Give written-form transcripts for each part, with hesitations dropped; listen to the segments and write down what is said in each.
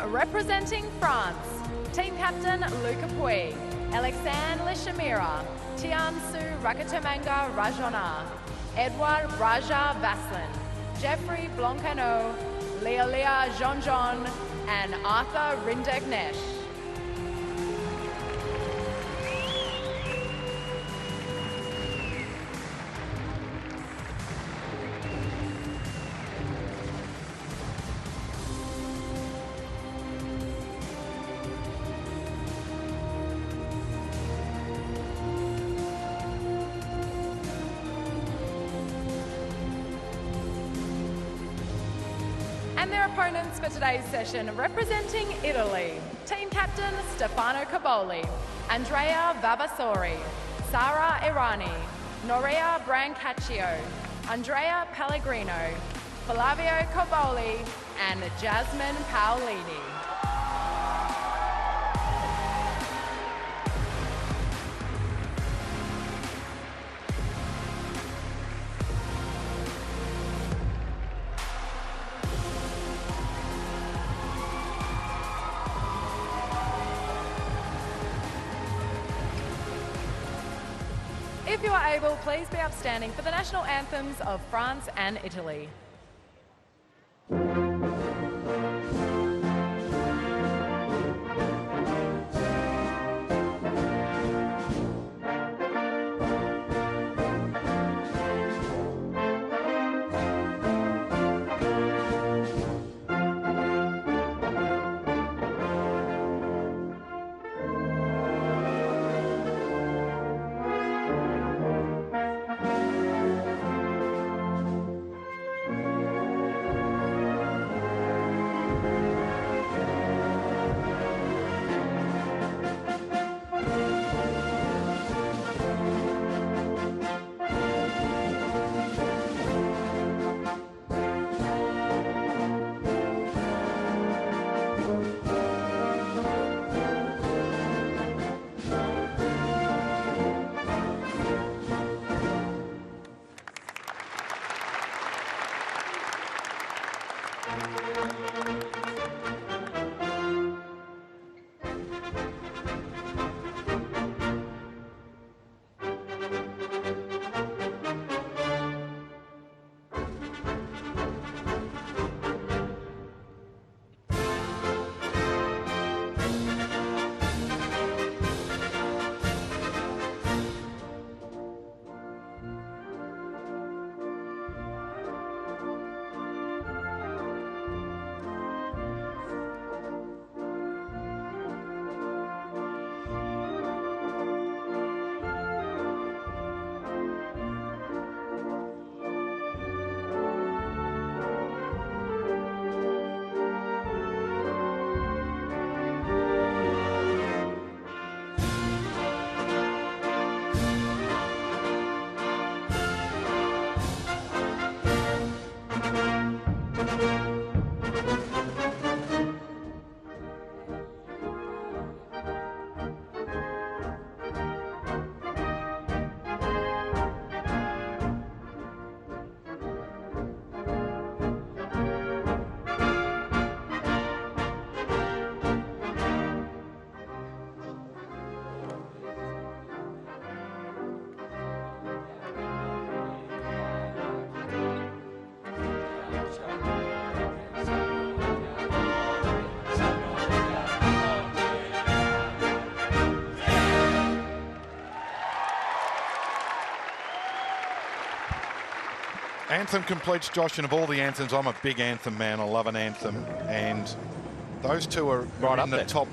representing France, Team Captain Luca Pui, Alexandre Lishamira, Tiansu Rakatamanga Rajona, Edouard Raja Vaslin, Jeffrey Blancano, Leolia Jean-Jean, and Arthur Rinderknech. And their opponents for today's session, representing Italy, Team Captain Stefano Cobolli, Andrea Vavassori, Sara Irani, Norea Brancaccio, Andrea Pellegrino, Flavio Cobolli, and Jasmine Paolini. If you are able, please be upstanding for the national anthems of France and Italy. Anthem completes, Josh, and of all the anthems, I'm a big anthem man. I love an anthem, and those two are right in the top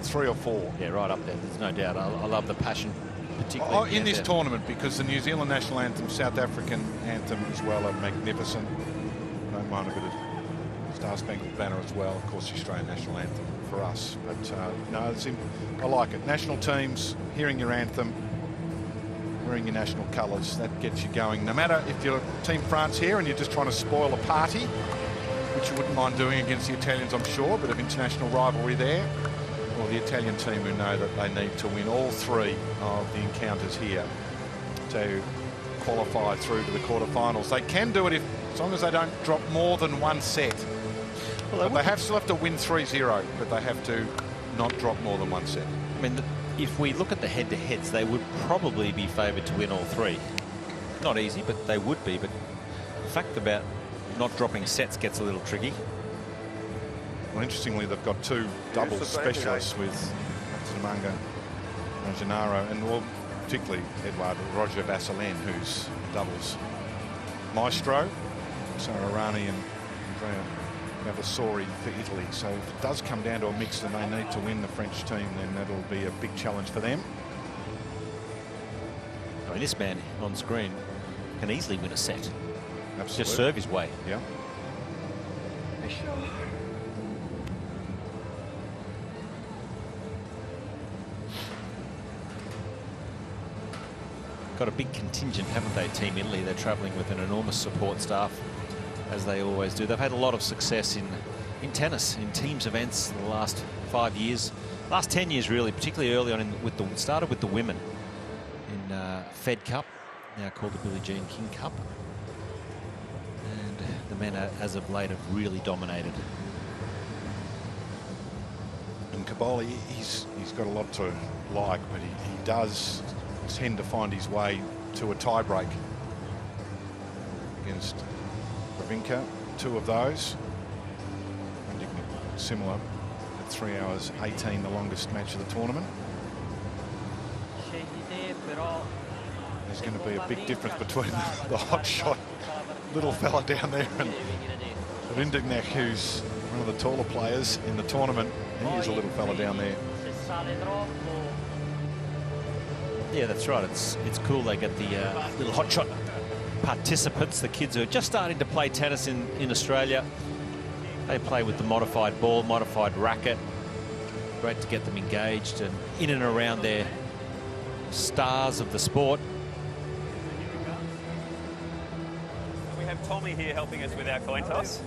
3 or 4. Yeah, right up there. There's no doubt. I love the passion, particularly in this tournament, because the New Zealand national anthem, South African anthem as well, are magnificent. I don't mind a bit of Star Spangled Banner as well. Of course, the Australian national anthem for us. But no, I like it. National teams, hearing your anthem, wearing your national colours, that gets you going. No matter if you're Team France here and you're just trying to spoil a party, which you wouldn't mind doing against the Italians, I'm sure, but of international rivalry there, or the Italian team who know that they need to win all 3 of the encounters here to qualify through to the quarterfinals. They can do it as long as they don't drop more than 1 set. Well, but they still have to win 3-0, but they have to not drop more than one set. I mean, if we look at the head-to-heads, they would probably be favoured to win all three. Not easy, but they would be. But the fact about not dropping sets gets a little tricky. Well, interestingly, they've got two doubles specialists with Zamanga and Gennaro, and well, particularly Eduardo Roger Vasselin, who's a doubles maestro. So Arani and Andrea Vavasori for Italy. So if it does come down to a mix and they need to win the French team, then that'll be a big challenge for them. I mean, this man on screen can easily win a set. Absolutely. Just serve his way. Yeah. Got a big contingent, haven't they, Team Italy? They're travelling with an enormous support staff, as they always do. They've had a lot of success in tennis, in teams events in the last 5 years, last 10 years really, particularly early on started with the women in Fed Cup, now called the Billie Jean King Cup. And the men, as of late, have really dominated. And Cobolli, he's got a lot to like, but he does tend to find his way to a tie-break against Ravinka, two of those. Rinderknech similar at 3 hours 18, the longest match of the tournament. There's going to be a big difference between the hot shot little fella down there and Rinderknech, who's one of the taller players in the tournament. He is a little fella down there. Yeah, that's right. It's cool they get the little hotshot participants, the kids who are just starting to play tennis in Australia. They play with the modified ball, modified racket. Great to get them engaged and in and around their stars of the sport. We have Tommy here helping us with our coin toss.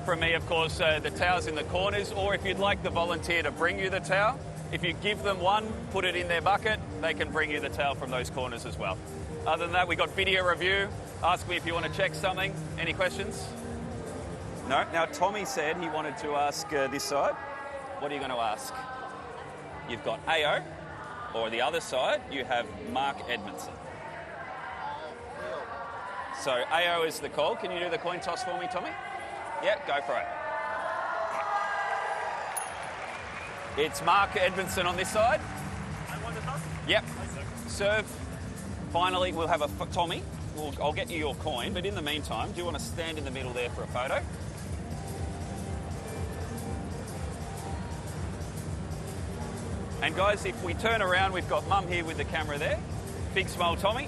From me, of course, the towel's in the corners, or if you'd like the volunteer to bring you the towel, if you give them one, put it in their bucket, they can bring you the towel from those corners as well. Other than that, we've got video review. Ask me if you want to check something. Any questions? No? Now, Tommy said he wanted to ask this side. What are you going to ask? You've got AO, or the other side, you have Mark Edmondson. So AO is the call. Can you do the coin toss for me, Tommy? Yeah, go for it. It's Mark Edmondson on this side. I want the toss? Yep. Serve. Finally, we'll have a Tommy. I'll get you your coin, but in the meantime, do you want to stand in the middle there for a photo? And guys, if we turn around, we've got Mum here with the camera there. Big smile, Tommy.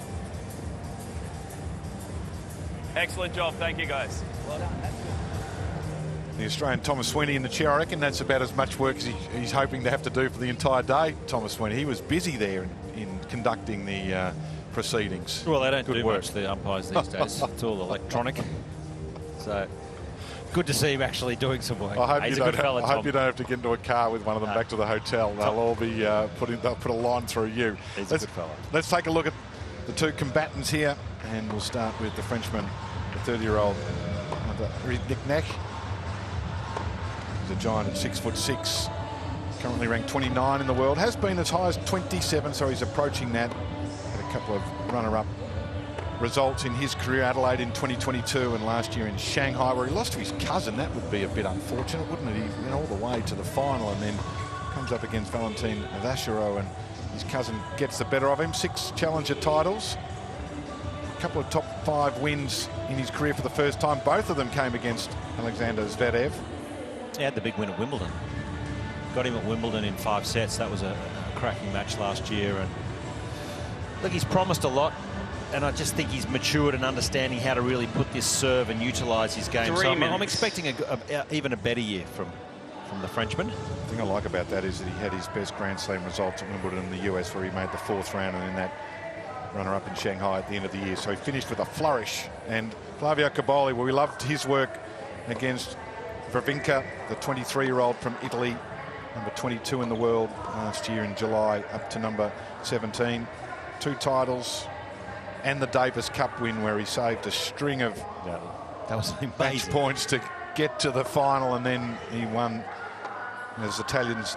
Excellent job. Thank you, guys. Well done. That's good. The Australian Thomas Sweeney in the chair. I reckon that's about as much work as he's hoping to have to do for the entire day, Thomas Sweeney. He was busy there in conducting the proceedings. Well, they don't do much, the umpires these days. It's all electronic. So, good to see him actually doing some work. I hope you don't have to get into a car with one of them back to the hotel. They'll all be they'll put a line through you. He's a good fella. Let's take a look at the two combatants here, and we'll start with the Frenchman, the 30-year-old Rinderknech. He's a giant at 6'6", currently ranked 29 in the world. Has been as high as 27, so he's approaching that. Had a couple of runner-up results in his career. Adelaide in 2022 and last year in Shanghai, where he lost to his cousin. That would be a bit unfortunate, wouldn't it? He went all the way to the final and then comes up against Valentin Vachereau, and his cousin gets the better of him. 6 challenger titles, a couple of top 5 wins in his career for the first time. Both of them came against Alexander Zverev. He had the big win at Wimbledon. Got him at Wimbledon in 5 sets. That was a cracking match last year. And look, he's promised a lot, and I just think he's matured and understanding how to really put this serve and utilise his game. So I'm expecting even a better year from the Frenchman. The thing I like about that is that he had his best Grand Slam results at Wimbledon in the US, where he made the 4th round, and then that runner-up in Shanghai at the end of the year. So he finished with a flourish. And Flavio Cobolli, well, we loved his work against Ravinka, the 23-year-old from Italy, number 22 in the world last year in July, up to number 17. 2 titles and the Davis Cup win, where he saved a string of that was match points to get to the final, and then he won as Italy's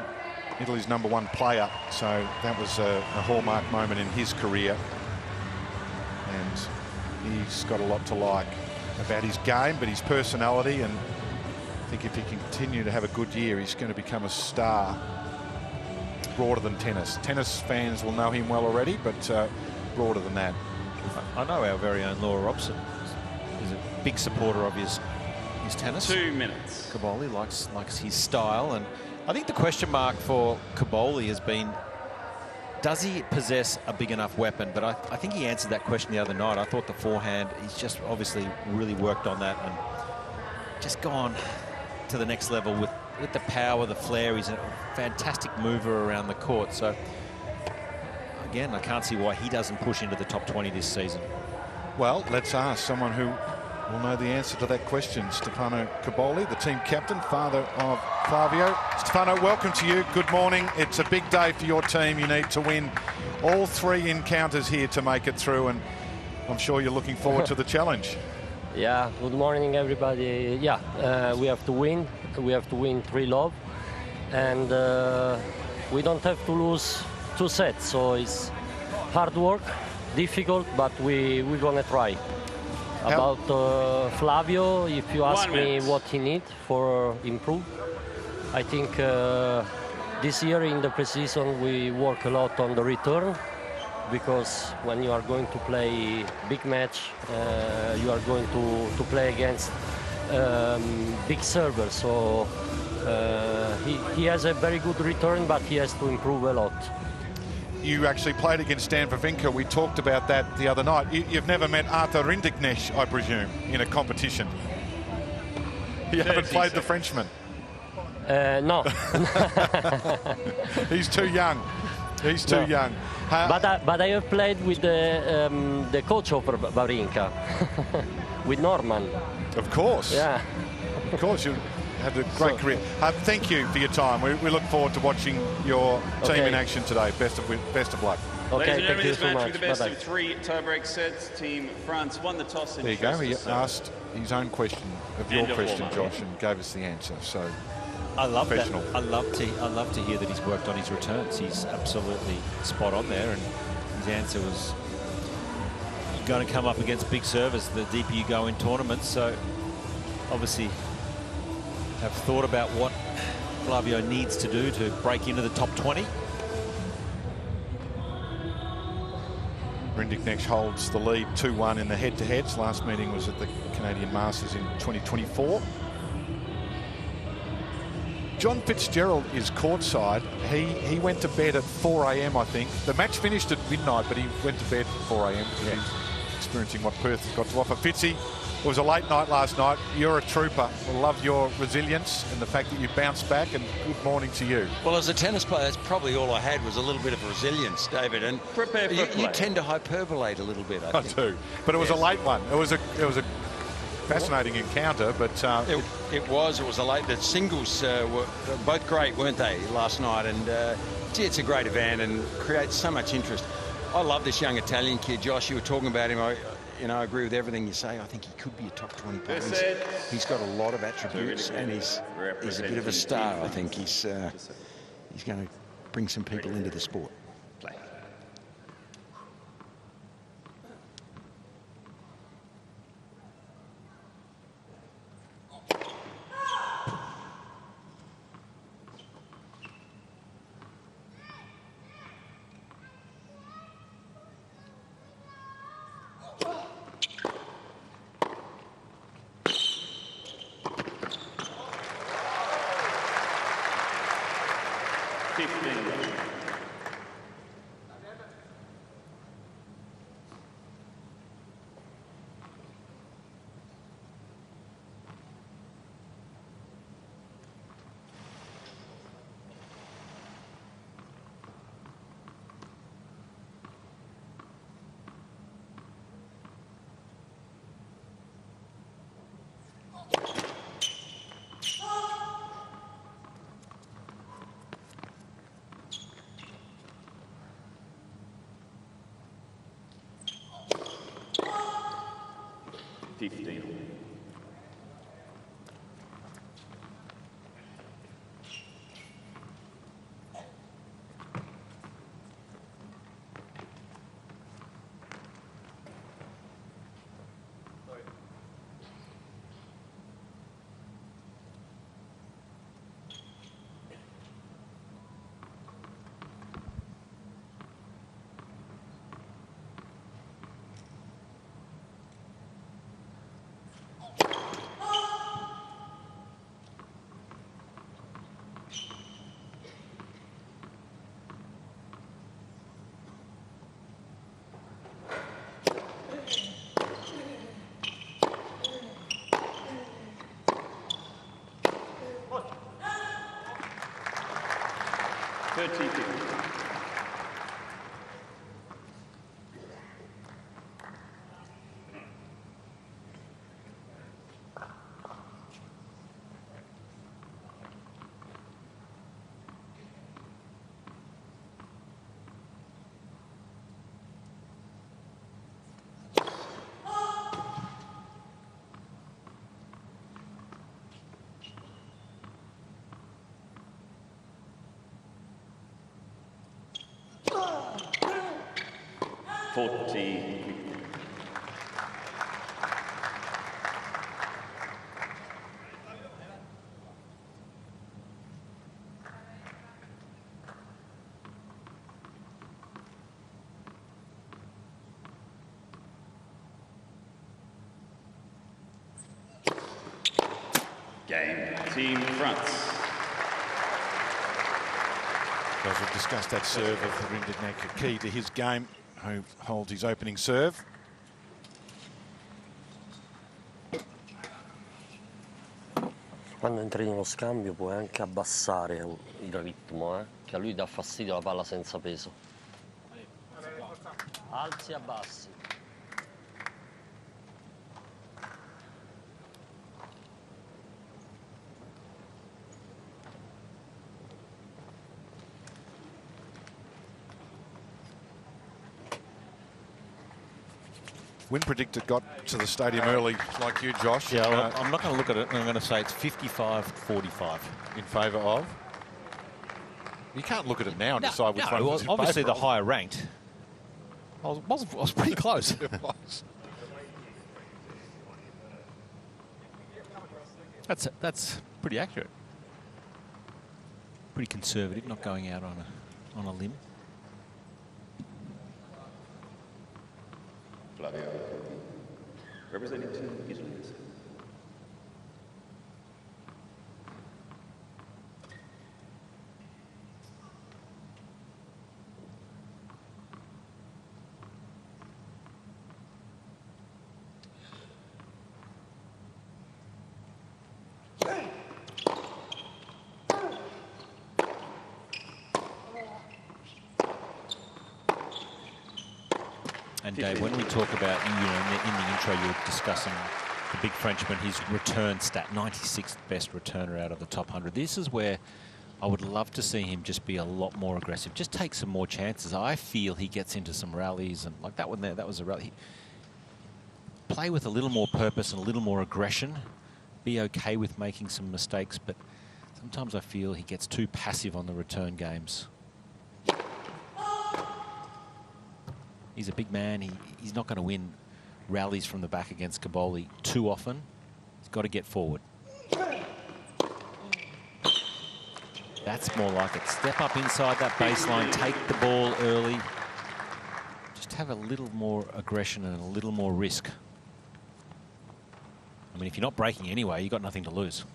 #1 player. So that was a hallmark moment in his career. And he's got a lot to like about his game, but his personality, and I think if he can continue to have a good year, he's going to become a star broader than tennis. Tennis fans will know him well already, but broader than that. I know our very own Laura Robson is a big supporter of his tennis. 2 minutes. Cobolli likes his style, and I think the question mark for Cobolli has been, does he possess a big enough weapon? But I think he answered that question the other night. I thought the forehand, he's just obviously really worked on that and just gone to the next level with the power, the flair. He's a fantastic mover around the court. So again, I can't see why he doesn't push into the top 20 this season. Well, let's ask someone who will know the answer to that question. Stefano Cobolli, the team captain, father of Flavio. Stefano, welcome to you. Good morning. It's a big day for your team. You need to win all 3 encounters here to make it through, and I'm sure you're looking forward to the challenge. Yeah, good morning, everybody. Yeah, we have to win. We have to win 3 love, and we don't have to lose 2 sets. So it's hard work, difficult, but we're gonna try. About Flavio, if you ask me what he needs for improve, I think this year in the pre-season we work a lot on the return, because when you are going to play big match, you are going to play against big servers. So he has a very good return, but he has to improve a lot. You actually played against Stan Wawrinka. We talked about that the other night. You've never met Arthur Rinderknech, I presume, in a competition. You haven't played the Frenchman. No. He's too young. He's too young. But I have played with the coach of Wawrinka, with Norman. Of course. Yeah. Of course. You had a great career. Thank you for your time. We look forward to watching your team in action today. Best of luck. Okay, thank you so much. With the best of 3 tiebreak sets, Team France won the toss. There you go. He asked his own question of your question, Josh, and gave us the answer. So I love that. professional. I love to hear that he's worked on his returns. He's absolutely spot on there, and his answer was, you're going to come up against big servers the deeper you go in tournaments. So obviously have thought about what Flavio needs to do to break into the top 20. Rinderknech holds the lead 2-1 in the head-to-heads. Last meeting was at the Canadian Masters in 2024. John Fitzgerald is courtside. He went to bed at 4 a.m. I think. The match finished at midnight, but he went to bed at 4 a.m. because he's experiencing what Perth has got to offer. Fitzy, it was a late night last night. You're a trooper. I love your resilience and the fact that you bounced back, and good morning to you. Well, as a tennis player, that's probably all I had was a little bit of resilience, David. And you tend to hyperbolate a little bit, I think. do. But it was a late one. It was a fascinating encounter, but it was a late. The singles were both great, weren't they, last night? And gee, it's a great event and creates so much interest. I love this young Italian kid, Josh. You were talking about him. I agree with everything you say. I think he could be a top 20 player. He's got a lot of attributes, and he's a bit of a star. I think he's going to bring some people into the sport. 30-50. Game, team fronts. As we've discussed, that serve of Rinderknech, a key to his game, who holds his opening serve. Quando entri nello scambio puoi anche abbassare il ritmo, che a lui dà fastidio la palla senza peso. Alzi e abbassi. Win Predictor got to the stadium early, like you, Josh. Yeah, well, I'm not going to look at it, and I'm going to say it's 55-45. In favour of? You can't look at it now and decide which one was in obviously favour the of. higher ranked. I was pretty close. It was. That's pretty accurate. Pretty conservative, not going out on a limb. Flavio Cobolli, representing Team Italy. And Dave, when we talk about, in the intro, you were discussing the big Frenchman, his return stat, 96th best returner out of the top 100. This is where I would love to see him just be a lot more aggressive, just take some more chances. I feel he gets into some rallies, and like that one there, that was a rally. Play with a little more purpose and a little more aggression. Be okay with making some mistakes, but sometimes I feel he gets too passive on the return games. He's a big man. He's not going to win rallies from the back against Cobolli too often. He's got to get forward. That's more like it. Step up inside that baseline, take the ball early. Just have a little more aggression and a little more risk. I mean, if you're not breaking anyway, you've got nothing to lose.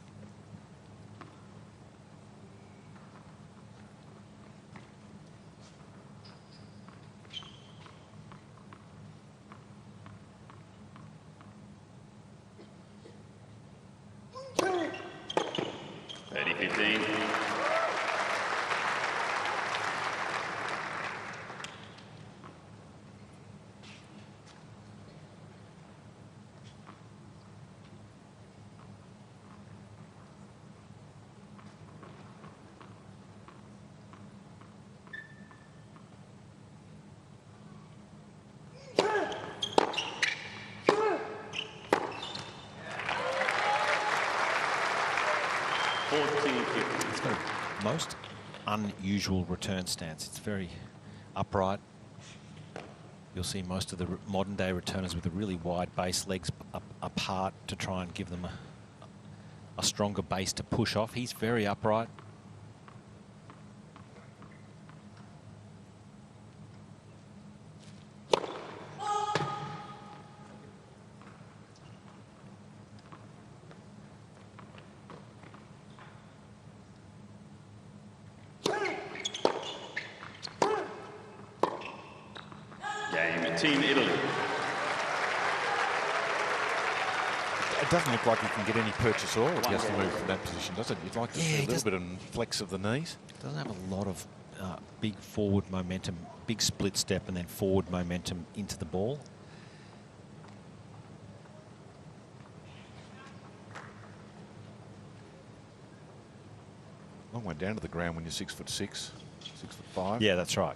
It's got a most unusual return stance. It's very upright. You'll see most of the modern day returners with a really wide base, legs apart to try and give them a stronger base to push off. He's very upright. Team Italy. It doesn't look like he can get any purchase at all if he has to move from that position, does it? You'd like to see a little bit of flex of the knees. Doesn't have a lot of big forward momentum, big split step, and then forward momentum into the ball. Long way down to the ground when you're 6'6", 6'5". Yeah, that's right.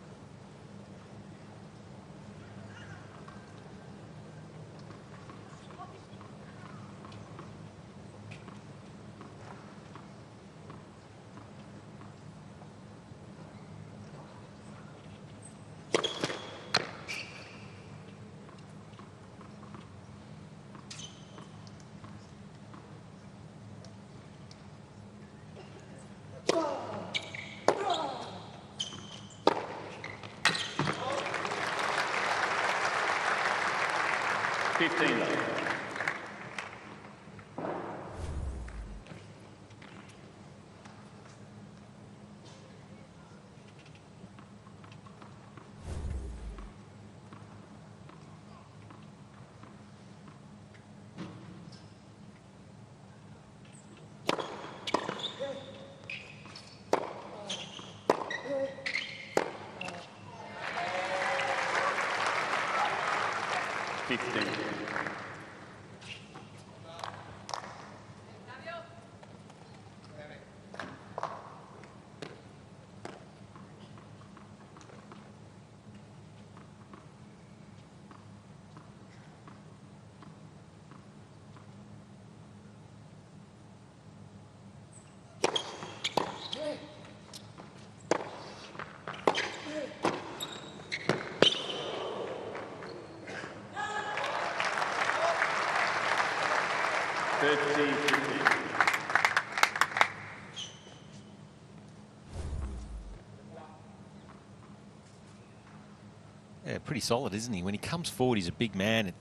Yeah, pretty solid, isn't he? When he comes forward, he's a big man.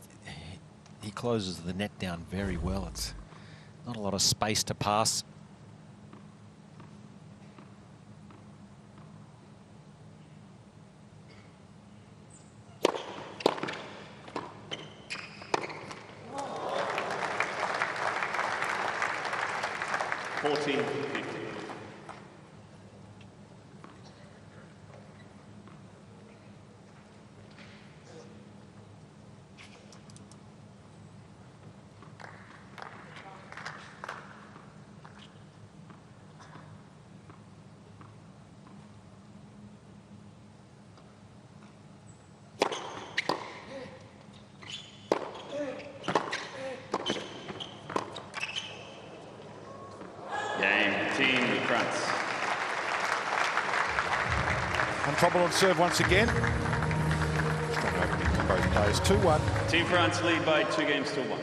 He closes the net down very well. It's not a lot of space to pass. Trouble on serve once again. Strong opening from both players. 2-1. Team France lead by 2 games to 1.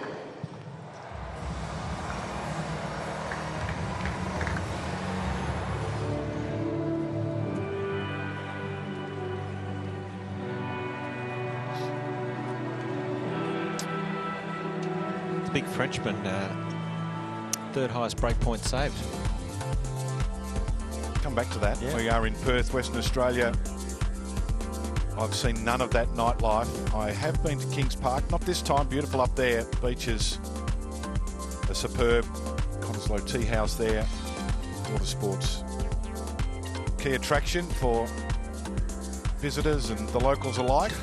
The big Frenchman, third highest break point saved. Come back to that. Yeah. We are in Perth, Western Australia. I've seen none of that nightlife. I have been to Kings Park, not this time. Beautiful up there. Beaches are superb. Conslow Tea House there. Water sports. Key attraction for visitors and the locals alike,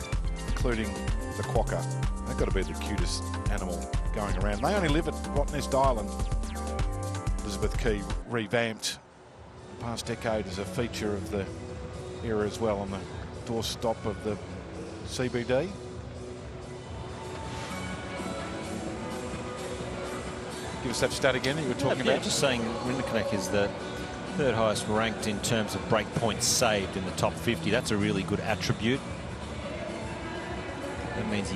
including the quokka. They've got to be the cutest animal going around. They only live at Rottnest Island. Elizabeth Key revamped past decade as a feature of the era as well on the doorstep of the CBD. Give us that stat again that you were talking about. Just saying Rinderknech is the third highest ranked in terms of break points saved in the top 50. That's a really good attribute. That means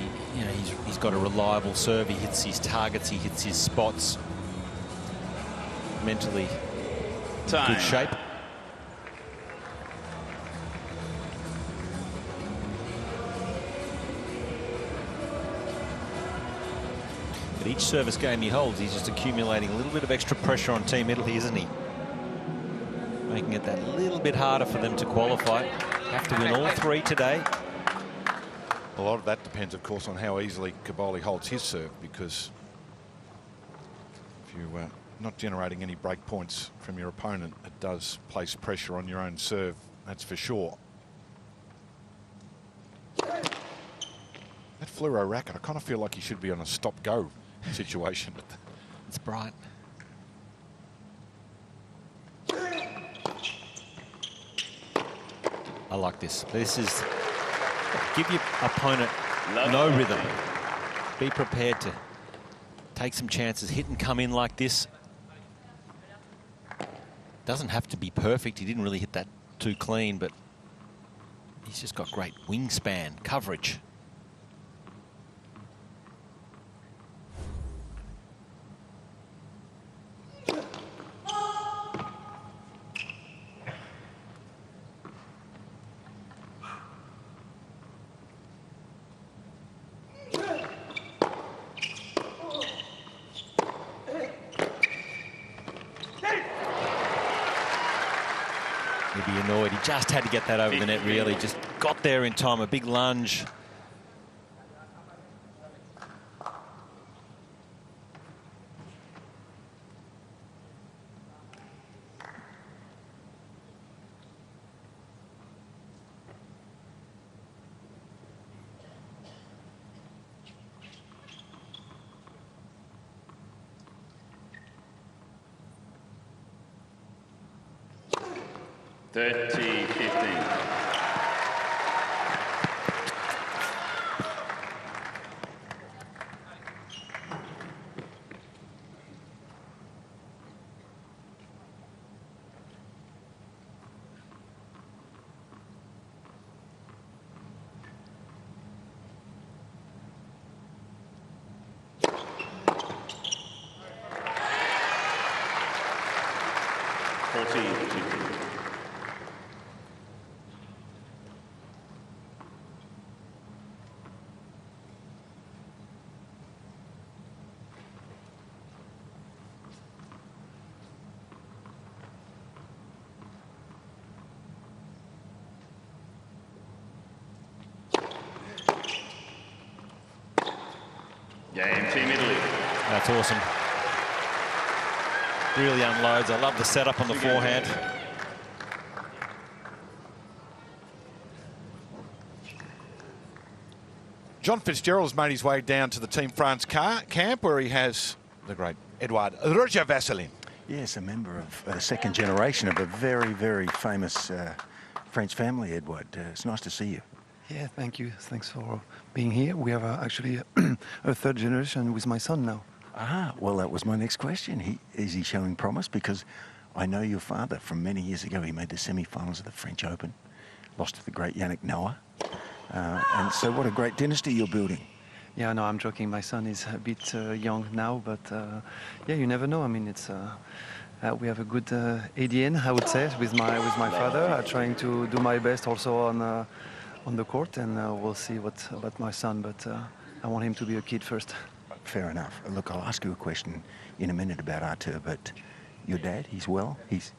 he's got a reliable serve. He hits his targets. He hits his spots. Mentally, good shape. But each service game he holds, he's just accumulating a little bit of extra pressure on Team Italy, isn't he? Making it that little bit harder for them to qualify. Have to win all 3 today. A lot of that depends, of course, on how easily Cobolli holds his serve, because if you not generating any break points from your opponent, it does place pressure on your own serve that's for sure. That fluoro racket, I kind of feel like he should be on a stop-go situation. It's bright. I like this. This is give your opponent no rhythm. Be prepared to take some chances, hit and come in like this. Doesn't have to be perfect. He didn't really hit that too clean, but he's just got great wingspan coverage. He'd be annoyed. He just had to get that over the net, really. Just got there in time. A big lunge. Game Team Italy. That's awesome. Really unloads. I love the setup on the forehand. John Fitzgerald's made his way down to the Team France camp, where he has the great Edouard Roger-Vasselin. Yes, a member of a second generation of a very, very famous French family, Edouard. It's nice to see you. Yeah, thank you. Thanks for being here. We have actually a third generation with my son now. Ah, well, that was my next question. Is he showing promise? Because I know your father from many years ago. He made the semi-finals of the French Open, lost to the great Yannick Noah. And so what a great dynasty you're building. Yeah, no, I'm joking. My son is a bit young now, but yeah, you never know. I mean, it's we have a good ADN, I would say, with my father. Trying to do my best also on the court, and we'll see what about my son. But I want him to be a kid first. Fair enough. Look, I'll ask you a question in a minute about Artur, but your dad, he's well. He's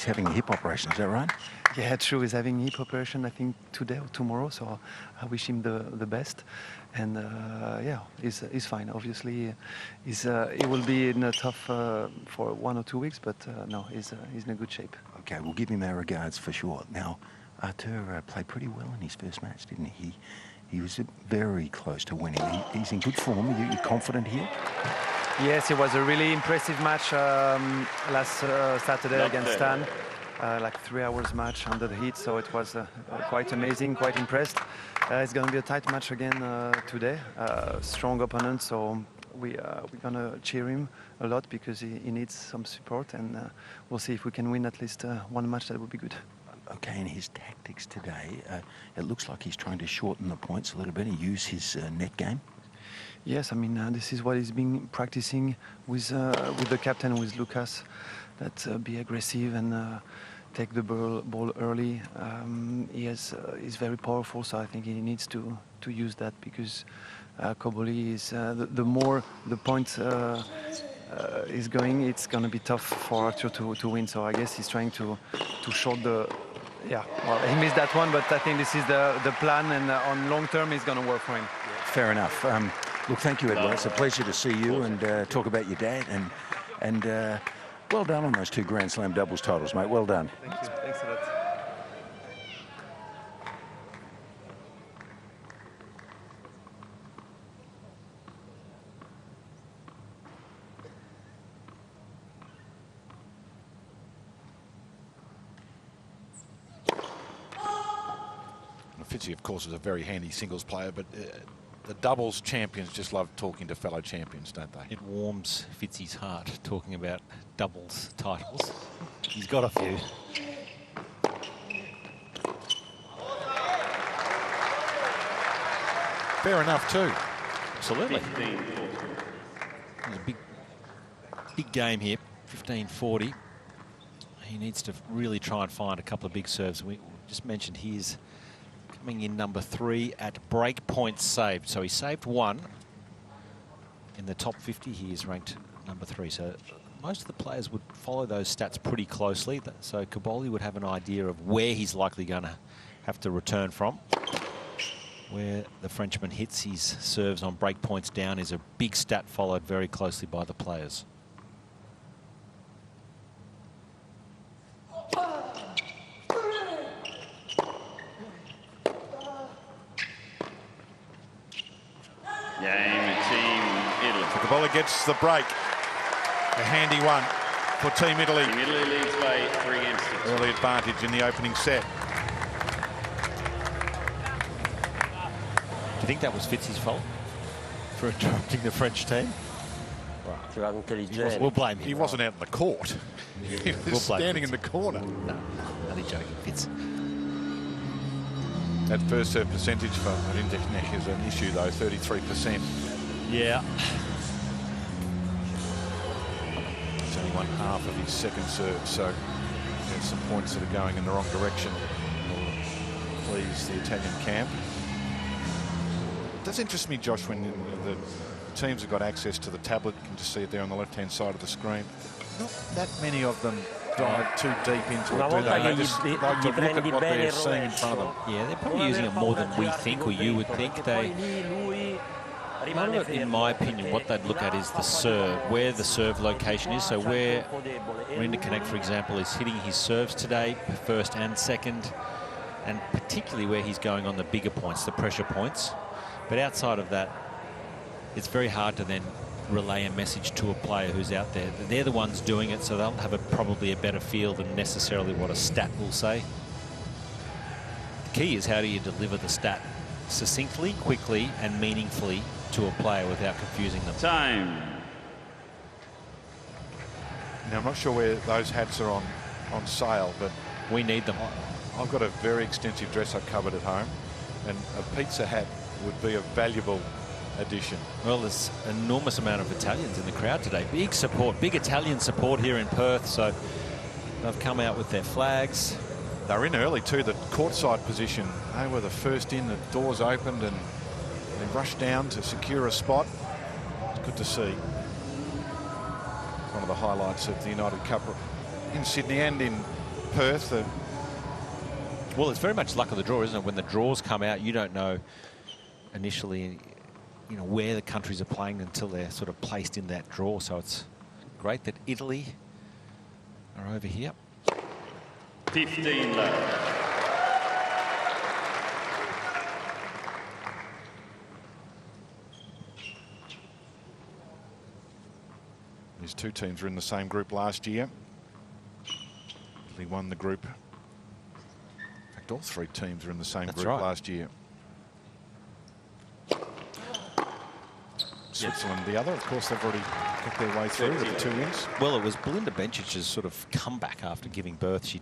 having a hip operation. Is that right? Yeah, true. He's having a hip operation, I think, today or tomorrow. So I wish him the best. And yeah, he's fine. Obviously, he will be in a tough for 1 or 2 weeks, but no, he's in a good shape. Okay, we'll give him our regards for sure. Now, Artur played pretty well in his first match, didn't he? He was very close to winning. He's in good form. Are you confident here? Yes, it was a really impressive match last Saturday against Stan. Like 3 hours match under the heat, so it was quite amazing, quite impressed. It's going to be a tight match again today. Strong opponent, so we're going to cheer him a lot because he needs some support, and we'll see if we can win at least one match. That would be good. Okay, in his tactics today, it looks like he's trying to shorten the points a little bit and use his net game. Yes, I mean, this is what he's been practicing with the captain, with Lucas, that be aggressive and take the ball early. He's very powerful, so I think he needs to use that, because Cobolli is, the more the point is going, it's going to be tough for Artur to win. So I guess he's trying to short the... Yeah, well, he missed that one, but I think this is the plan, and on long term, it's going to work for him. Fair enough. Look, thank you, Edouard. It's a pleasure to see you and talk about your dad. And well done on those 2 Grand Slam doubles titles, mate. Well done. Thank you. Thanks a lot. Fitzy, of course, is a very handy singles player, but the doubles champions just love talking to fellow champions, don't they? It warms Fitzy's heart talking about doubles titles. He's got a few. Fair enough too. Absolutely. There's a big game here, 15-40. He needs to really try and find a couple of big serves. We just mentioned he's coming in number 3 at break points saved. So he saved 1. In the top 50, he is ranked number 3. So most of the players would follow those stats pretty closely. So Cobolli would have an idea of where he's likely going to have to return from. Where the Frenchman hits his serves on break points down is a big stat followed very closely by the players. Game Team Italy. So Cobolli gets the break. A handy one for Team Italy. Team Italy leads by 3 games to 2. Early advantage in the opening set. Do you think that was Fitzy's fault for interrupting the French team? We'll blame him. He wasn't out in the court. He was standing in the corner. No, only joking, Fitz. That first serve percentage for Rinderknech is an issue, though, 33%. Yeah. It's only 1/2 of his second serve, so there's some points that are going in the wrong direction. Will please the Italian camp. It does interest me, Josh, when the teams have got access to the tablet. You can just see it there on the left-hand side of the screen. Not that many of them dive too deep into it, do they? They just like to look at what they're seeing in front of them. Yeah, they're probably using it more than we think or you would think. In my opinion, what they'd look at is the serve, where the serve location is. So where Rinderknech, for example, is hitting his serves today, first and second, and particularly where he's going on the bigger points, the pressure points. But outside of that, it's very hard to then relay a message to a player who's out there. They're the ones doing it, so they'll have probably a better feel than necessarily what a stat will say. The key is how do you deliver the stat succinctly, quickly, and meaningfully to a player without confusing them. Time. Now, I'm not sure where those hats are on sale, but we need them. I've got a very extensive dress-up cupboard at home, and a pizza hat would be a valuable addition. Well, there's an enormous amount of Italians in the crowd today. Big support, big Italian support here in Perth. So they've come out with their flags. They're in early too, the courtside position. They were the first in, the doors opened, and they rushed down to secure a spot. It's good to see. One of the highlights of the United Cup in Sydney and in Perth. Well, it's very much luck of the draw, isn't it? When the draws come out, you don't know initially, you know, where the countries are playing until they're sort of placed in that draw. So it's great that Italy are over here. 15 left. These two teams were in the same group last year. Italy won the group. In fact, all three teams were in the same group last year. Switzerland the other. Of course, they've already got their way through with the 2 wins. Well, it was Belinda Bencic's sort of comeback after giving birth. She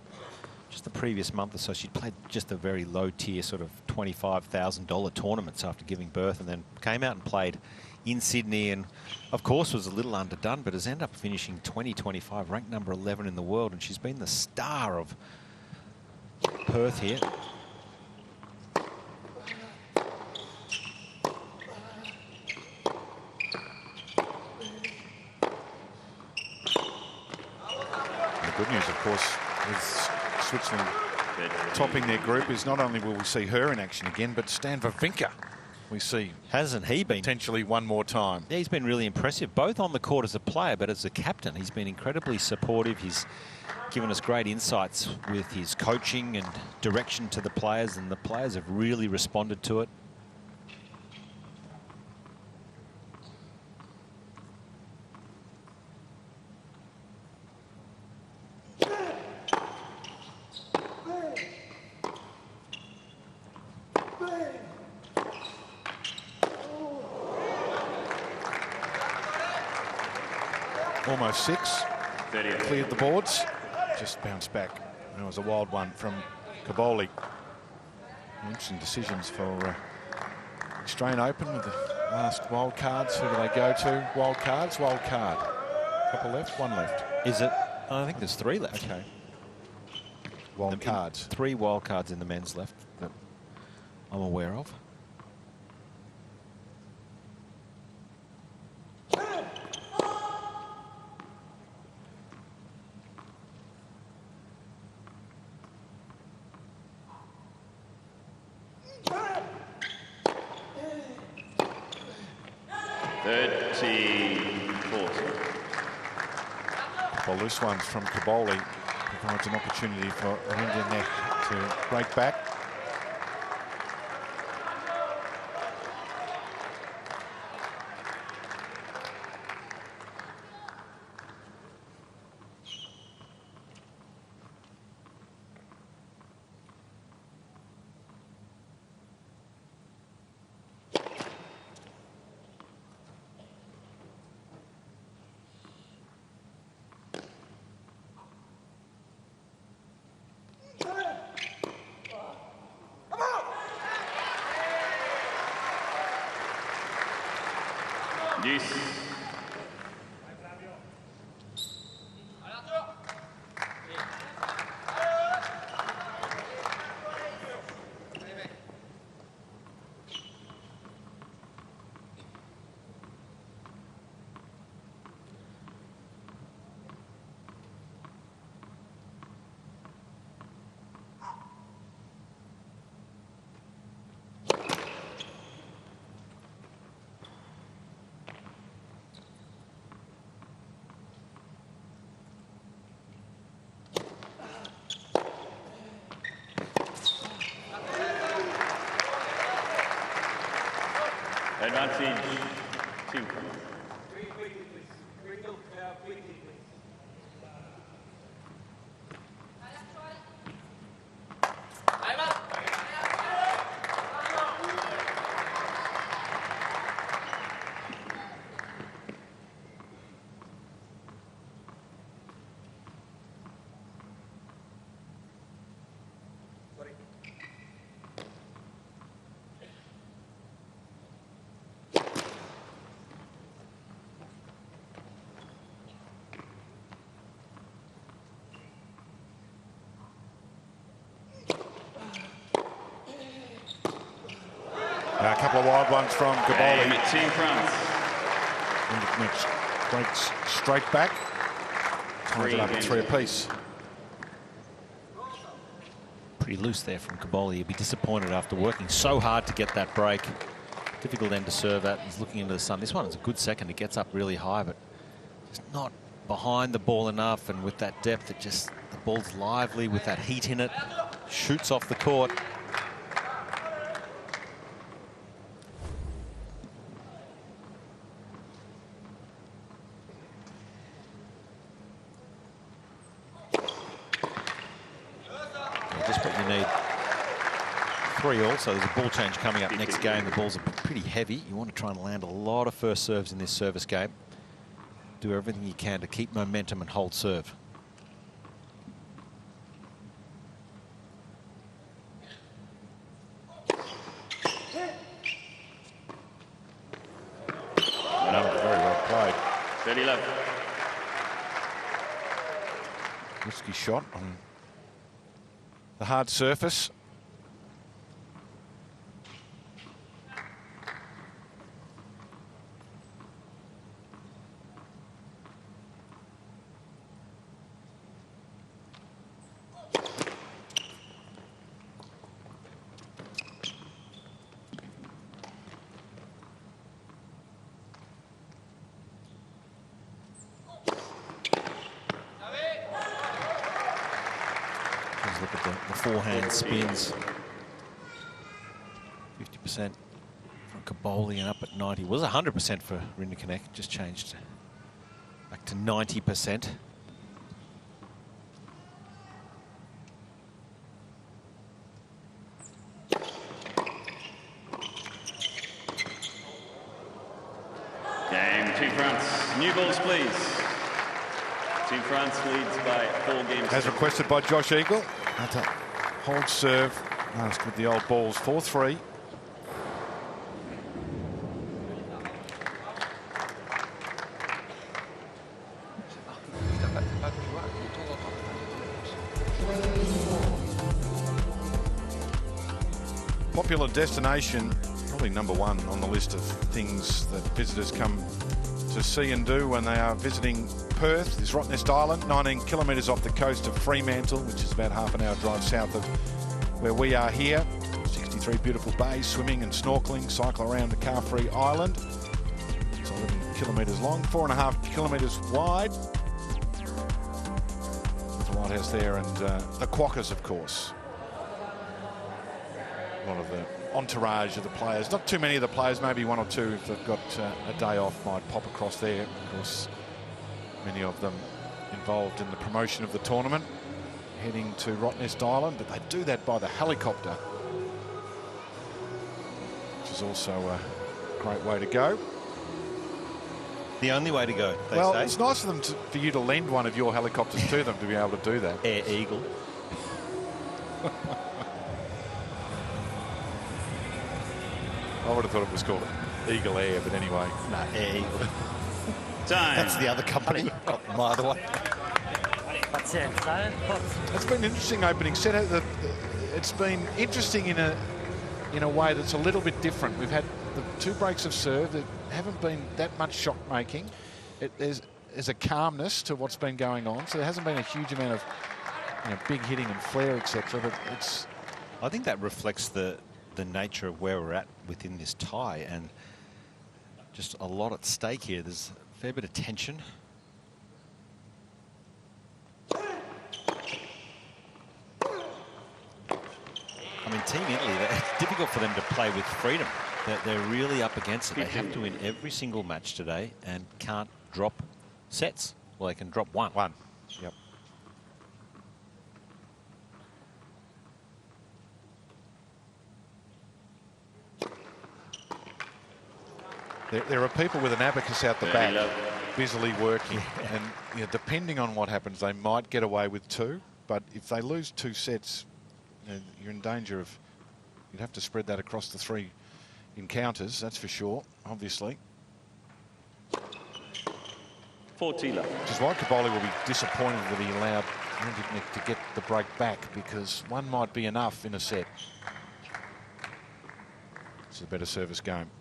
just the previous month or so, she'd played just a very low tier sort of $25,000 tournaments after giving birth, and then came out and played in Sydney, and of course was a little underdone, but has ended up finishing 2025, ranked number 11 in the world, and she's been the star of Perth here. The good news, of course, is Switzerland topping their group is not only will we see her in action again, but Stan Wawrinka we see. Hasn't he been? Potentially one more time. Yeah, he's been really impressive, both on the court as a player, but as a captain. He's been incredibly supportive. He's given us great insights with his coaching and direction to the players, and the players have really responded to it. almost 6. Cleared the boards, just bounced back. That was a wild one from Cobolli. Interesting decisions for Australian Open with the last wild cards. Who do they go to? Wild cards, wild card. Couple left, one left. Is it? I think there's 3 left. Okay. Wild cards. 3 wild cards in the men's left that I'm aware of. Couple loose ones from Cobolli provides an opportunity for Rinderknech to break back. Yes. Advantage 2. A couple of wild ones from Cobolli. Team France. Rinderknech breaks straight back. Ties it up at 3 apiece. Pretty loose there from Cobolli. He'd be disappointed after working so hard to get that break. Difficult end to serve at. He's looking into the sun. This one is a good second. It gets up really high, but just not behind the ball enough. And with that depth, it just, the ball's lively with that heat in it. Shoots off the court. Desperately need 3 all, so there's a ball change coming up next game. The balls are pretty heavy. You want to try and land a lot of first serves in this service game. Do everything you can to keep momentum and hold serve. Very well played. 30 love. Risky shot on the hard surface. Look at the forehand spins. 50% from Cobolli and up at 90. It was 100% for Rinderknech. Just changed back to 90%. Game 2 France. New balls, please. Team France leads by 4 games. As requested by Josh Eagle. That's a hold serve. Last with the old balls. 4-3. Popular destination, probably #1 on the list of things that visitors come to see and do when they are visiting Perth is Rinderknech Island, 19 kilometres off the coast of Fremantle, which is about half an hour drive south of where we are here. 63 beautiful bays, swimming and snorkeling, cycle around the car-free island. It's 11 kilometres long, 4.5 kilometres wide. With the lighthouse there and the quokkas, of course. A lot of the entourage of the players. Not too many of the players, maybe 1 or 2 if they've got a day off might pop across there. Of course, many of them involved in the promotion of the tournament, heading to Rinderknech Island, but they do that by the helicopter, which is also a great way to go. The only way to go, they well, say. It's nice of them for you to lend one of your helicopters to them to be able to do that. Air Eagle. I would have thought it was called Eagle Air, but anyway. No, Air Eagle. Time. That's the other company, not my other one. It's been an interesting opening set. It's been interesting in a way that's a little bit different. We've had the 2 breaks of serve that haven't been that much shock making. There's a calmness to what's been going on, so there hasn't been a huge amount of big hitting and flair, etc. But it's. I think that reflects the nature of where we're at within this tie, and just a lot at stake here. There's a fair bit of tension. I mean, Team Italy, it's difficult for them to play with freedom. They're really up against it. They have to win every single match today and can't drop sets. Well, they can drop one. Yep. There are people with an abacus out the back busily working, and depending on what happens, they might get away with 2, but if they lose 2 sets, you're in danger of, you'd have to spread that across the 3 encounters, that's for sure, obviously. 14 left. Which is why Cobolli will be disappointed that he allowed Rinderknech to get the break back, because 1 might be enough in a set. It's a better service game.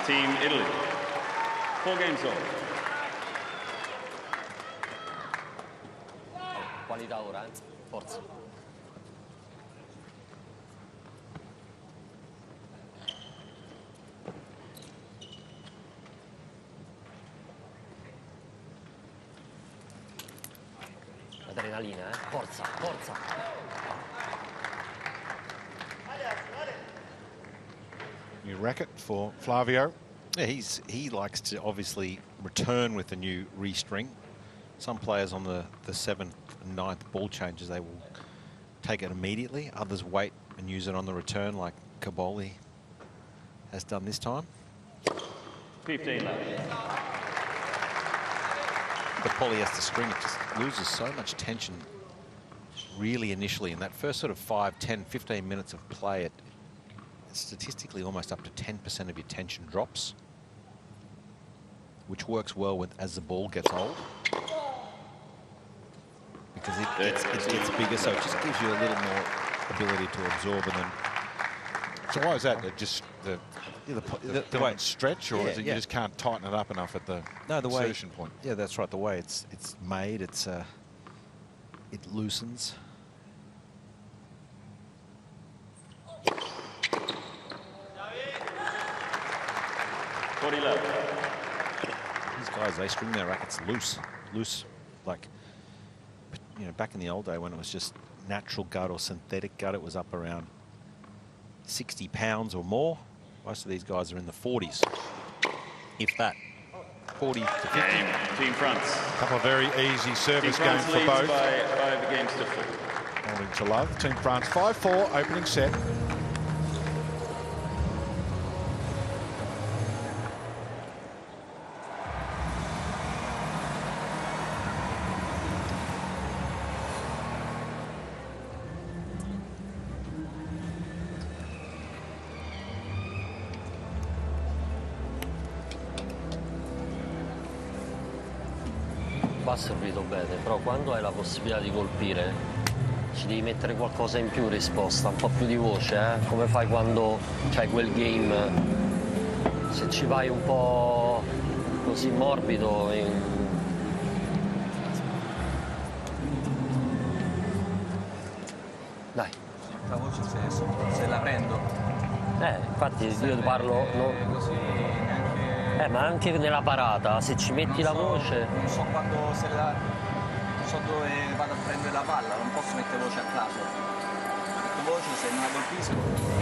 Team Italy. 4 games old. Qualità ora, forza. Adrenalina, forza, forza. New racket for Flavio. Yeah, he likes to obviously return with the new restring. Some players on the 7th and 9th ball changes, they will take it immediately. Others wait and use it on the return, like Cobolli has done this time. 15 left. The polyester string, it just loses so much tension really initially. In that first sort of 5, 10, 15 minutes of play, it's statistically almost up to 10% of your tension drops, which works well as the ball gets old, because it gets bigger, so it just gives you a little more ability to absorb. And then, so why is that? Just the way it's stretch, or is it you just can't tighten it up enough at the insertion point? Yeah, that's right. The way it's made, it loosens. These guys, they string their rackets loose, like, back in the old day when it was just natural gut or synthetic gut, it was up around 60 pounds or more. Most of these guys are in the 40s, if that. 40 to 50. Team France. A couple of very easy service games for both. By 5 games to 4. Holding to love. Team France 5-4 opening set. qua ha servito bene, però quando hai la possibilità di colpire ci devi mettere qualcosa in più in risposta, un po' più di voce, come fai quando c'hai quel game. Se ci vai un po' così morbido... Dai. La voce se la prendo. Infatti io parlo... Così neanche... ma anche nella parata, se ci metti la voce... Non so quando non so dove vado a prendere la palla, non posso mettere voce a caso. Metto voce, se non la colpisco...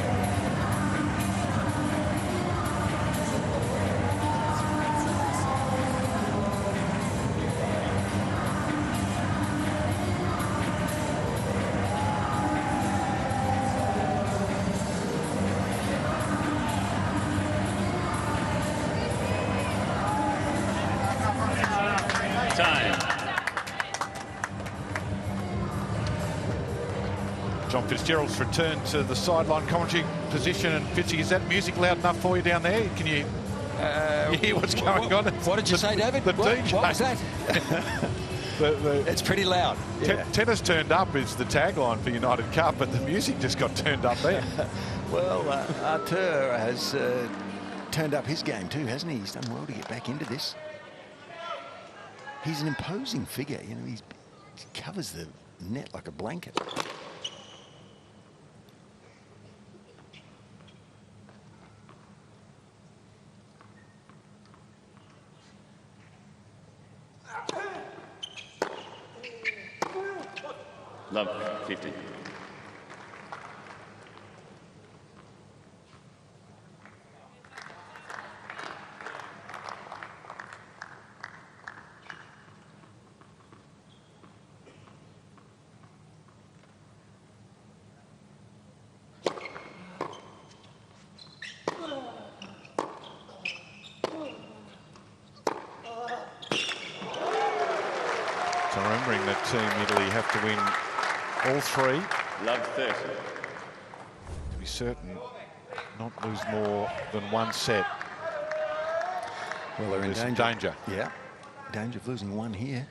John Fitzgerald's returned to the sideline commentary position. And Fitzy, is that music loud enough for you down there? Can you hear what's going on? What did you say, David? The what DJ. was that? It's pretty loud. Yeah. Tennis turned up is the tagline for United Cup, but the music just got turned up there. Well, Arthur has turned up his game too, hasn't he? He's done well to get back into this. He's an imposing figure, you know, he covers the net like a blanket. Love 50. So remembering that Team Italy have to win all three. Love 30. To be certain, not lose more than one set. Well, they're in There's danger. Yeah, danger of losing one here.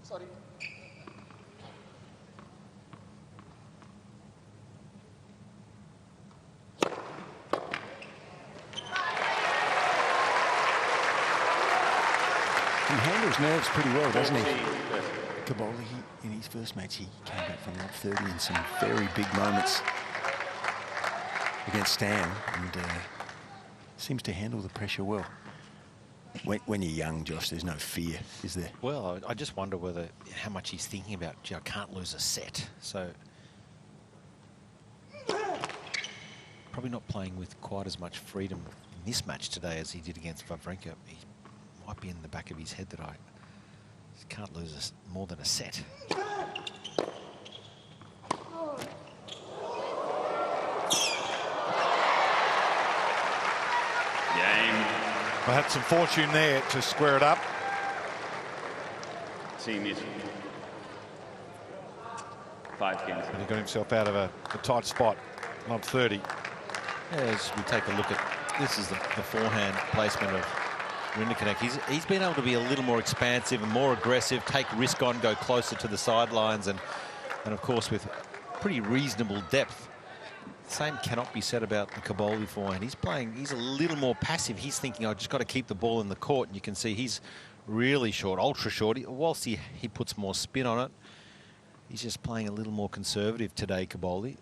Sorry. He handles nerves pretty well, doesn't he? Cobolli, in his first match, he came back from up 30 in some very big moments against Stan, and seems to handle the pressure well. When you're young, Josh, there's no fear, is there? Well, I just wonder how much he's thinking about, gee, I can't lose a set. So probably not playing with quite as much freedom in this match today as he did against Wawrinka. He might be in the back of his head that I can't lose more than a set. Well, had some fortune there to square it up. Team is 5 games. And he got himself out of a tight spot. Love 30. As we take a look at this, is the forehand placement of Rinderknech. He's been able to be a little more expansive and more aggressive, take risk on, go closer to the sidelines, and of course with pretty reasonable depth. Same cannot be said about the Cobolli forehand. He's a little more passive. He's thinking, I just got to keep the ball in the court, and you can see he's really short, ultra short. Whilst he puts more spin on it, he's just playing a little more conservative today, Cobolli.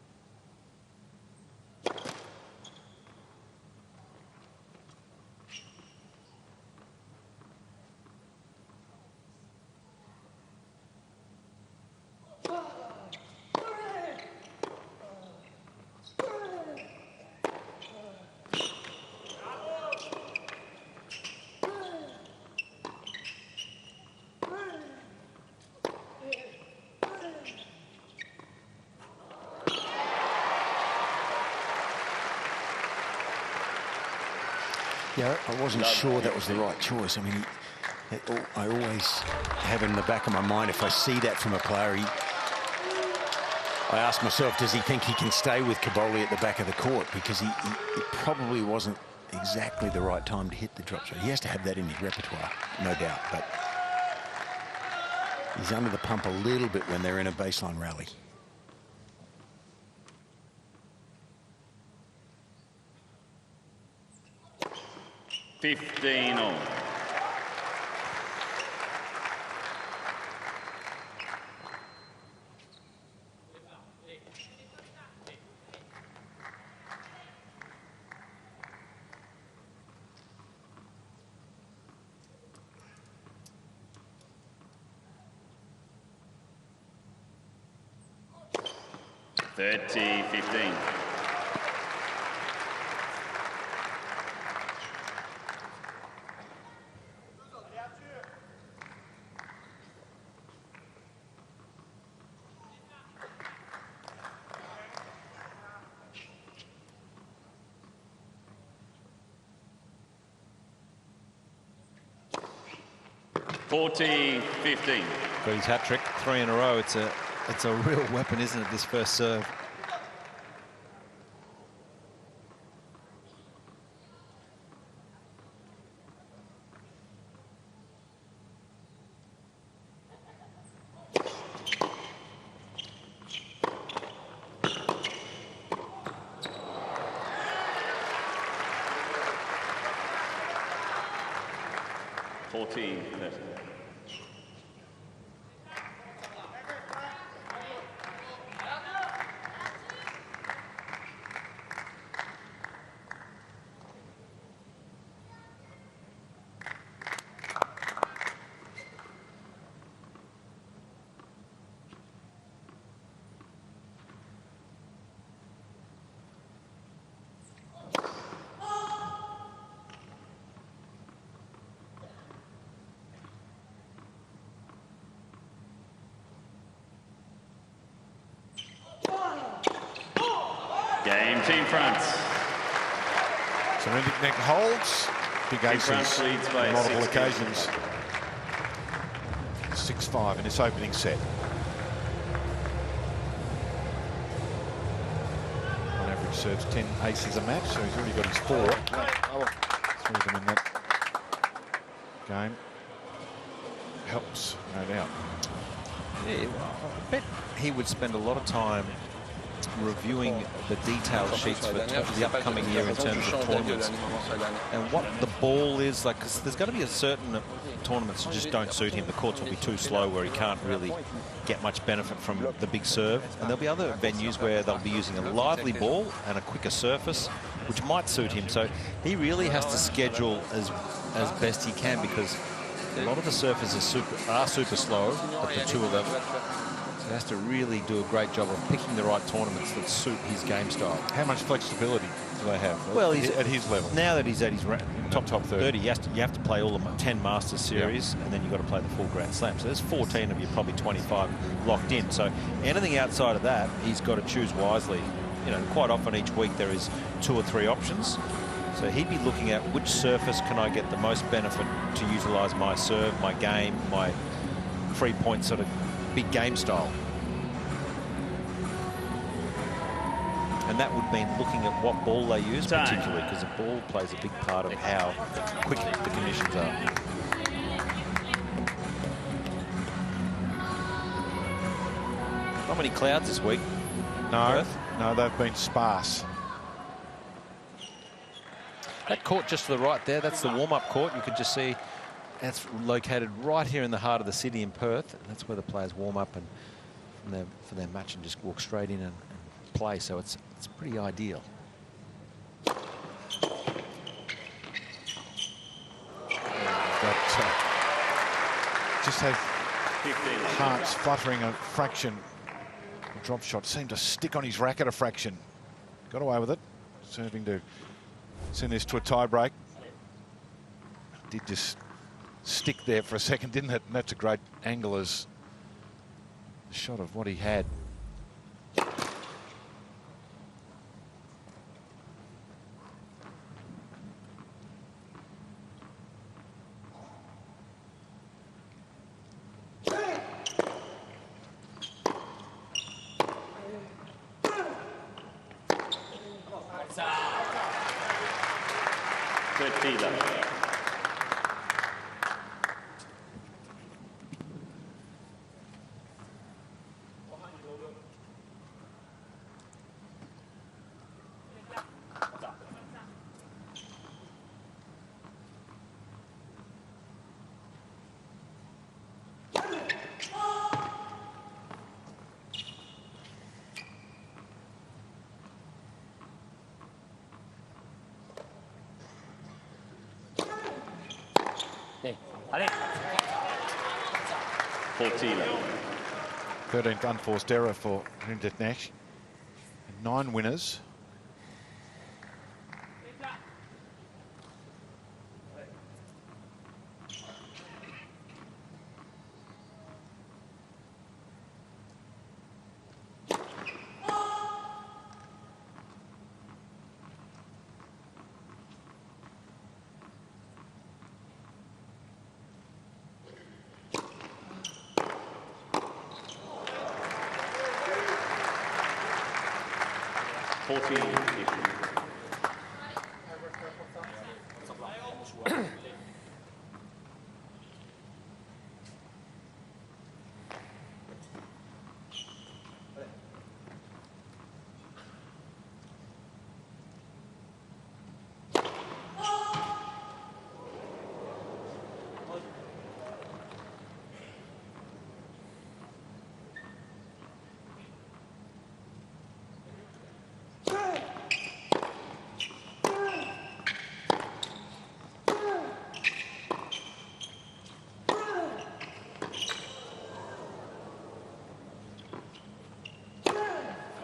Yeah, I wasn't sure that was the right choice. I mean, I always have in the back of my mind, if I see that from a player, I ask myself, does he think he can stay with Cobolli at the back of the court? Because it probably wasn't exactly the right time to hit the drop shot. He has to have that in his repertoire, no doubt. But he's under the pump a little bit when they're in a baseline rally. 15 all. Thirty, 15. Got his hat-trick, 3 in a row. It's a real weapon, isn't it, this first serve? Game, Team France. So Rinderknech holds. Big aces on multiple occasions. 6-5 in this opening set. On average serves 10 aces a match, so he's already got his 4. 3 of them in that game. Helps, no doubt. Yeah, I bet he would spend a lot of time reviewing the detailed sheets for the upcoming year in terms of tournaments and what the ball is like, because there's going to be a certain tournaments that just don't suit him. The courts will be too slow where he can't really get much benefit from the big serve, and there'll be other venues where they'll be using a lively ball and a quicker surface which might suit him. So he really has to schedule as best he can, because a lot of the surfaces are super slow at the 2 of them. He has to really do a great job of picking the right tournaments that suit his game style. How much flexibility do they have? Well, he's at his level. Now that he's at his top 30, you have to play all the 10 Masters series, and then you've got to play the full Grand Slam. So there's 14 of you, probably 25 locked in. So anything outside of that, he's got to choose wisely. You know, quite often each week there is 2 or 3 options. So he'd be looking at which surface can I get the most benefit to utilise my serve, my game, my free-point sort of big game style. And that would mean looking at what ball they use particularly, because the ball plays a big part of how quick the conditions are. Not many clouds this week. No, no, they've been sparse. That court just to the right there, that's the warm-up court. You can just see that's located right here in the heart of the city in Perth. And that's where the players warm up and for their match and just walk straight in and play. So it's pretty ideal. Just had Hart's fluttering a fraction. The drop shot seemed to stick on his racket a fraction. Got away with it. Serving to send this to a tie break. Did just stick there for a second, didn't it? And that's a great angle as a shot of what he had. Allez. 13th unforced error for Rinderknech. 9 winners.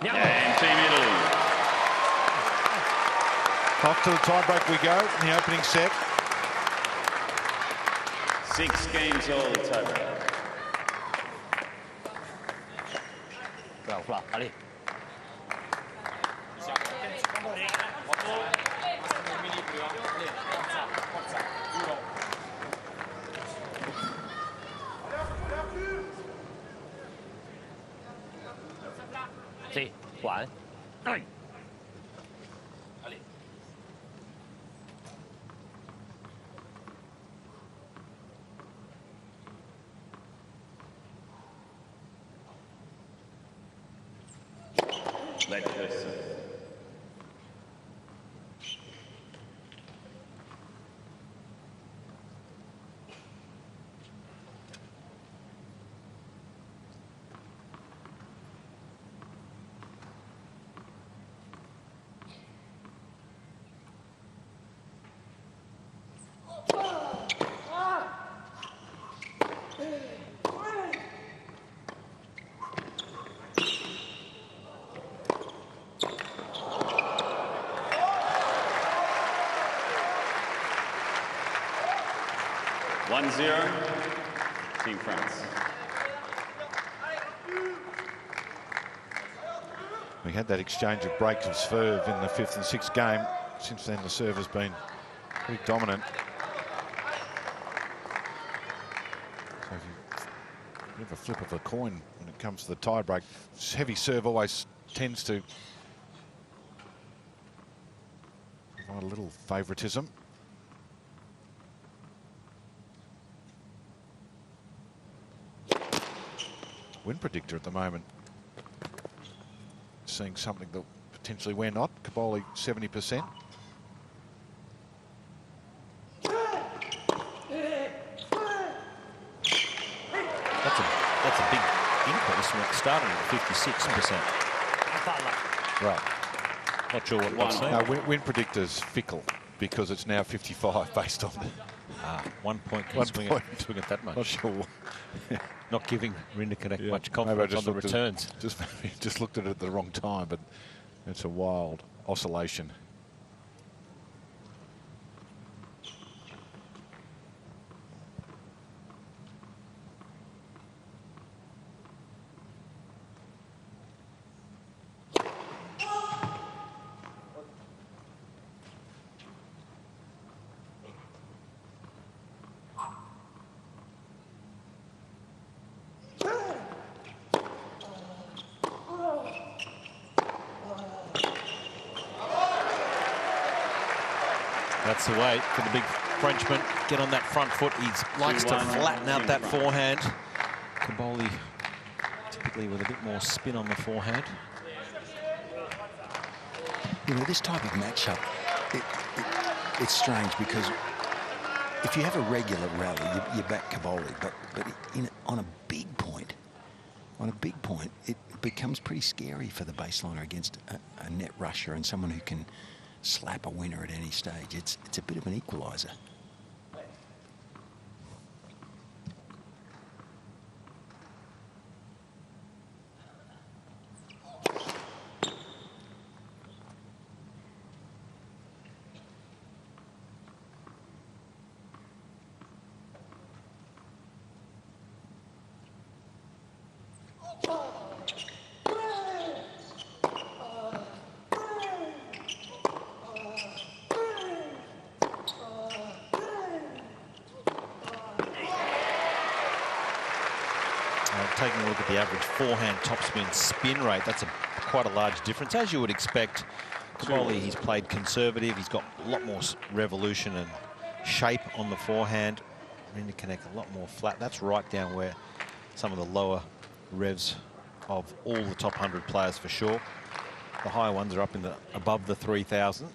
And Team Italy. Off to the tiebreak we go in the opening set. 6 games all tiebreak. Bravo, allez. Sì, qua, Allez. Let this. One 0, Team France. We had that exchange of breaks of serve in the 5th and 6th game. since then the serve has been pretty dominant. So if you have a flip of the coin when it comes to the tie break, heavy serve always tends to provide a little favouritism. Win predictor at the moment, seeing something that potentially we're not. Cobolli 70%. That's a big increase from it started at 56%. Right. Not sure what that's saying. No, win predictor's fickle because it's now 55 based on 1 point can swing it that much. Not sure. Not giving Rinderknech much confidence on the returns. Just looked at it at the wrong time, but it's a wild oscillation. That's the way for the big Frenchman. Get on that front foot. He likes to flatten out that forehand. Cobolli typically with a bit more spin on the forehand. You know, this type of matchup, it's strange because if you have a regular rally, you back Cobolli, but on a big point, it becomes pretty scary for the baseliner against a net rusher and someone who can slap a winner at any stage. It's a bit of an equaliser. Taking a look at the average forehand topspin spin rate, that's quite a large difference. As you would expect, Cobolli, he's played conservative. He's got a lot more revolution and shape on the forehand. Rinderknech a lot more flat. That's right down where some of the lower revs of all the top 100 players for sure. The higher ones are up in the above the 3,000.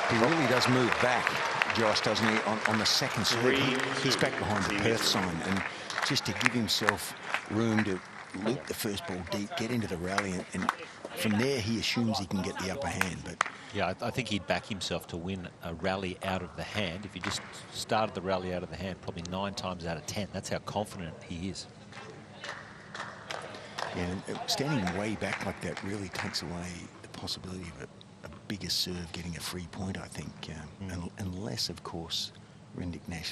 He really does move back, Josh, doesn't he, on the second serve. He's back behind the Perth sign, and just to give himself room to loop the first ball deep, get into the rally, and from there he assumes he can get the upper hand. But yeah, I think he'd back himself to win a rally out of the hand. If he just started the rally out of the hand, probably 9 times out of 10. That's how confident he is. Yeah, and standing way back like that really takes away the possibility of a bigger serve getting a free point, I think, unless, of course, Rinderknech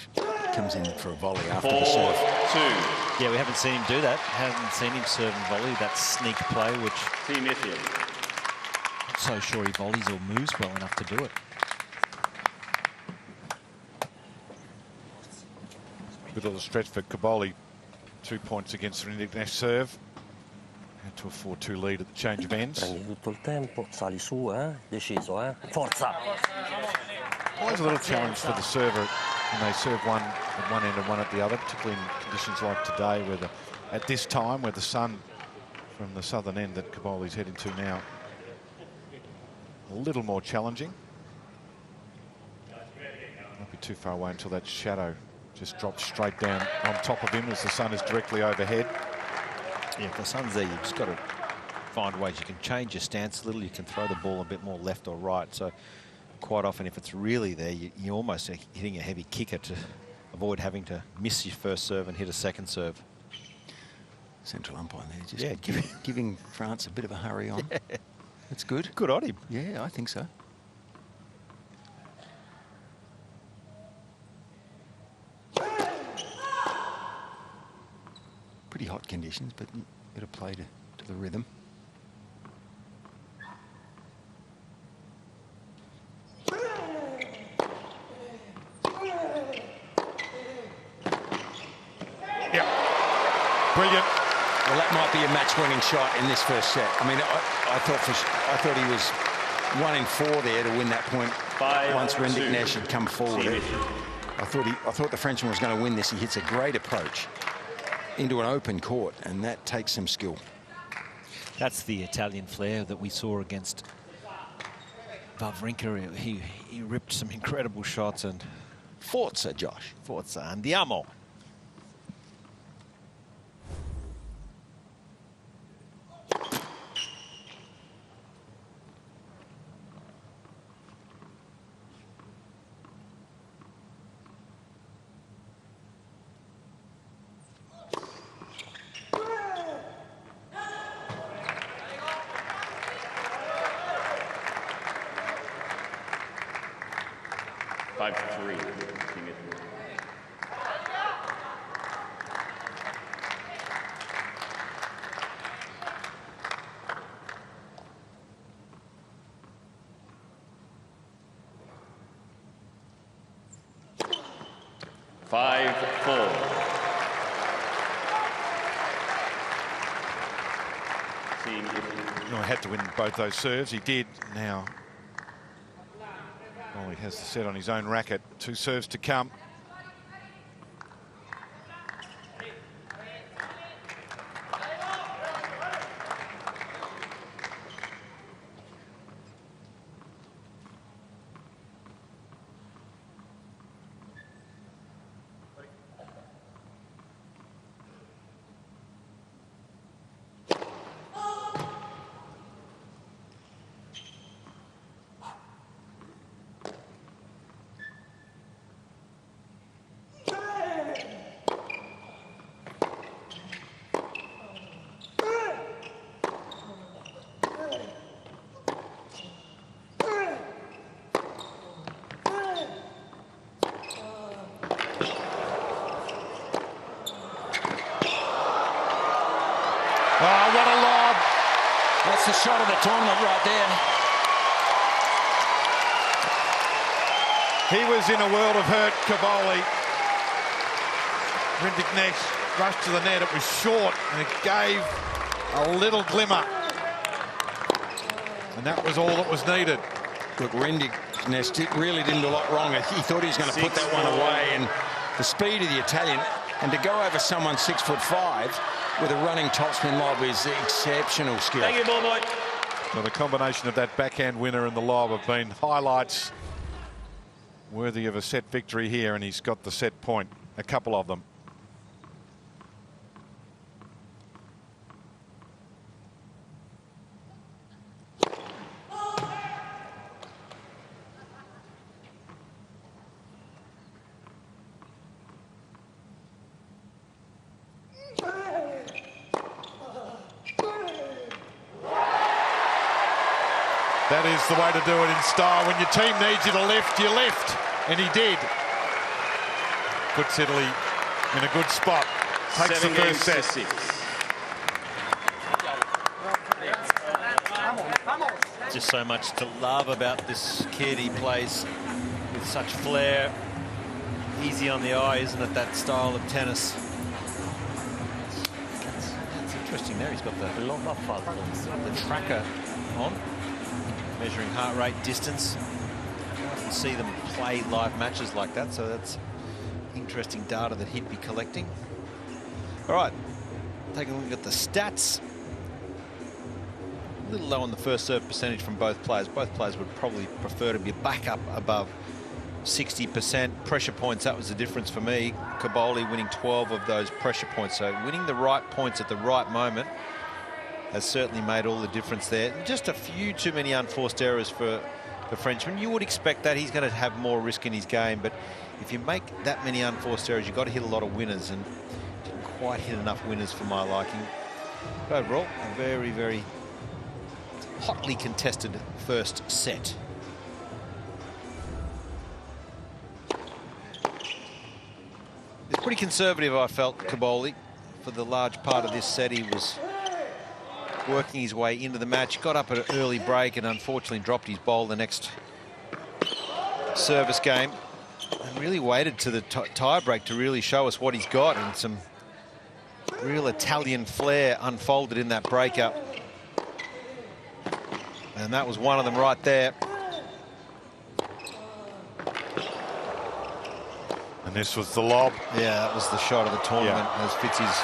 comes in for a volley after the serve. 4-2. Yeah, we haven't seen him do that. Haven't seen him serve and volley, that sneak play, which not so sure he volleys or moves well enough to do it. Good little stretch for Cobolli. 2 points against Rinderknech serve. To a 4-2 lead at the change of ends. Prendi tutto il tempo, sali su, deciso, forza! Always a little challenge for the server when they serve one at one end and one at the other, particularly in conditions like today, where at this time, where the sun from the southern end that Cobolli's heading to now, a little more challenging. Won't be too far away until that shadow just drops straight down on top of him as the sun is directly overhead. Yeah, if the sun's there, you've just got to find ways. You can change your stance a little. You can throw the ball a bit more left or right. So quite often, if it's really there, you're almost hitting a heavy kicker to avoid having to miss your first serve and hit a second serve. Central umpire there, just giving France a bit of a hurry on. Yeah. That's good. Good on him. Yeah, I think so. Pretty hot conditions, but a bit of play to the rhythm. Brilliant. Well, that might be a match-winning shot in this first set. I mean, I thought he was 1 in 4 there to win that point. Once Rinderknech had come forward, I thought the Frenchman was going to win this. He hits a great approach into an open court, and that takes some skill. That's the Italian flair that we saw against Wawrinka. He ripped some incredible shots. And Forza, Josh. Forza, andiamo. Had to win both those serves. He did. Now, well, he has the set on his own racket. 2 serves to come. Oh, what a lob. That's the shot of the tournament right there. He was in a world of hurt, Cobolli. Rinderknech rushed to the net. It was short, and it gave a little glimmer. And that was all that was needed. Look, Rinderknech really didn't do a lot wrong. He thought he was going to put that one away, and the speed of the Italian, and to go over someone 6'5" with a running topspin lob is exceptional skill. Thank you, ball boy. So the combination of that backhand winner and the lob have been highlights worthy of a set victory here, and he's got the set point, a couple of them. That is the way to do it in style. When your team needs you to lift, you lift. And he did. Puts Italy in a good spot. Takes the first set. Just so much to love about this kid. He plays with such flair. Easy on the eye, isn't it, that style of tennis? That's interesting there. He's got the tracker on, measuring heart rate, distance. I often see them play live matches like that, so that's interesting data that he'd be collecting. All right, taking a look at the stats. A little low on the first serve percentage from both players. Both players would probably prefer to be back up above 60%. Pressure points, that was the difference for me. Cobolli winning 12 of those pressure points. So winning the right points at the right moment has certainly made all the difference there. Just a few too many unforced errors for the Frenchman. You would expect that. He's going to have more risk in his game, but if you make that many unforced errors, you've got to hit a lot of winners, and didn't quite hit enough winners for my liking. But overall, a very, very hotly contested first set. It's pretty conservative, I felt, Cobolli. For the large part of this set, he was working his way into the match. Got up at an early break and unfortunately dropped his bowl the next service game. And really waited to the tie break to really show us what he's got, and some real Italian flair unfolded in that breakup. And that was one of them right there. And this was the lob. Yeah, that was the shot of the tournament, as Fitzy's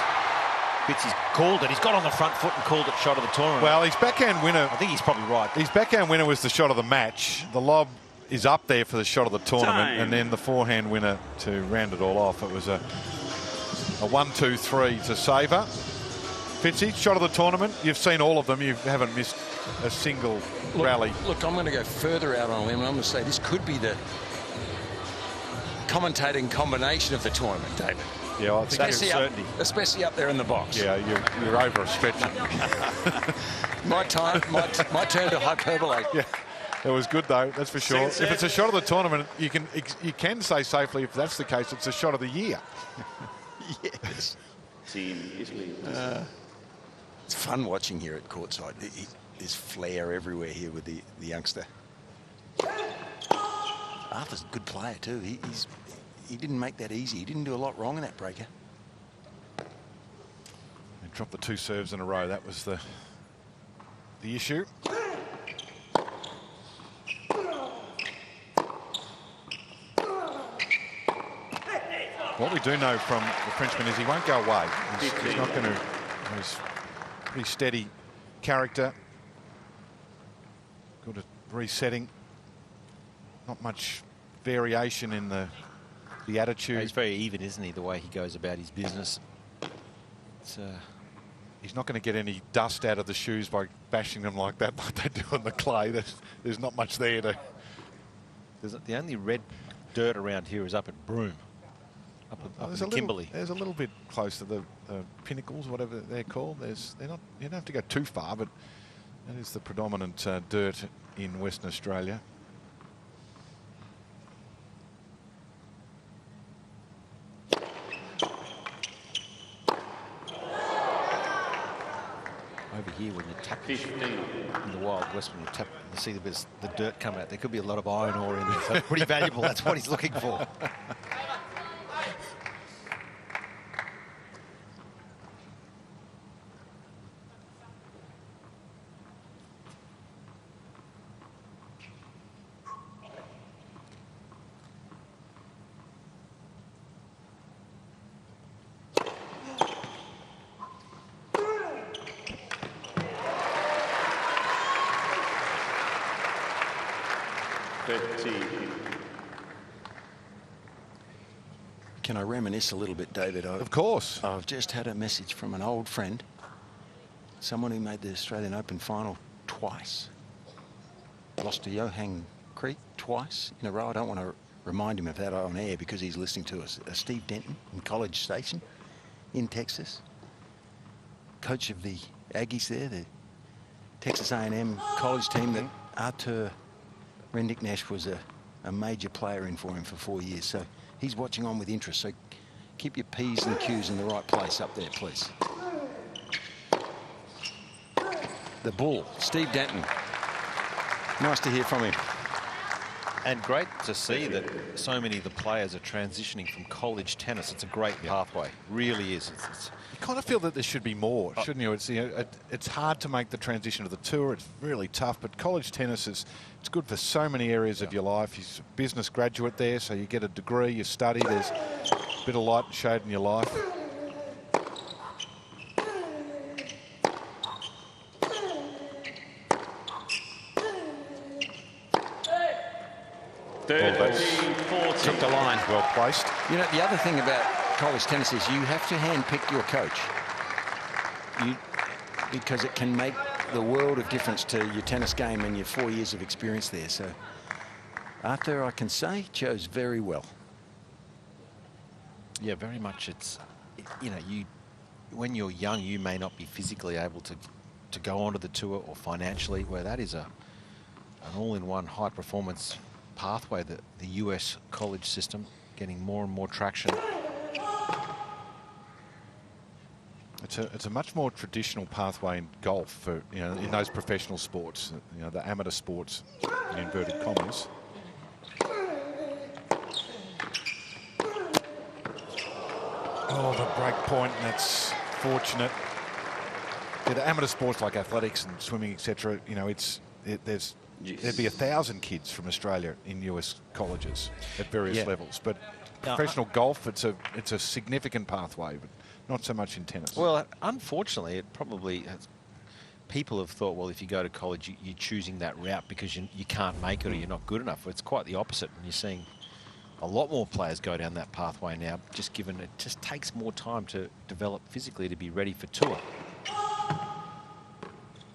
called it. He's got on the front foot and called it shot of the tournament. Well, his backhand winner... I think he's probably right. His backhand winner was the shot of the match. The lob is up there for the shot of the tournament. And then the forehand winner to round it all off. It was a 1-2-3 to savour. Fitzy, shot of the tournament. You've seen all of them. You haven't missed a single rally. Look, I'm going to go further out on a limb, and I'm going to say this could be the commentating combination of the tournament, David. Yeah, I think especially up there in the box. Yeah, you're over a stretch. my turn to hyperbole. Yeah, it was good though. That's for sure. If it's a shot of the tournament, you can say safely, if that's the case, it's a shot of the year. Yes. It's fun watching here at courtside. There's flair everywhere here with the youngster. Arthur's a good player too. He didn't make that easy. He didn't do a lot wrong in that breaker. They dropped the 2 serves in a row. That was the issue. What we do know from the Frenchman is he won't go away. He's not going to. He's a pretty steady character. Good at resetting. Not much variation in the attitude. He's very even, isn't he, the way he goes about his business. He's not going to get any dust out of the shoes by bashing them like that, like they do on the clay. There's not much there to... The only red dirt around here is up at Broome, up in Kimberley. There's a little bit close to the pinnacles, whatever they're called. You don't have to go too far, but that is the predominant dirt in Western Australia. Over here, when you tap in the Wild West, when you tap, you see the dirt come out. There could be a lot of iron ore in there. So pretty valuable. That's what he's looking for. Can I reminisce a little bit, David? Of course. I've just had a message from an old friend, someone who made the Australian Open final twice. Lost to Johan Creek twice in a row. I don't want to remind him of that on air because he's listening to us. Steve Denton in College Station in Texas. Coach of the Aggies there, the Texas A&M college team that Arthur Rinderknech was a major player in for him for 4 years. So he's watching on with interest. So keep your P's and Q's in the right place up there, please. The Bull, Steve Denton. Nice to hear from him. And great to see that so many of the players are transitioning from college tennis. It's a great pathway. Really is. You kind of feel that there should be more, shouldn't you? It's hard to make the transition to the tour. It's really tough, but college tennis it's good for so many areas of your life. You're a business graduate there, so you get a degree, you study. There's a bit of light and shade in your life. Took the line. Well placed. You know, the other thing about college tennis is you have to handpick your coach. Because it can make the world of difference to your tennis game and your 4 years of experience there. So Arthur, I can say, chose very well. Yeah, very much. It's, you know, when you're young, you may not be physically able to go onto the tour or financially, where that is an all-in-one high-performance pathway, that the US college system getting more and more traction. It's a much more traditional pathway in golf for, you know, in those professional sports, you know, the amateur sports, in inverted commas. Oh, the break point, and that's fortunate. Yeah, the amateur sports like athletics and swimming, etc. You know, there'd be 1,000 kids from Australia in US colleges at various levels, but professional golf, it's a significant pathway, but not so much in tennis. Well, unfortunately, it probably has, people have thought, well, if you go to college, you're choosing that route because you can't make it or you're not good enough. It's quite the opposite, and you're seeing a lot more players go down that pathway now, just given it just takes more time to develop physically to be ready for tour.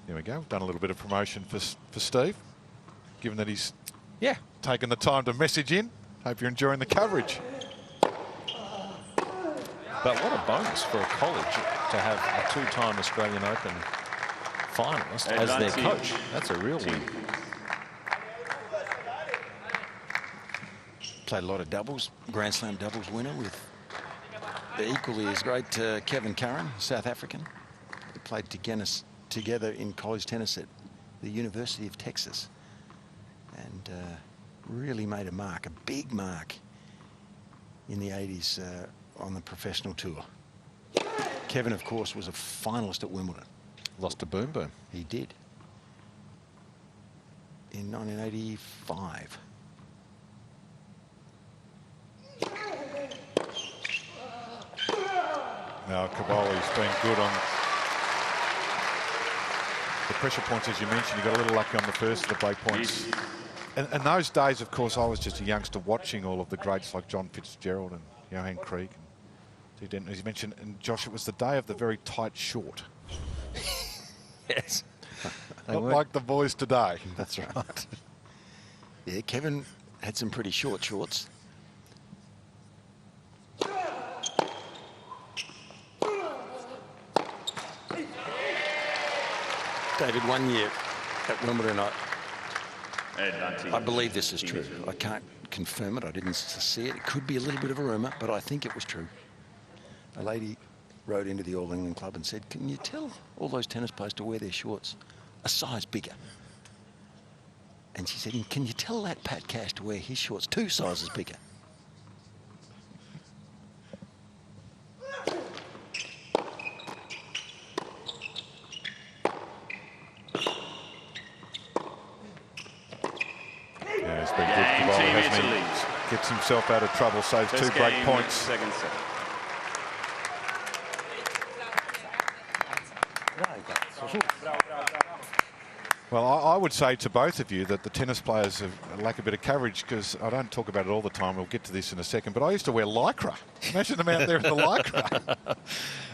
There we go. Done a little bit of promotion for Steve, given that he's taken the time to message in. Hope you're enjoying the coverage. But what a bonus for a college to have a two-time Australian Open finalist as their coach. That's a real win. Played a lot of doubles, Grand Slam doubles winner with the equally as great Kevin Curran, South African. They played together in college tennis at the University of Texas, and really made a mark, a big mark in the 80s on the professional tour. Kevin, of course, was a finalist at Wimbledon. Lost to Boom Boom. He did. In 1985. Now, Cobolli's been good on the pressure points, as you mentioned. You got a little lucky on the first of the break points. And those days, of course, I was just a youngster watching all of the greats like John Fitzgerald and Johan Krieg. And, as you mentioned, and Josh, it was the day of the very tight short. Yes. Not like the boys today. That's right. Yeah, Kevin had some pretty short shorts. David, 1 year at Wimbledon, I believe this is true. I can't confirm it. I didn't see it. It could be a little bit of a rumour, but I think it was true. A lady wrote into the All England Club and said, can you tell all those tennis players to wear their shorts a size bigger? And she said, can you tell that Pat Cash to wear his shorts 2 sizes bigger? Yeah, it's been good. Cobolli, hasn't he? Gets himself out of trouble, saves 2 break points. Second set. Well, I would say to both of you that the tennis players lack a bit of coverage, because I don't talk about it all the time. We'll get to this in a second, but I used to wear Lycra. Imagine them out there in the Lycra.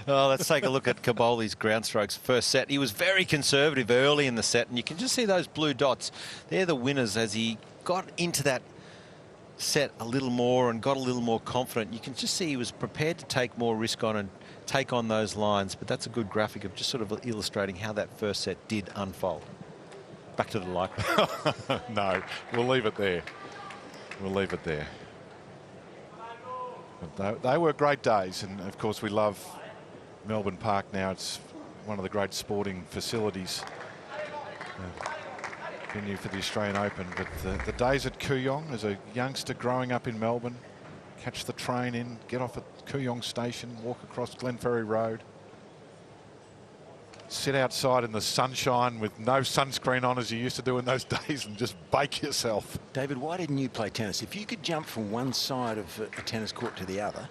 Well, let's take a look at Cobolli's ground strokes first set. He was very conservative early in the set, and you can just see those blue dots. They're the winners as he got into that set a little more and got a little more confident. You can just see he was prepared to take more risk on and take on those lines, but that's a good graphic of just sort of illustrating how that first set did unfold. Back to the like. No, we'll leave it there. We'll leave it there. But they were great days, and of course we love Melbourne Park now. It's one of the great sporting facilities. Venue for the Australian Open, but the days at Kooyong as a youngster growing up in Melbourne, catch the train in, get off at Kooyong Station, walk across Glenferrie Road, sit outside in the sunshine with no sunscreen on as you used to do in those days and just bake yourself. David, why didn't you play tennis? If you could jump from one side of a tennis court to the other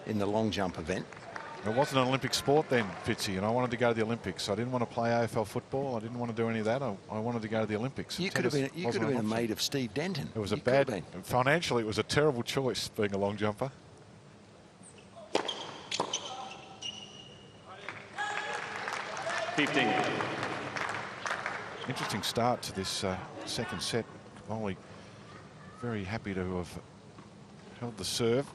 in the long jump event. It wasn't an Olympic sport then, Fitzy, and I wanted to go to the Olympics. I didn't want to play AFL football. I didn't want to do any of that. I wanted to go to the Olympics. You could have been a mate of Steve Denton. It was a bad, financially, it was a terrible choice being a long jumper. Interesting start to this second set. Cobolli very happy to have held the serve.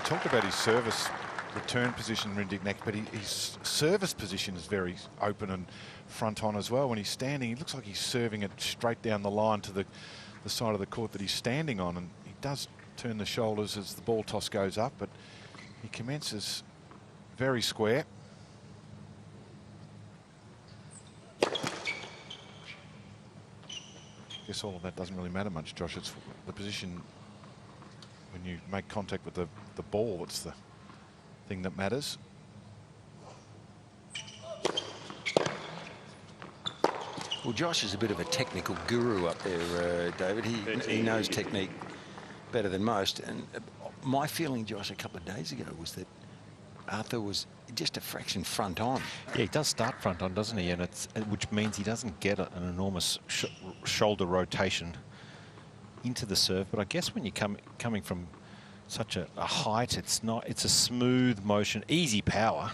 Talked about his service return position, Rinderknech, but his service position is very open and front on as well. When he's standing, he looks like he's serving it straight down the line to the side of the court that he's standing on, and he does turn the shoulders as the ball toss goes up, but he commences very square. I guess all of that doesn't really matter much, Josh. It's the position when you make contact with the ball, it's the thing that matters. Well, Josh is a bit of a technical guru up there, David. He knows technique better than most. And my feeling, Josh, a couple of days ago was that Arthur was just a fraction front on. Yeah, he does start front on, doesn't he? And which means he doesn't get an enormous shoulder rotation into the serve. But I guess when you're coming from such a height, it's a smooth motion, easy power.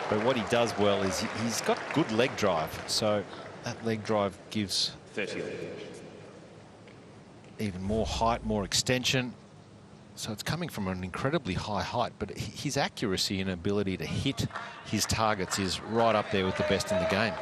But what he does well is he's got good leg drive. So that leg drive gives 30. even more height, more extension. So it's coming from an incredibly high height, but his accuracy and ability to hit his targets is right up there with the best in the game.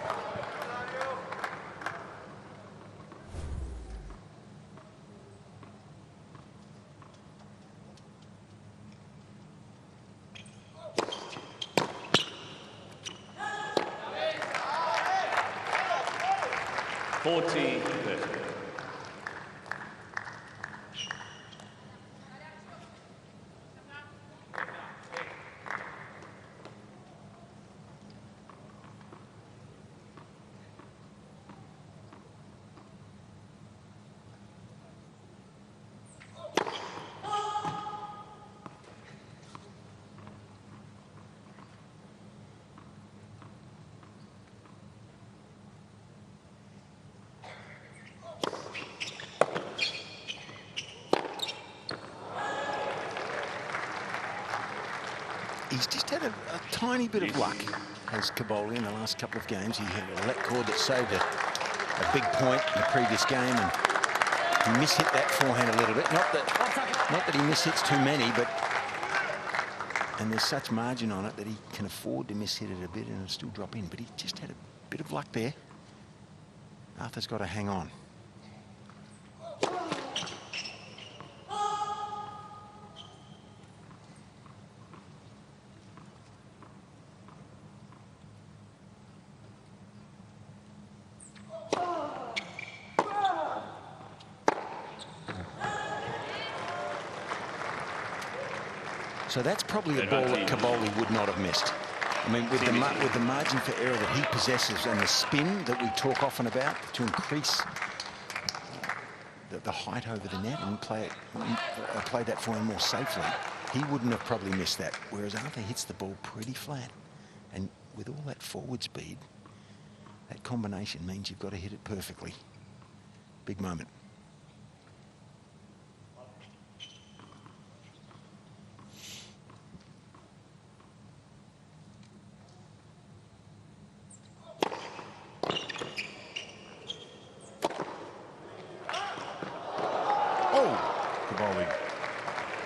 He's just had a tiny bit of luck, has Cobolli, in the last couple of games. He had a let cord that saved a big point in the previous game, and he mishit that forehand a little bit. Not that he mishits too many, but and there's such margin on it that he can afford to mishit it a bit and it'll still drop in. But he just had a bit of luck there. Arthur's got to hang on. So that's probably a ball that Cobolli would not have missed. I mean, with the margin for error that he possesses and the spin that we talk often about to increase the height over the net and play that forehand more safely, he wouldn't have probably missed that. Whereas Arthur hits the ball pretty flat, and with all that forward speed, that combination means you've got to hit it perfectly. Big moment.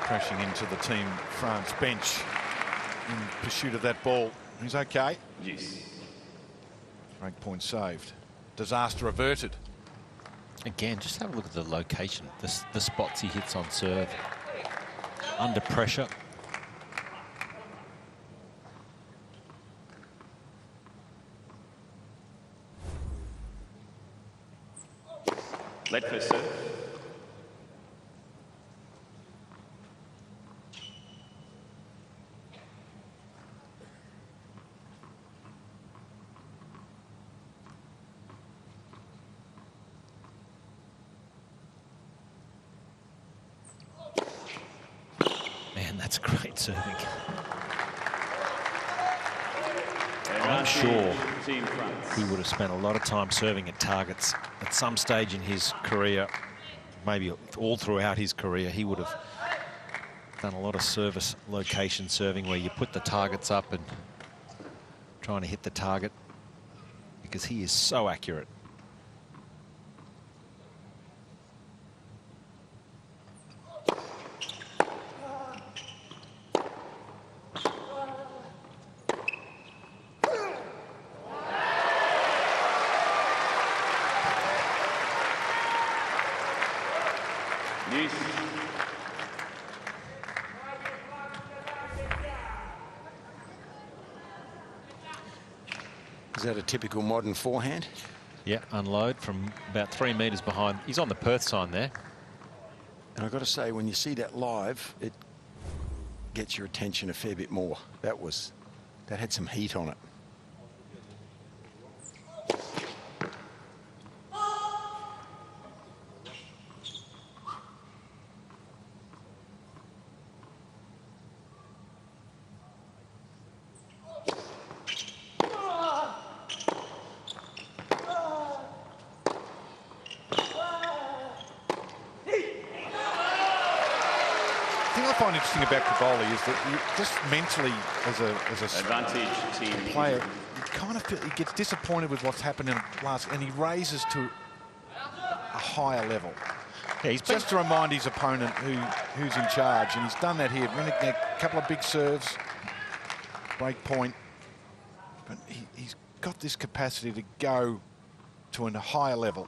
Crashing into the Team France bench in pursuit of that ball. He's okay. Yes. Break point saved. Disaster averted. Again, just have a look at the location, the spots he hits on serve. Under pressure. Let first serve. That's great serving. I'm sure he would have spent a lot of time serving at targets at some stage in his career, maybe all throughout his career. He would have done a lot of service location serving where you put the targets up and trying to hit the target, because he is so accurate. Is that a typical modern forehand? Yeah, unload from about 3 metres behind. He's on the Perth sign there. And I've got to say, when you see that live, it gets your attention a fair bit more. That had some heat on it. Interesting about Cobolli is that just mentally, as a player, you kind of feel he gets disappointed with what's happened in the last, and he raises to a higher level. Yeah, he's just to remind his opponent who's in charge, and he's done that here. Rinderknech, a couple of big serves, break point, but he's got this capacity to go to a higher level.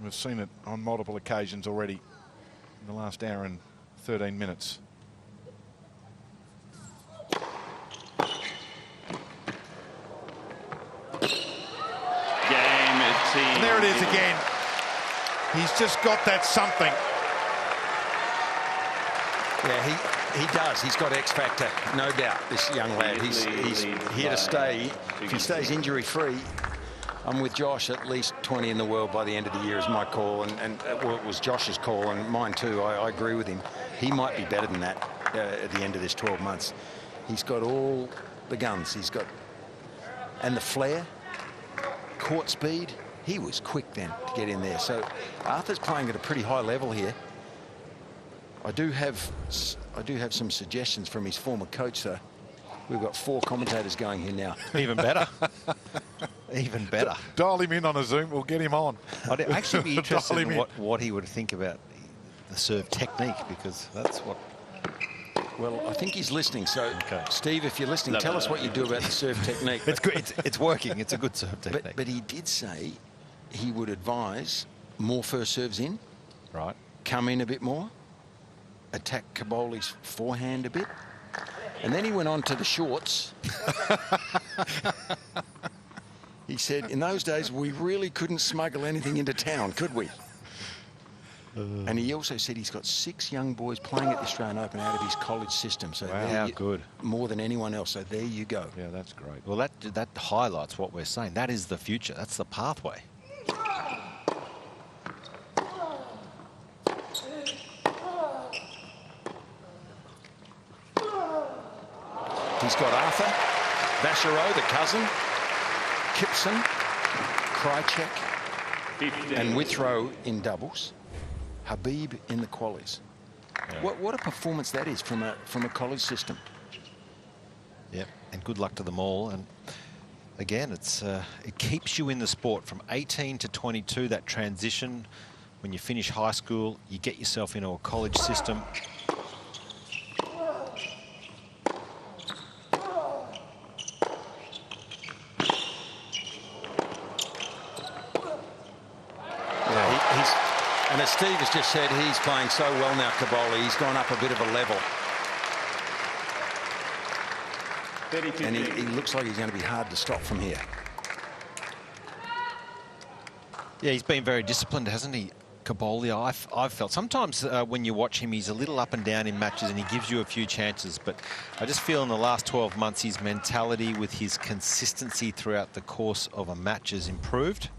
We've seen it on multiple occasions already in the last hour and 13 minutes. And there it is again. He's just got that something. Yeah, he does. He's got X factor, no doubt, this young lad. He's here to stay. If he stays injury-free, I'm with Josh. At least 20 in the world by the end of the year is my call, and well, it was Josh's call and mine too. I agree with him. He might be better than that at the end of this 12 months. He's got all the guns. He's got, and the flair, court speed. He was quick then to get in there. So Arthur's playing at a pretty high level here. I do have some suggestions from his former coach, though. We've got 4 commentators going here now. Even better. Even better. Dial him in on a Zoom. We'll get him on. I'd actually be interested in what he would think about the serve technique, because that's what... Well, I think he's listening. So, okay. Steve, if you're listening, tell us what you do about the serve technique. It's good. It's working. It's a good serve technique. But he did say he would advise more first serves in. Right. Come in a bit more. Attack Cobolli's forehand a bit. And then he went on to the shorts. He said, in those days, we really couldn't smuggle anything into town, could we? And he also said he's got 6 young boys playing at the Australian Open out of his college system. So wow, how good. More than anyone else. So there you go. Yeah, that's great. Well, that highlights what we're saying. That is the future. That's the pathway. He's got Arthur, Vachereau, the cousin, Kipson, Krajicek, and Withrow in doubles. Habib in the qualies. Yeah. What a performance that is from a college system. Yep, and good luck to them all. And again, it keeps you in the sport from 18 to 22. That transition, when you finish high school, you get yourself into a college system. And as Steve has just said, he's playing so well now, Cobolli. He's gone up a bit of a level. And he looks like he's going to be hard to stop from here. Yeah, he's been very disciplined, hasn't he, Cobolli? I've felt sometimes when you watch him, he's a little up and down in matches and he gives you a few chances. But I just feel in the last 12 months, his mentality with his consistency throughout the course of a match has improved.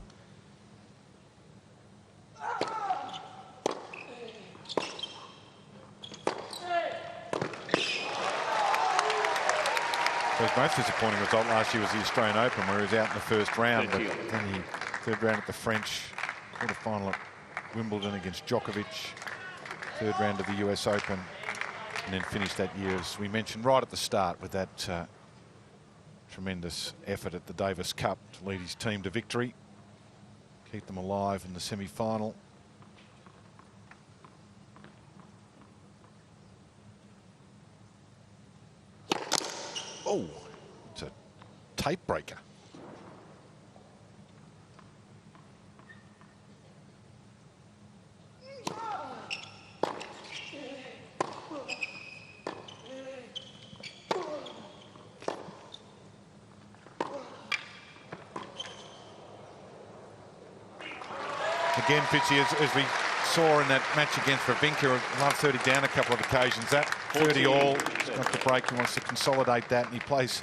most disappointing result last year was the Australian Open, where he was out in the first round. But then he third round at the French, quarter-final at Wimbledon against Djokovic, third round of the US Open, and then finished that year, as we mentioned right at the start, with that tremendous effort at the Davis Cup to lead his team to victory, keep them alive in the semi-final. Oh, it's a tape breaker. Again, Fitzy, as we saw in that match against Ravinka, love 30 down a couple of occasions. That 30 all, he's got the break, he wants to consolidate that, and he plays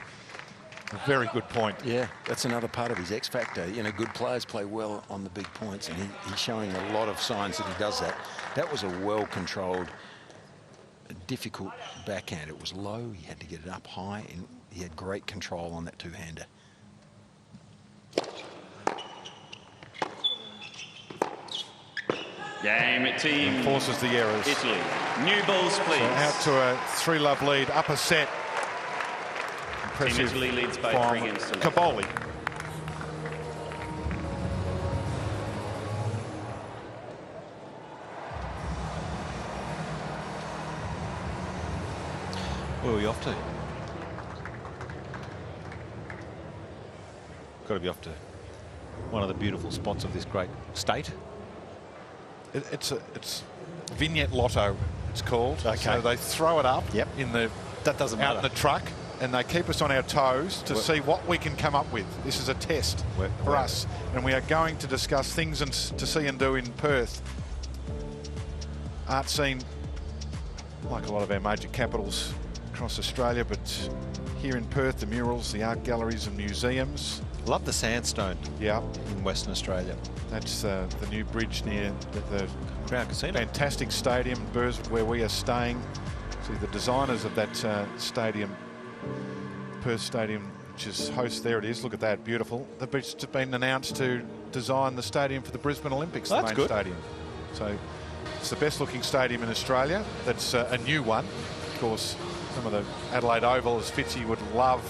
a very good point. Yeah, that's another part of his X factor. You know, good players play well on the big points, and he's showing a lot of signs that he does that. That was a well-controlled, difficult backhand. It was low, he had to get it up high, and he had great control on that two-hander. Game team. Forces the errors. Italy. New balls, please. So out to a 3-love lead, upper set. Impressive Team Italy leads by from 3 games to 0. Cobolli. Where are we off to? Got to be off to one of the beautiful spots of this great state. It's Vignette Lotto, it's called. Okay. So they throw it up in the that doesn't out matter. in the truck, and they keep us on our toes to see what we can come up with. This is a test for us, and we are going to discuss things to see and do in Perth. Art scene, like a lot of our major capitals across Australia, but here in Perth, the murals, the art galleries and museums. Love the sandstone. Yeah, in Western Australia. That's the new bridge near the Crown Casino. Fantastic stadium, Burswood, where we are staying. See the designers of that stadium, Perth Stadium, which is host. There it is. Look at that, beautiful. The bridge has been announced to design the stadium for the Brisbane Olympics. Oh, the that's main good. stadium. So it's the best-looking stadium in Australia. That's a new one. Of course, some of the Adelaide Oval, as Fitzy would love,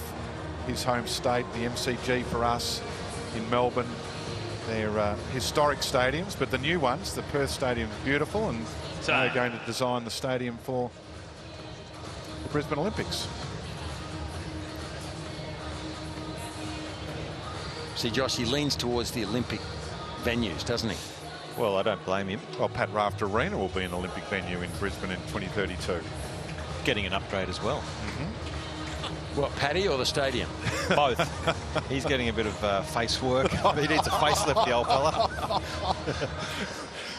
his home state, the MCG for us in Melbourne. They're historic stadiums, but the new ones, the Perth Stadium, is beautiful, and they're going to design the stadium for the Brisbane Olympics. See, Josh, he leans towards the Olympic venues, doesn't he? Well, I don't blame him. Well, Pat Raft Arena will be an Olympic venue in Brisbane in 2032. Getting an upgrade as well. What, Paddy or the stadium? Both. He's getting a bit of face work. He needs a facelift, the old fella.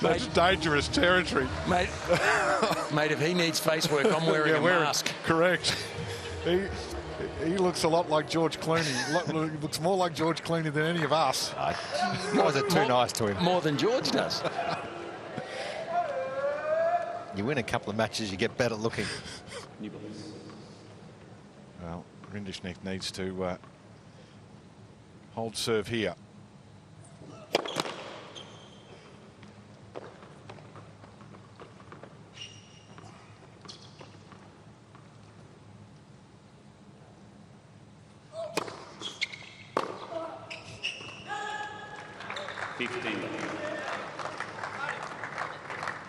That's dangerous territory. Mate, if he needs face work, I'm wearing a mask. Correct. He looks a lot like George Clooney. He looks more like George Clooney than any of us. Was it too nice to him? More than George does. You win a couple of matches, you get better looking. Well, Rinderknech needs to hold serve here.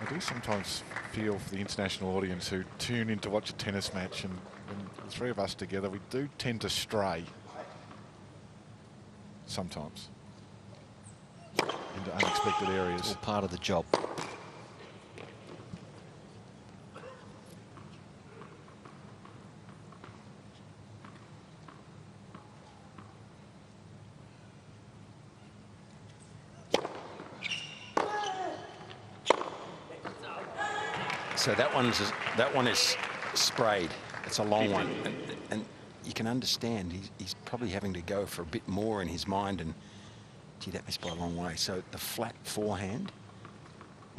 I do sometimes feel for the international audience who tune in to watch a tennis match, and when the three of us together, we do tend to stray sometimes into unexpected areas. All part of the job. So that one is sprayed. It's a long one, and you can understand he's probably having to go for a bit more in his mind, and gee, that missed by a long way. So the flat forehand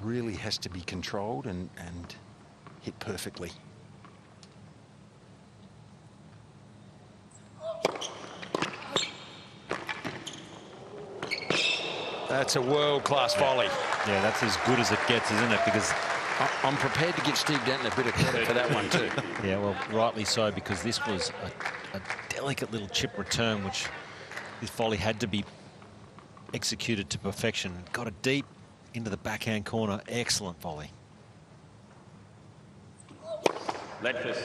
really has to be controlled and hit perfectly. That's a world-class volley. Yeah, that's as good as it gets, isn't it? Because I'm prepared to give Steve Denton a bit of credit for that one too. yeah, well, rightly so, because this was a delicate little chip return, which this volley had to be executed to perfection. Got it deep into the backhand corner. Excellent volley. Let's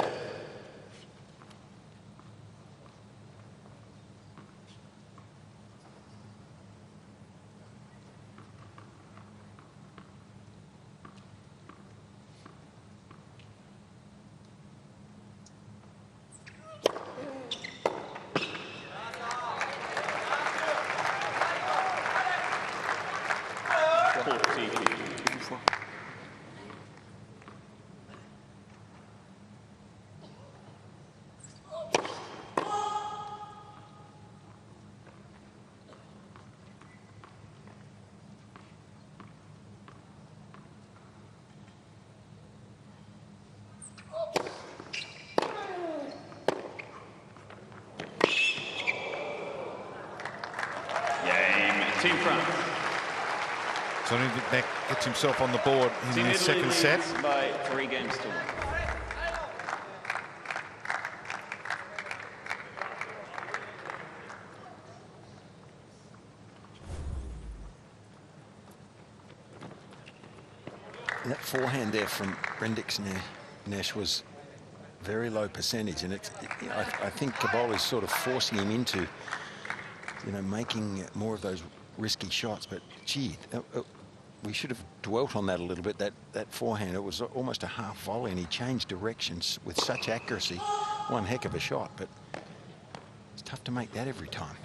Team France. So Rinderknech gets himself on the board in his second set. By 3 games to 1. That forehand there from Rinderknech was very low percentage, and I think Cobolli's sort of forcing him into, you know, making more of those risky shots. But gee, we should have dwelt on that a little bit. That forehand, it was almost a half volley, and he changed directions with such accuracy. One heck of a shot, but it's tough to make that every time.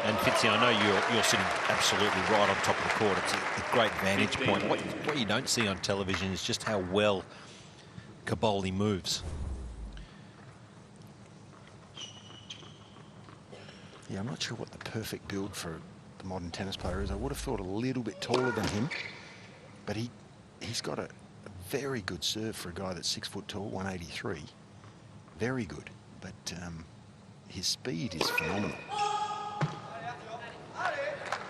And Fitzy, I know you're sitting absolutely right on top of the court. It's a great vantage point. What you don't see on television is just how well Cobolli moves. Yeah, I'm not sure what the perfect build for the modern tennis player is. I would have thought a little bit taller than him, but he's got a very good serve for a guy that's 6 foot tall, 183. Very good, but his speed is phenomenal.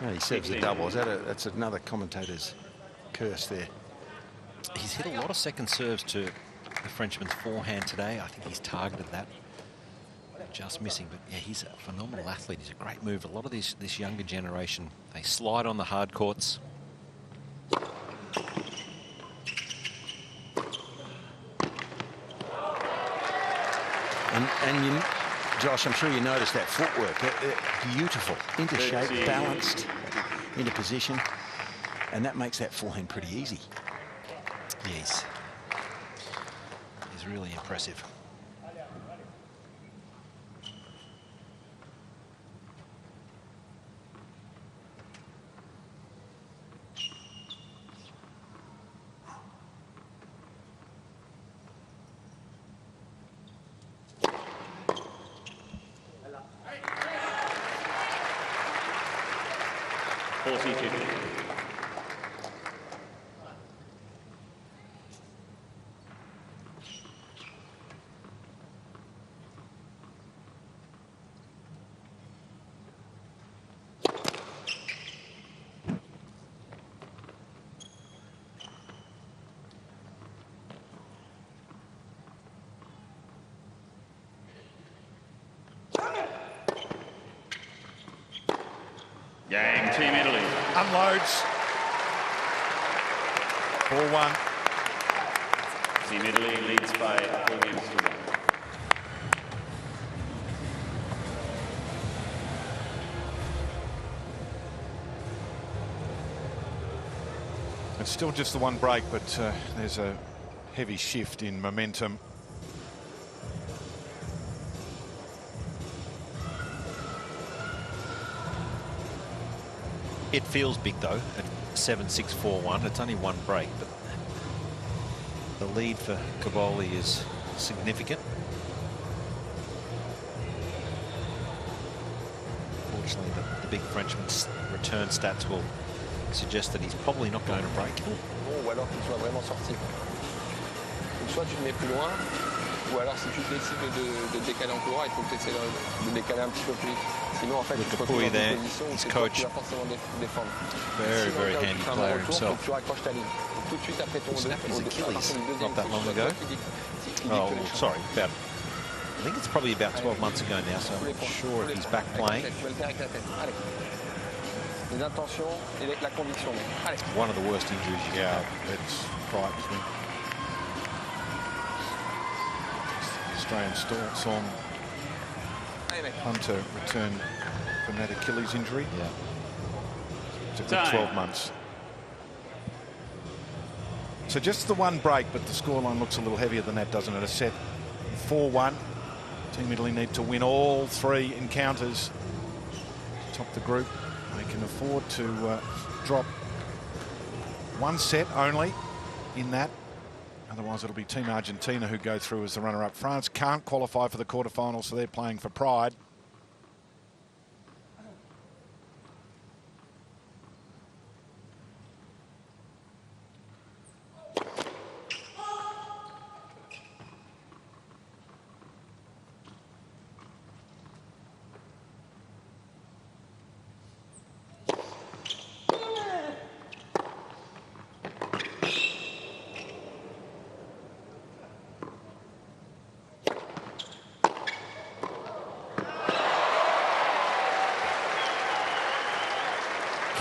Yeah, he serves the double. That's another commentator's curse there. He's hit a lot of second serves to the Frenchman's forehand today. I think he's targeted that. Just missing, but yeah, he's a phenomenal athlete. He's a great mover. A lot of this younger generation, they slide on the hard courts. And you, Josh, I'm sure you noticed that footwork. Beautiful, into shape, balanced, into position, and that makes that forehand pretty easy. Yes, he's really impressive. Yang, Team Italy. Unloads. 4-1. Team Italy leads by 4 games to 1. It's still just the one break, but there's a heavy shift in momentum. It feels big though at 7-6-4-1. It's only one break, but the lead for Cobolli is significant. Fortunately, the big Frenchman's return stats will suggest that he's probably not going to break. Ou alors qu'il soit vraiment sorti. Donc soit tu le mets plus loin, Ou alors si tu décides de décaler en courant, il faut que tu essaies de décaler un petit peu plus vite. Sinon en fait tu te retrouves dans une position où c'est toi qui vas forcément défendre. Very, very handy player himself. Tu raccroches ta ligne. Tout de suite après ton Snapped his Achilles deuxième not that long ago. Oh, sorry, about, I think it's probably about 12 months ago now, so I'm not sure if he's back playing. Les intentions et la conviction. Allez. One of the worst injuries you Yeah, it's frightening. Australian song Hunter returned from that Achilles injury. Yeah. It's a good 12 months. So just the one break, but the scoreline looks a little heavier than that, doesn't it? A set 4-1. Team Italy need to win all 3 encounters to top the group. They can afford to drop 1 set only in that. Otherwise, it'll be Team Argentina who go through as the runner-up. France can't qualify for the quarterfinals, so they're playing for pride.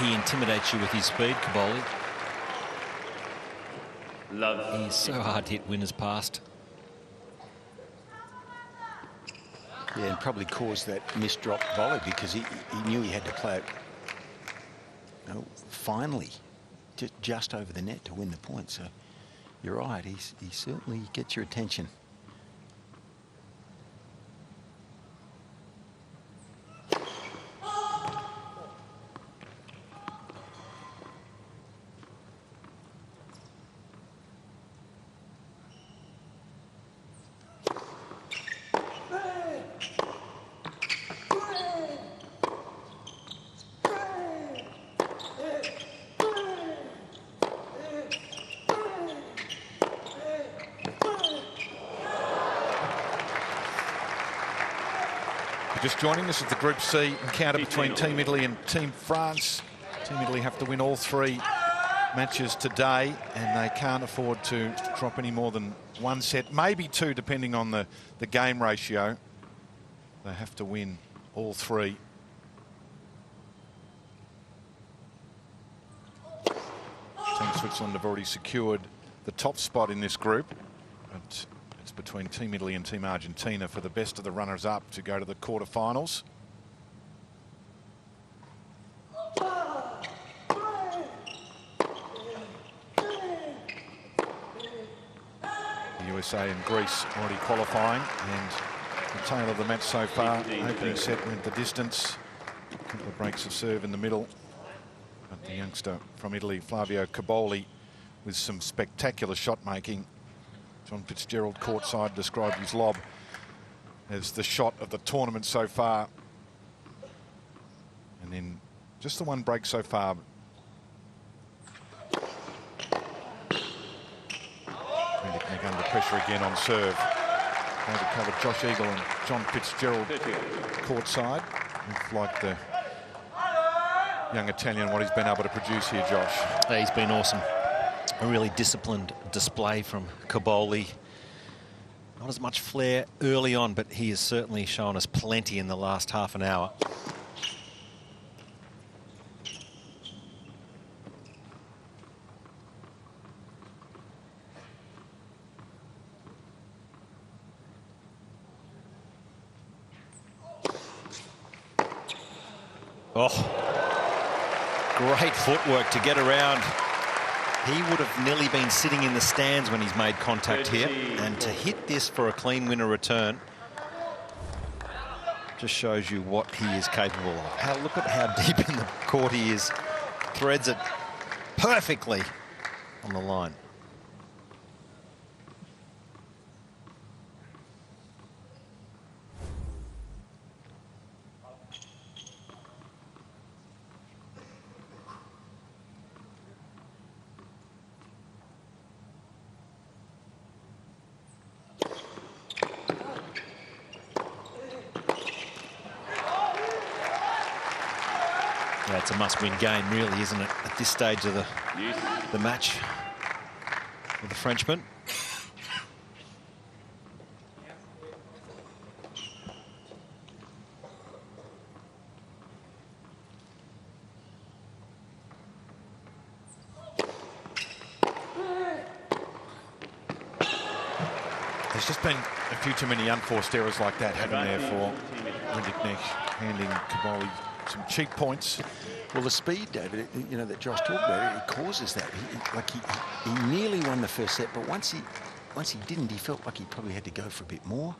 He intimidates you with his speed, Cobolli. He's so hard to hit winners past. Yeah, and probably caused that missed drop volley because he knew he had to play it finally, just over the net to win the point. So you're right, he certainly gets your attention. Just joining us at the Group C encounter between Team Italy and Team France. Team Italy have to win all 3 matches today, and they can't afford to drop any more than 1 set, maybe 2, depending on the game ratio. They have to win all 3. Team Switzerland have already secured the top spot in this group, but it's between Team Italy and Team Argentina for the best of the runners-up to go to the quarterfinals. The USA and Greece already qualifying, and the tale of the match so far, opening set went the distance. A couple of breaks of serve in the middle. But the youngster from Italy, Flavio Cobolli, with some spectacular shot-making. John Fitzgerald courtside described his lob as the shot of the tournament so far. And then just the one break so far. Rinderknech under pressure again on serve. Trying to cover Josh Eagle and John Fitzgerald courtside. Looks like the young Italian, what he's been able to produce here, Josh. He's been awesome. A really disciplined display from Cobolli. Not as much flair early on, but he has certainly shown us plenty in the last half an hour. Oh, great footwork to get around. He would have nearly been sitting in the stands when he's made contact here. And to hit this for a clean winner return just shows you what he is capable of. Look at how deep in the court he is. Threads it perfectly on the line. That's a must-win game, really, isn't it, at this stage of the match with the Frenchman. There's just been a few too many unforced errors like that, haven't there, for Rinderknech, handing Cobolli some cheap points. Well, the speed, David, you know, that Josh talked about, it causes that. He nearly won the first set, but once he didn't, he felt like he probably had to go for a bit more,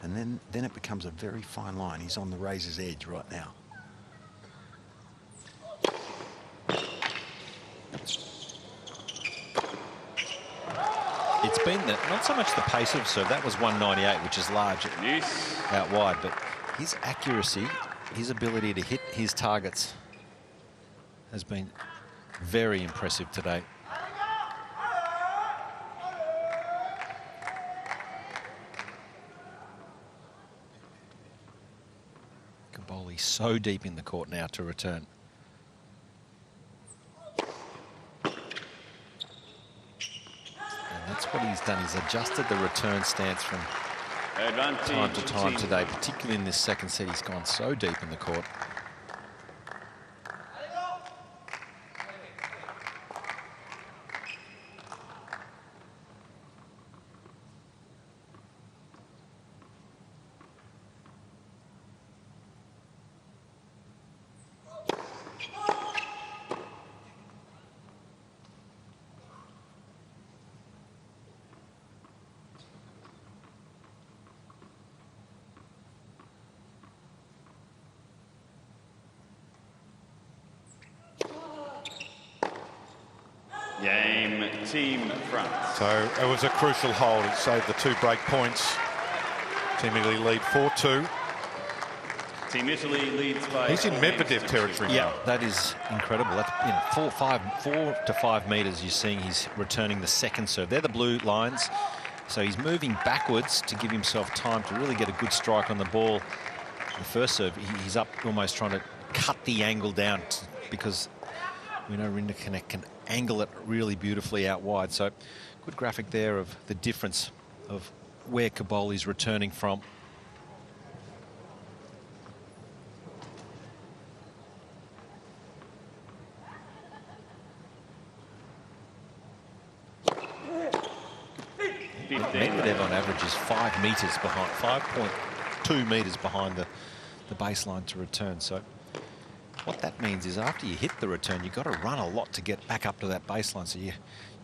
and then it becomes a very fine line. He's on the razor's edge right now. It's been not so much the pace of serve. That was 198, which is large out wide, but his accuracy, his ability to hit his targets has been very impressive today. Cobolli so deep in the court now to return. That's what he's done. He's adjusted the return stance from time to time today, particularly in this second set. He's gone so deep in the court. Game, Team France. So it was a crucial hold. It saved the 2 break points. Team Italy lead 4-2. Team Italy leads by... He's in Medvedev territory Yeah, now. that is incredible. That's 4 to 5 metres. You're seeing he's returning the second serve. They're the blue lines. So he's moving backwards to give himself time to really get a good strike on the ball. The first serve, he's up almost trying to cut the angle down because we know Rinderknech can angle it really beautifully out wide. So good graphic there of the difference of where Cobolli's returning from. Medvedev on average is 5 metres behind, 5.2 metres behind the baseline to return. So what that means is after you hit the return, you've got to run a lot to get back up to that baseline. So you've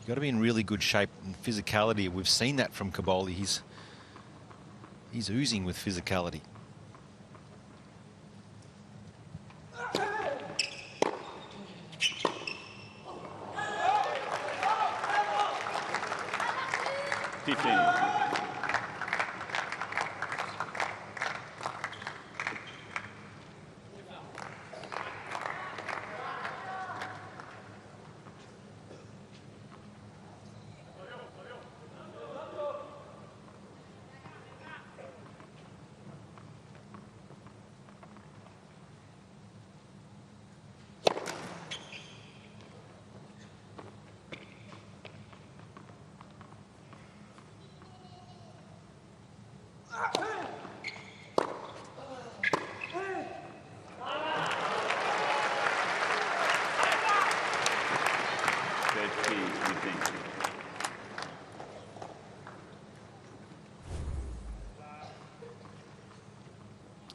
got to be in really good shape and physicality. We've seen that from Cobolli. He's oozing with physicality.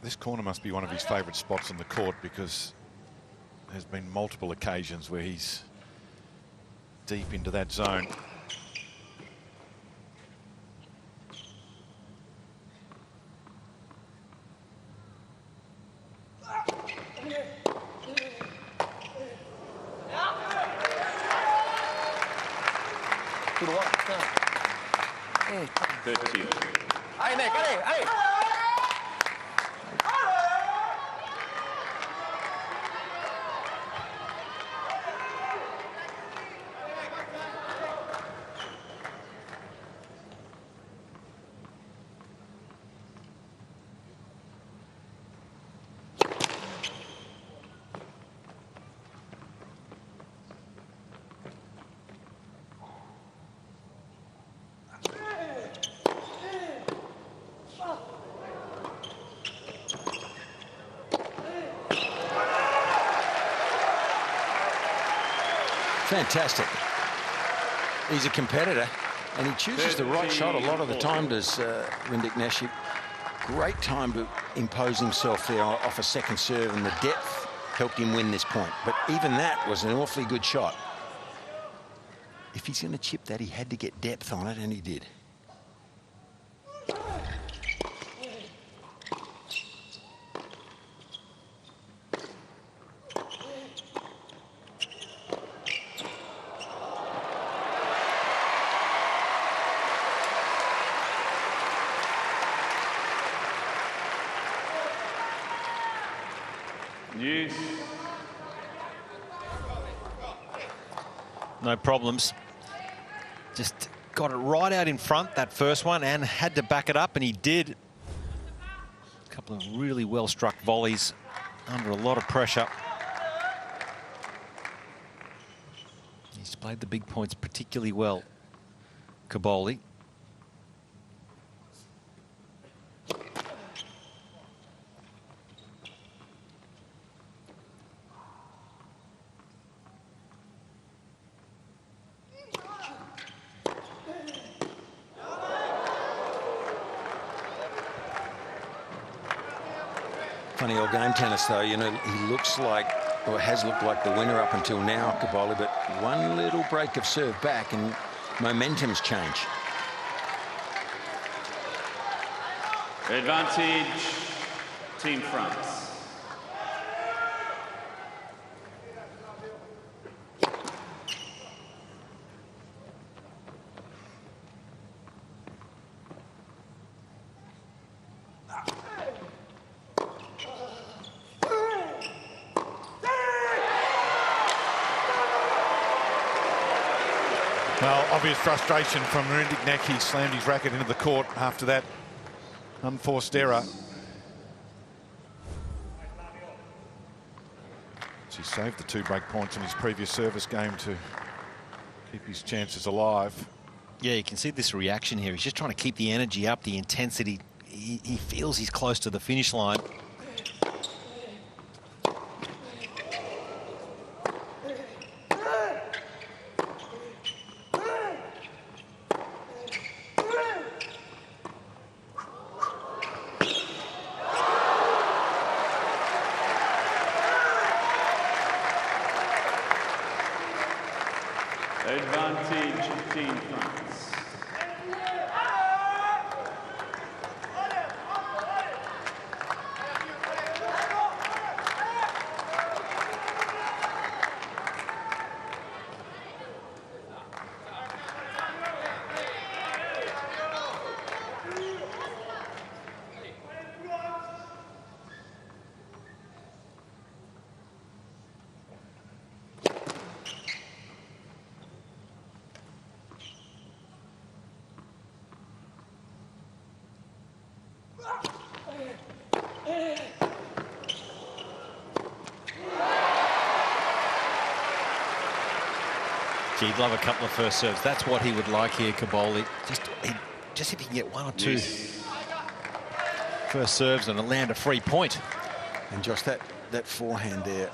This corner must be one of his favourite spots on the court because there's been multiple occasions where he's deep into that zone. Fantastic. He's a competitor, and he chooses the right shot a lot of the time, does Rinderknech. Great time to impose himself there off a second serve, and the depth helped him win this point. But even that was an awfully good shot. If he's going to chip that, he had to get depth on it, and he did. Yes. No problems. Just got it right out in front, that first one, and had to back it up, and he did. A couple of really well-struck volleys under a lot of pressure. He's played the big points particularly well, Cobolli. Funny old game, tennis, though. You know, he looks like, or has looked like the winner up until now, Cobolli, but one little break of serve back and momentum's change. Advantage, Team France. Well, obvious frustration from Rinderknech. He slammed his racket into the court after that unforced error. He saved the 2 break points in his previous service game to keep his chances alive. Yeah, you can see this reaction here. He's just trying to keep the energy up, the intensity. He feels he's close to the finish line. Advantage, Team France. Gee, he'd love a couple of first serves. That's what he would like here, Cobolli. Just if he can get 1 or 2 first serves and land a free point. And Josh, that forehand there,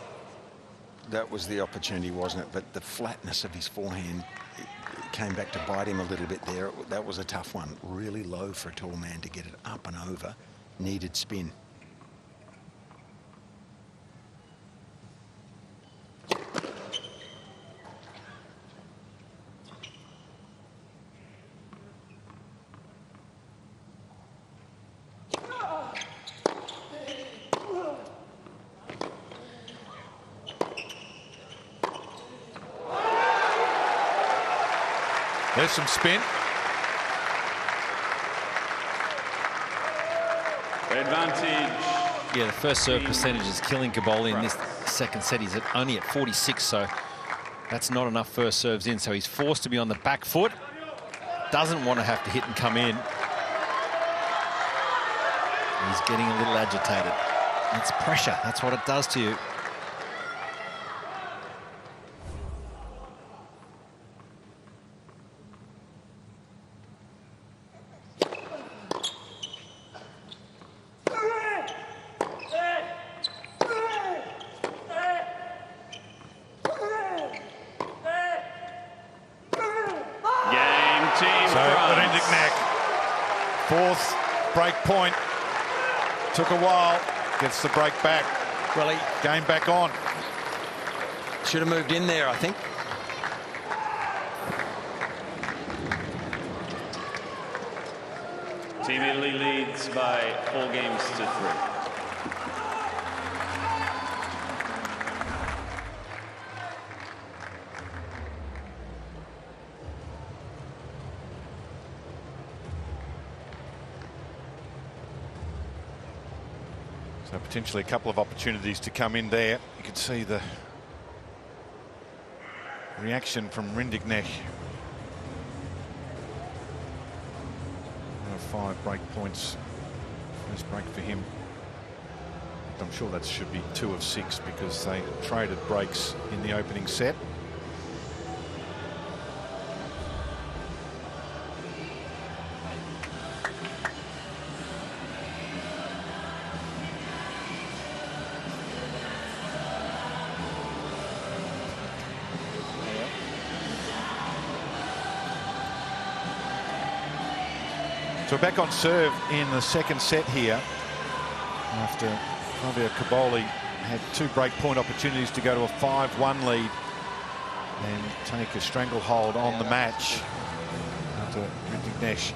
that was the opportunity, wasn't it? But the flatness of his forehand, it came back to bite him a little bit there. That was a tough one. Really low for a tall man to get it up and over. Needed spin. There's some spin. Advantage. Yeah, the first serve percentage is killing Cobolli in this second set. He's only at 46, so that's not enough first serves in. So he's forced to be on the back foot. Doesn't want to have to hit and come in. He's getting a little agitated. It's pressure. That's what it does to you. Rinderknech. Fourth break point. Took a while. Gets the break back. Well, he game back on. Should have moved in there, I think. Team Italy leads by 4 games to 3. So potentially a couple of opportunities to come in there. You can see the reaction from Rinderknech. 5 break points. First break for him. I'm sure that should be 2 of 6 because they traded breaks in the opening set. So back on serve in the second set here after Flavio Cobolli had 2 break point opportunities to go to a 5-1 lead and take a stranglehold on the match. After Rinderknech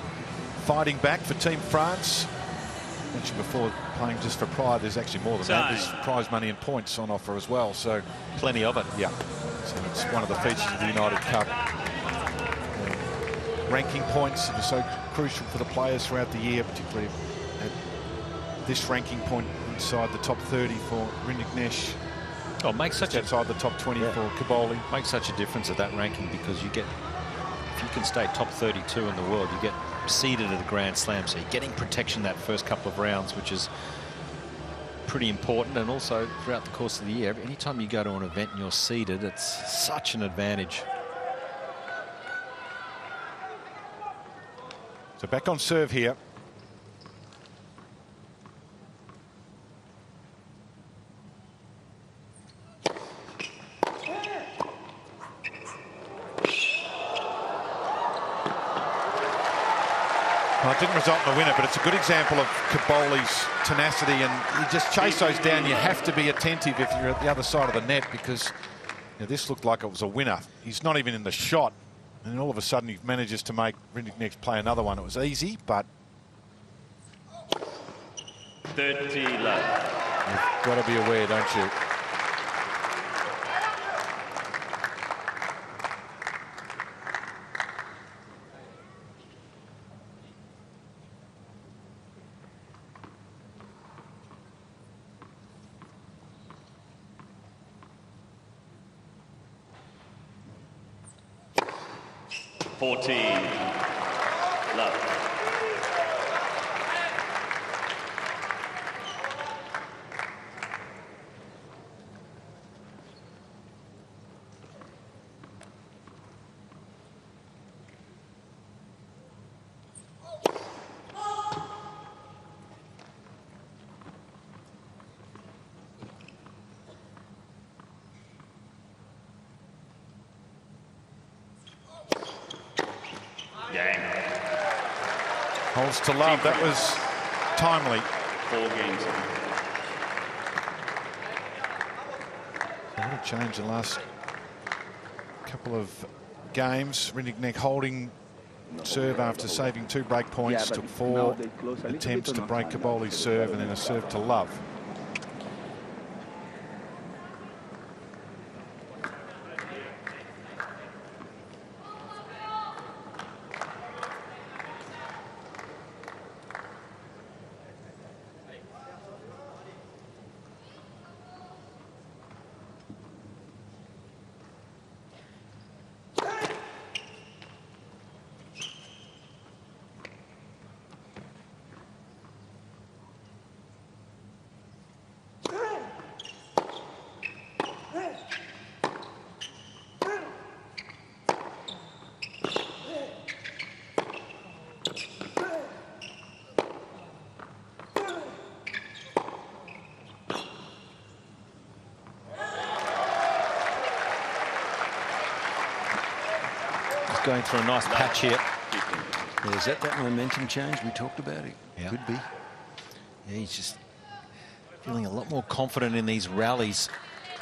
fighting back for Team France. Mentioned before, playing just for pride, there's actually more than that. There's prize money and points on offer as well, so plenty of it. Yeah, so it's one of the features of the United Cup. Ranking points are so crucial for the players throughout the year, particularly at this ranking point inside the top 30 for Rinderknech. Oh, makes such outside the top 20 for Cobolli. Makes such a difference at that ranking because you get, if you can stay top 32 in the world, you get seeded at the Grand Slam, so you're getting protection that first couple of rounds, which is pretty important. And also throughout the course of the year, anytime you go to an event and you're seeded, it's such an advantage. So back on serve here. Well, it didn't result in a winner, but it's a good example of Cobolli's tenacity, and you just chase those down. You have to be attentive if you're at the other side of the net because this looked like it was a winner. He's not even in the shot. And all of a sudden he manages to make Rinderknech play another one. It was easy, but 30 love. You've got to be aware, don't you? Love. Holds to love. That was timely. 4 games. So what a change in the last couple of games. Rinderknech holding serve after saving 2 break points. Took 4 attempts to break Cobolli's serve and then a serve to love. Going through a nice patch here. Yeah, is that momentum change we talked about? It could be. Yeah, he's just feeling a lot more confident in these rallies.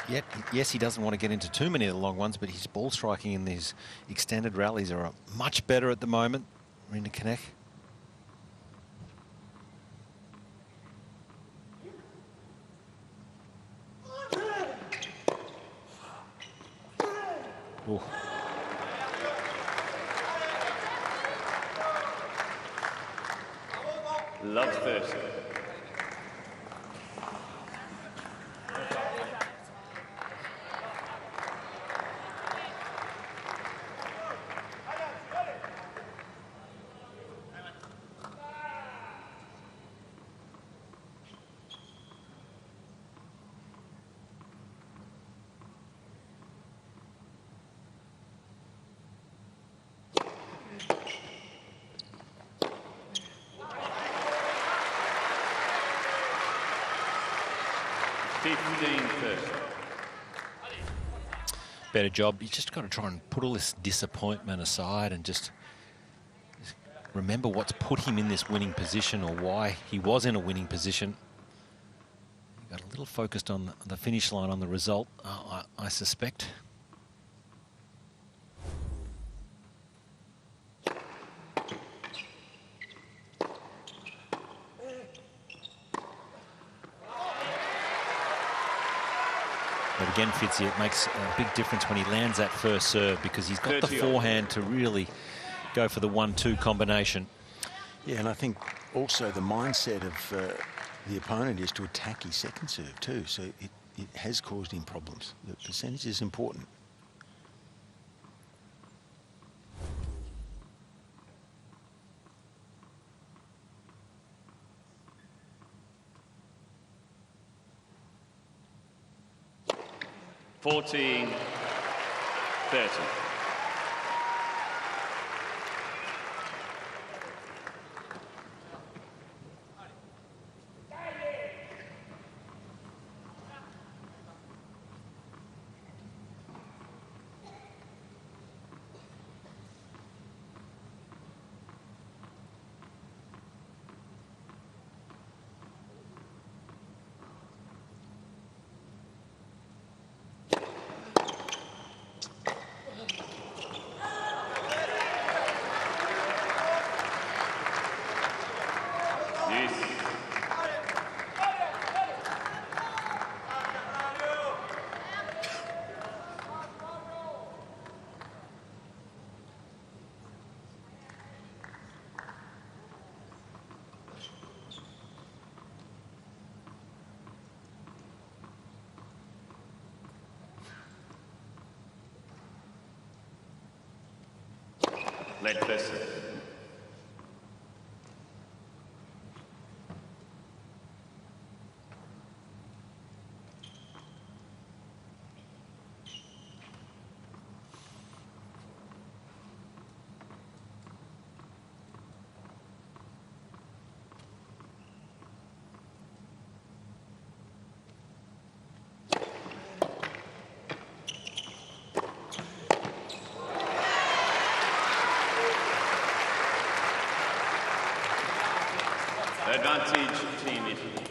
Yet, yes, he doesn't want to get into too many of the long ones, but his ball striking in these extended rallies are much better at the moment. Rinderknech. Ooh. Love 30. Better job. You just got to try and put all this disappointment aside and just remember what's put him in this winning position or why he was in a winning position. You got a little focused on the finish line, on the result, I suspect. But again, Fitzy, it makes a big difference when he lands that first serve because he's got the forehand to really go for the 1-2 combination. Yeah, and I think also the mindset of the opponent is to attack his second serve too, so it has caused him problems. The percentage is important. $14-30. Let this. Advantage Team Italy.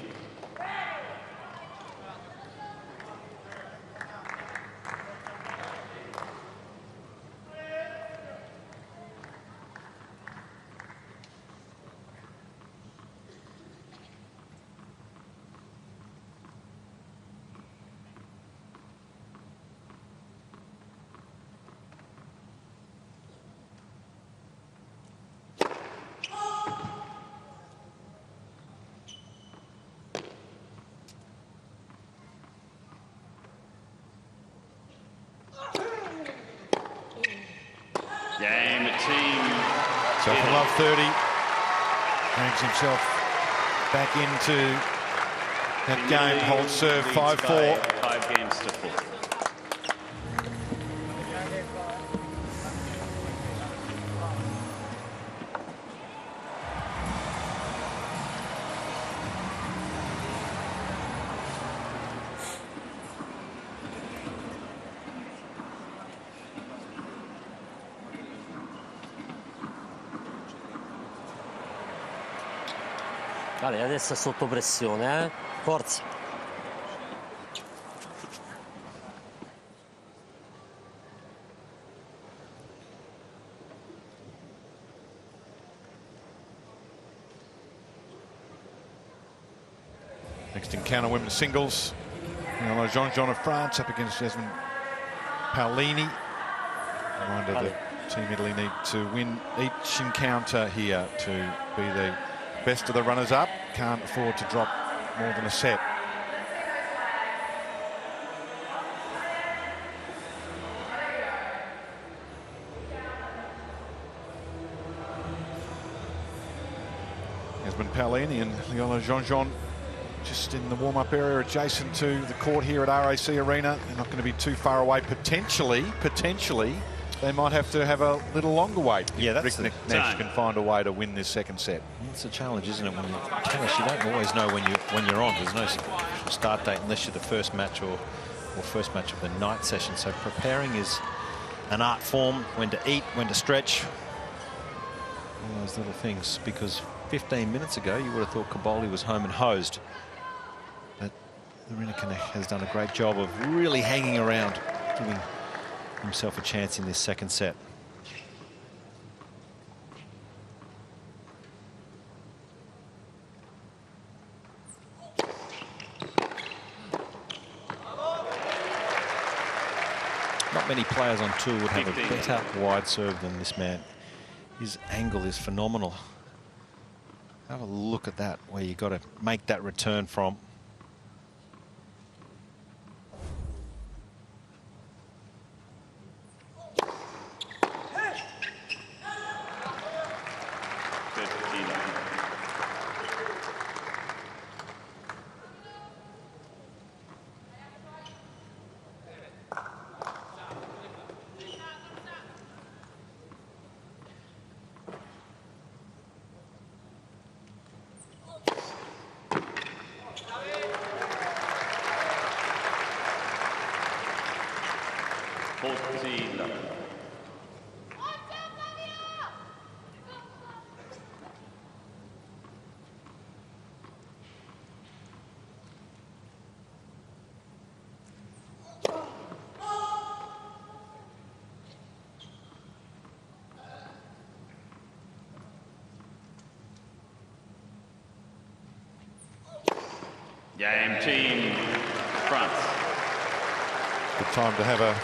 Game team. So from love 30, brings himself back into that game. Hold serve 5-4. 5 games to 4. Vale, adesso è sotto pressione, forza. Next encounter, women's singles. Hologic of France up against Jasmine Paolini. Reminder that Team Italy need to win each encounter here to be the best of the runners-up. Can't afford to drop more than a set. Jasmine Paolini and Hologic just in the warm-up area adjacent to the court here at RAC Arena. They're not going to be too far away. Potentially, they might have to have a little longer wait. Yeah, that's Rinderknech can find a way to win this second set. It's a challenge, isn't it? When you tennis, you don't always know when you're on. There's no start date unless you're the first match or first match of the night session. So preparing is an art form. When to eat, when to stretch, all those little things. Because 15 minutes ago, you would have thought Cobolli was home and hosed. But the Rinderknech has done a great job of really hanging around, giving himself a chance in this second set. Not many players on tour would have a better wide serve than this man. His angle is phenomenal. Have a look at that, where you got to make that return from. Game Team France. Good time to have a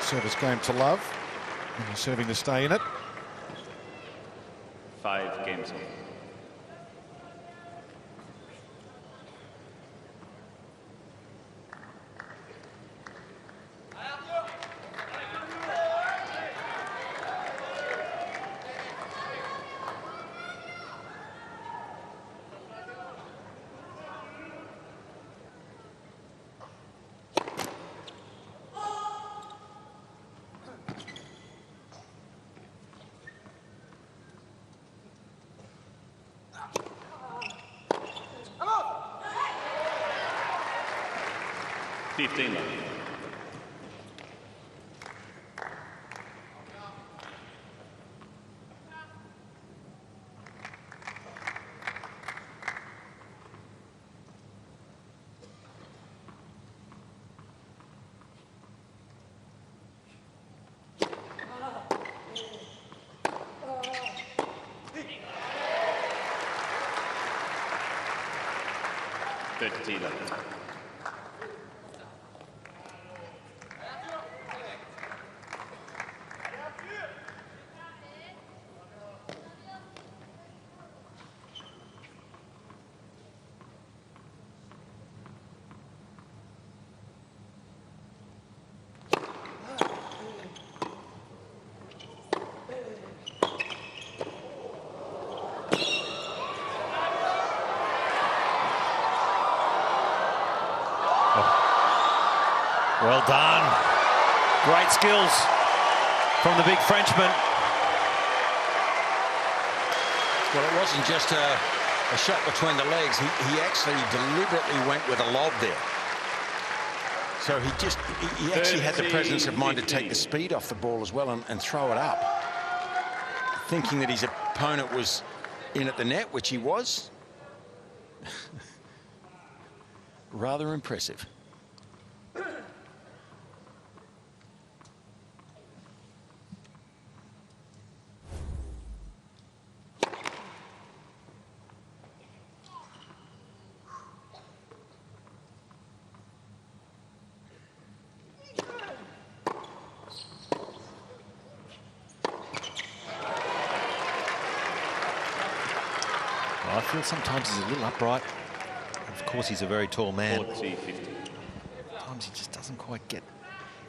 service game to love. And you're serving to stay in it. 5 games. Well done. Great skills from the big Frenchman. Well, it wasn't just a shot between the legs. He actually deliberately went with a lob there. So he actually had the presence of mind to take the speed off the ball as well and throw it up, thinking that his opponent was in at the net, which he was. Rather impressive. I feel sometimes he's a little upright. Of course, he's a very tall man. 40-50. Sometimes he just doesn't quite get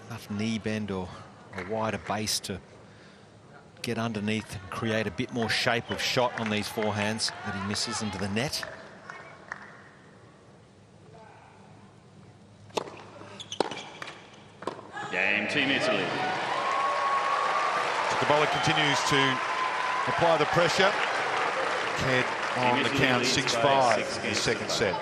enough knee bend or a wider base to get underneath and create a bit more shape of shot on these forehands that he misses into the net. Game, Team Italy. Cobolli continues to apply the pressure. Ked on the count, 6-5 in the second set.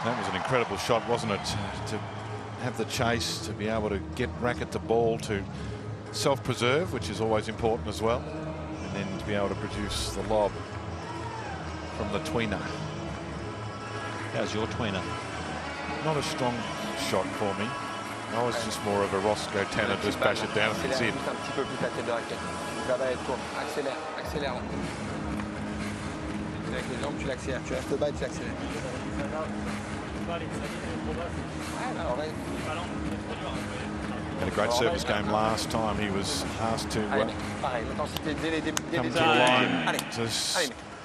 That was an incredible shot, wasn't it? To have the chase, to be able to get racket to ball, to self-preserve, which is always important as well, and then to be able to produce the lob from the tweener. How's your tweener? Not a strong shot for me. I was just more of a Roscoe Tanner, just bash it down and it's in. Un petit peu plus ta tête de raquette. Ça va être toi. Accélère, accélère. Avec les jambes, tu l'accélères. Tu restes bas et tu l'accélères. Had a great service game last time. He was asked to come to the line to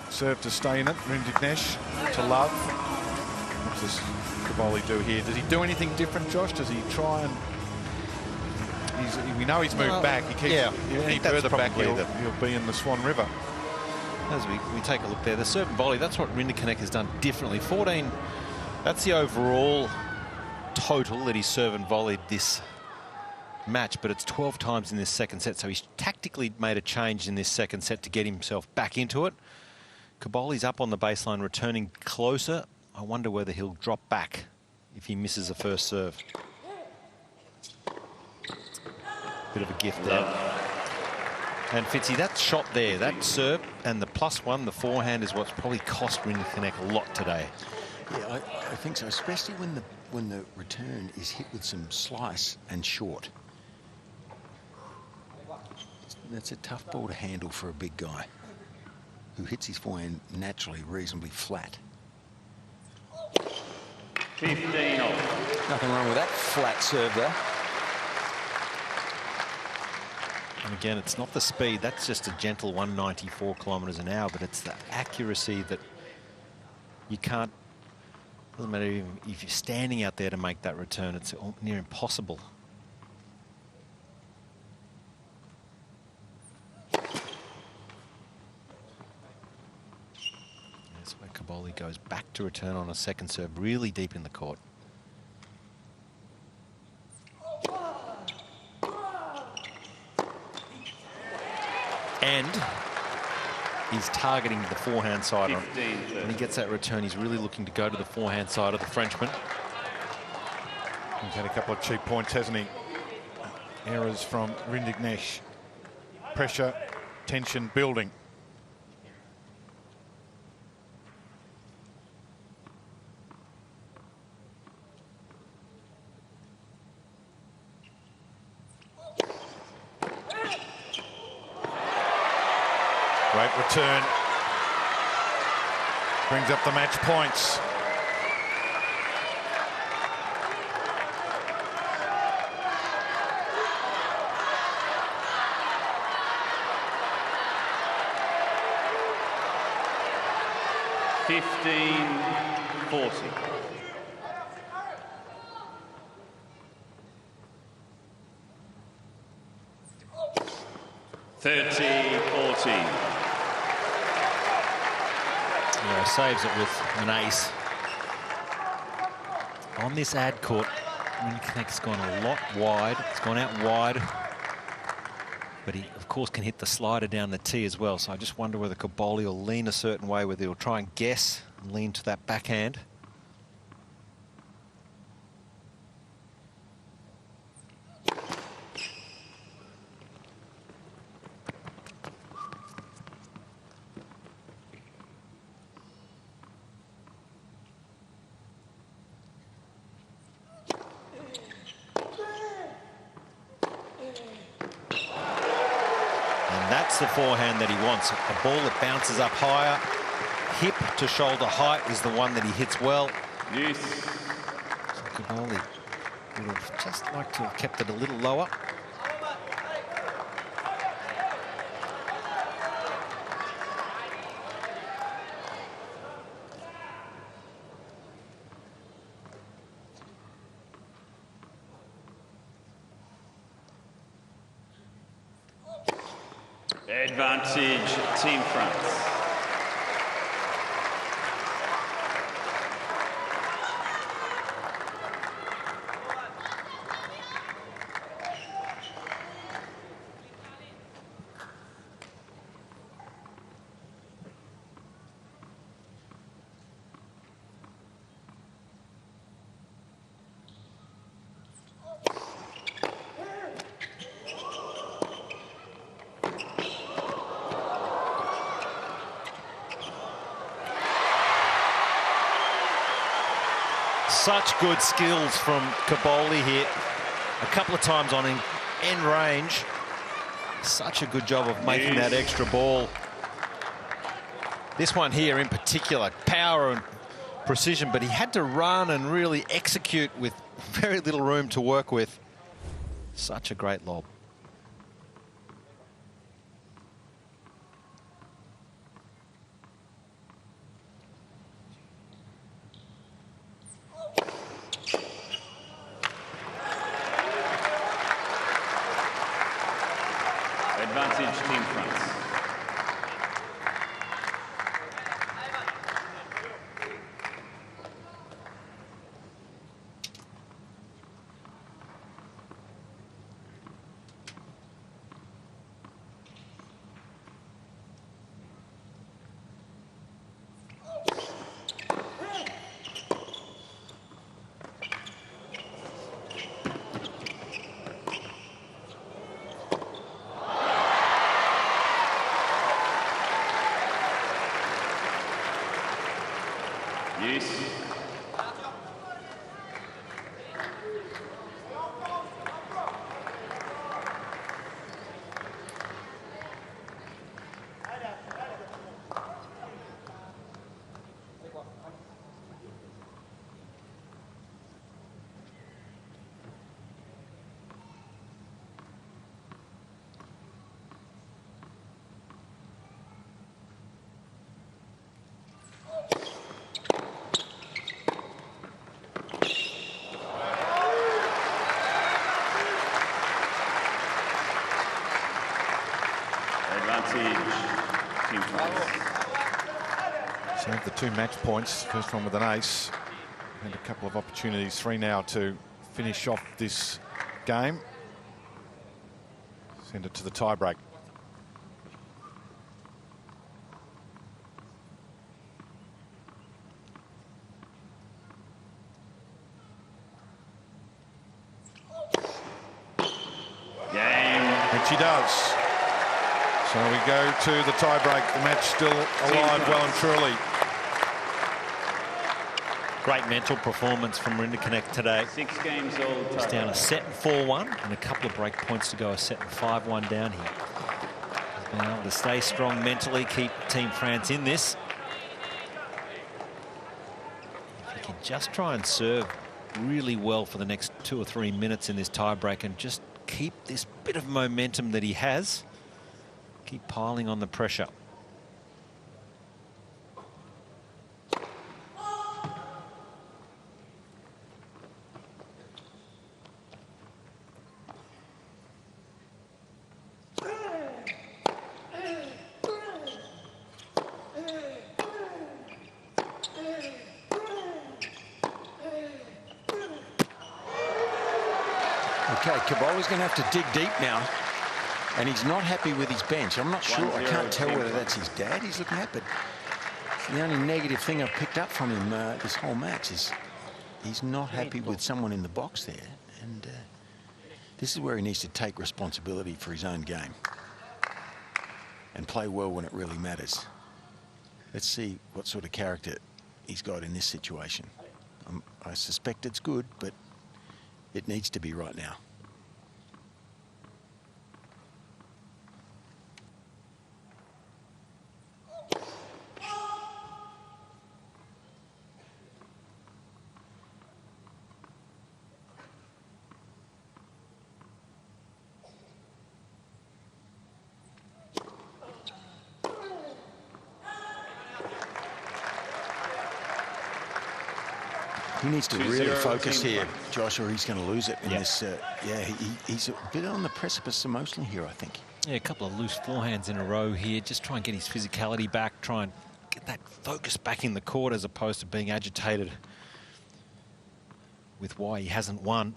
serve to stay in it. Rinderknech to love. What does Cobolli do here? Does he do anything different, Josh? Does he try and... we know he's moved back. He keeps any further back, he'll be in the Swan River. As we take a look there, the serve and volley, that's what Rinderknech has done differently. 14, that's the overall total that he's served and volleyed this match, but it's 12 times in this second set, so he's tactically made a change in this second set to get himself back into it. Cobolli's up on the baseline, returning closer. I wonder whether he'll drop back if he misses the first serve. Bit of a gift there. And Fitzy, that shot there, that serve and the +1, the forehand, is what's probably cost Rinderknech a lot today. Yeah, I think so, especially when the return is hit with some slice and short. That's a tough ball to handle for a big guy who hits his forehand naturally reasonably flat. 15 off. Nothing wrong with that flat serve there. And again, it's not the speed, that's just a gentle 194 kilometres an hour, but it's the accuracy that you can't, doesn't matter even if you're standing out there to make that return, it's near impossible. That's where Cobolli goes back to return on a second serve, really deep in the court. And he's targeting the forehand side. When he gets that return, he's really looking to go to the forehand side of the Frenchman. He's had a couple of cheap points, hasn't he? Errors from Rinderknech. Pressure, tension building. Great return. Brings up the match points. 30-14. Yeah, saves it with an ace. On this ad court, Rinderknech's gone a lot wide. It's gone out wide. But he, of course, can hit the slider down the tee as well. So I just wonder whether Cobolli will lean a certain way, whether he'll try and guess and lean to that backhand. That's the forehand that he wants. A ball that bounces up higher. Hip to shoulder height is the one that he hits well. Yes. So Cobolli would have just liked to have kept it a little lower. Advantage, Team France. Such good skills from Cobolli here. A couple of times on end range. Such a good job of making that extra ball. This one here in particular, power and precision, but he had to run and really execute with very little room to work with. Such a great lob. Advantage, Team France. Yes. Team France. So the 2 match points, first one with an ace, and a couple of opportunities, 3 now to finish off this game. Send it to the tiebreak. And she does. So we go to the tiebreak. The match still alive, well and truly. Great mental performance from Rinderknech today. 6 games all. He's down a set and 4-1 and a couple of break points to go, a set and 5-1 down here. He's been able to stay strong mentally, keep Team France in this. If he can just try and serve really well for the next 2 or 3 minutes in this tiebreak and just keep this bit of momentum that he has, keep piling on the pressure. Okay, Cobolli's going to have to dig deep now. And he's not happy with his bench. I'm not sure. I can't tell whether that's his dad he's looking at, but the only negative thing I've picked up from him this whole match is he's not happy with someone in the box there. And this is where he needs to take responsibility for his own game and play well when it really matters. Let's see what sort of character he's got in this situation. I suspect it's good, but it needs to be right now. He needs to really focus here, Josh, or he's going to lose it in this. He's a bit on the precipice emotionally here, I think. Yeah, a couple of loose forehands in a row here. Just try and get his physicality back. Try and get that focus back in the court as opposed to being agitated with why he hasn't won.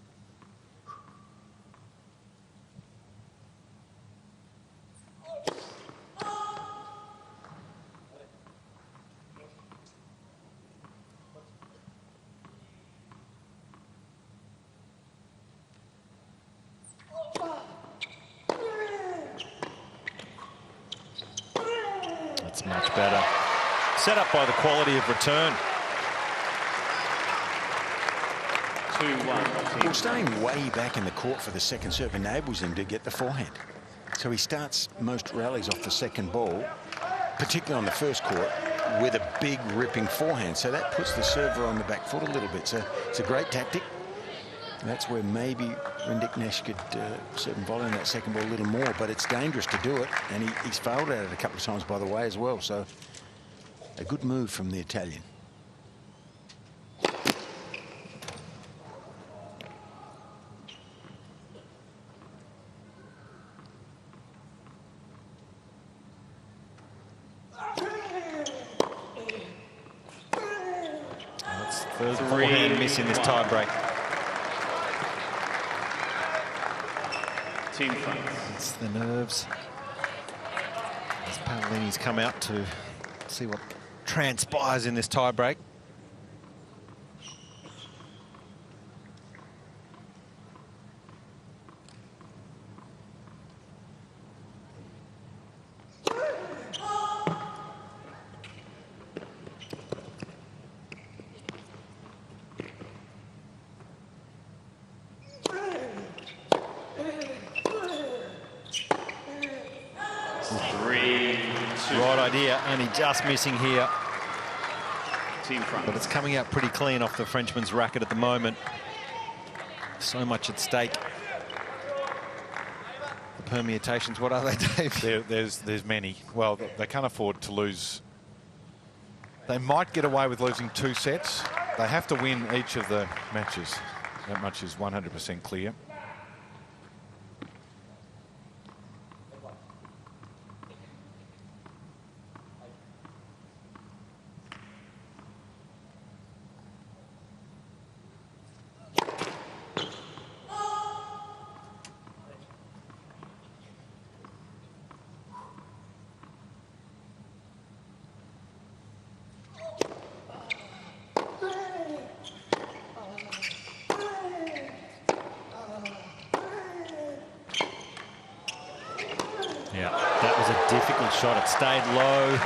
That's much better. Set up by the quality of return. 2-1. Well, staying way back in the court for the second serve enables him to get the forehand. So he starts most rallies off the second ball, particularly on the first court, with a big ripping forehand. So that puts the server on the back foot a little bit. So it's a great tactic. And that's where maybe Rinderknech could serve and volley in that second ball a little more, but it's dangerous to do it. And he's failed at it a couple of times, by the way, as well. So a good move from the Italian. First forehand miss in this tie break. Team France. It's the nerves. As Paolini's come out to see what transpires in this tie break. Right idea, only just missing here. Team France. But it's coming out pretty clean off the Frenchman's racket at the moment. So much at stake. The permutations, what are they, Dave? There's many. Well, they can't afford to lose. They might get away with losing 2 sets. They have to win each of the matches. That much is 100% clear. Yeah, that was a difficult shot. It stayed low.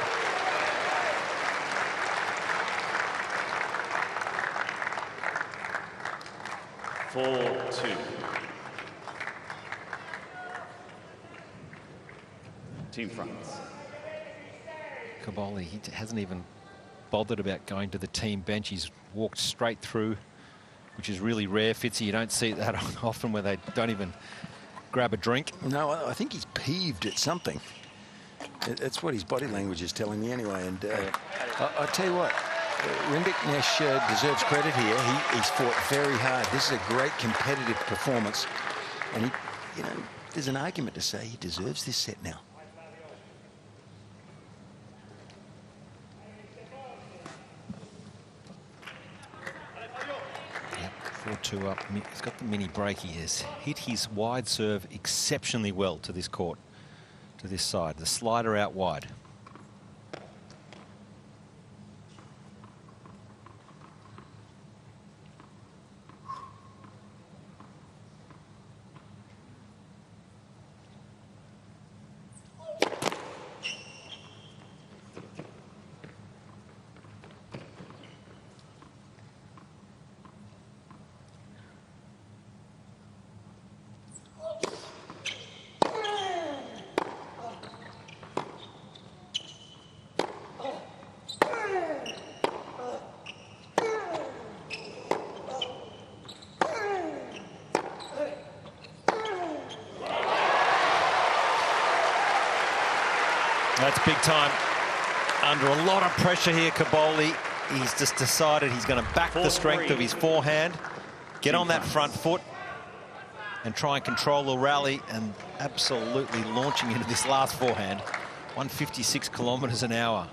Team France. Cobolli, he hasn't even bothered about going to the team bench. He's walked straight through, which is really rare. Fitzy, you don't see that often where they don't even grab a drink. No, I think he's peeved at something. That's what his body language is telling me anyway. And I'll tell you what, Rinderknech deserves credit here. He's fought very hard. This is a great competitive performance. And, you know, there's an argument to say he deserves this set now. 4-2 up. He's got the mini break. He has hit his wide serve exceptionally well to this court, to this side. The slider out wide. That's big time. Under a lot of pressure here, Cobolli. He's just decided he's going to back the strength of his forehand, get on that front foot, and try and control the rally, and absolutely launching into this last forehand. 156 kilometres an hour.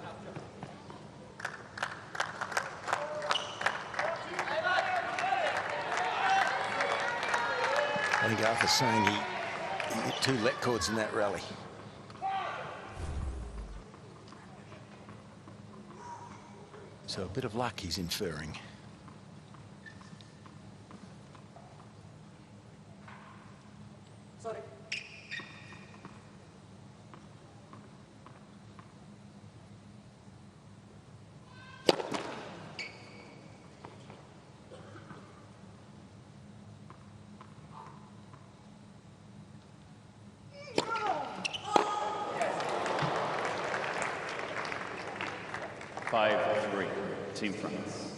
I think Arthur's saying he hit 2 let cords in that rally. So a bit of luck he's inferring. Sorry. Team France.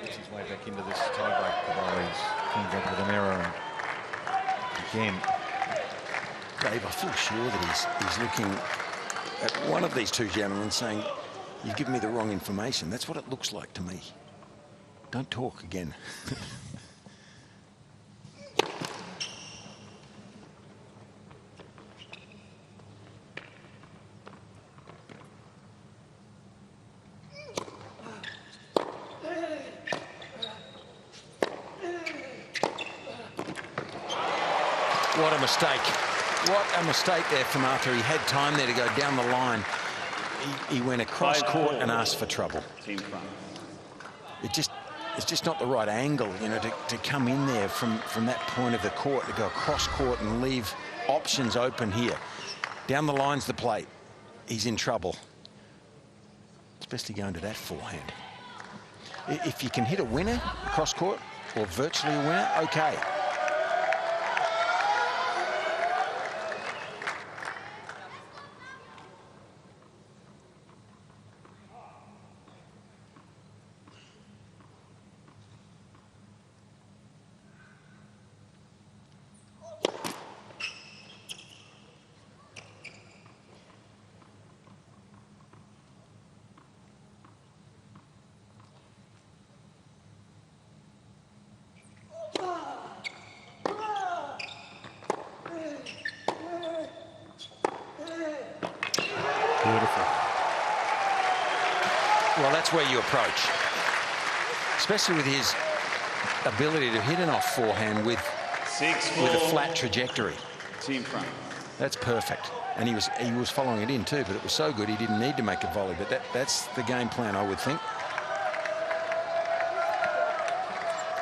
Gets his way back into this tiebreak. Cobolli's comes up with an error again. Dave, I feel sure that he's looking at one of these 2 gentlemen saying, "You've given me the wrong information." That's what it looks like to me. Don't talk again. What a mistake. What a mistake there from Arthur. He had time there to go down the line. He went across court and asked for trouble. It's just not the right angle, you know, to come in there from that point of the court, to go across court and leave options open here. Down the line's the plate. He's in trouble. Especially going to that forehand. If you can hit a winner across court, or virtually a winner, okay. Beautiful. Well, that's where you approach. Especially with his ability to hit an off forehand with a flat trajectory. Team France. That's perfect. And he was following it in too, but it was so good he didn't need to make a volley. But that's the game plan, I would think.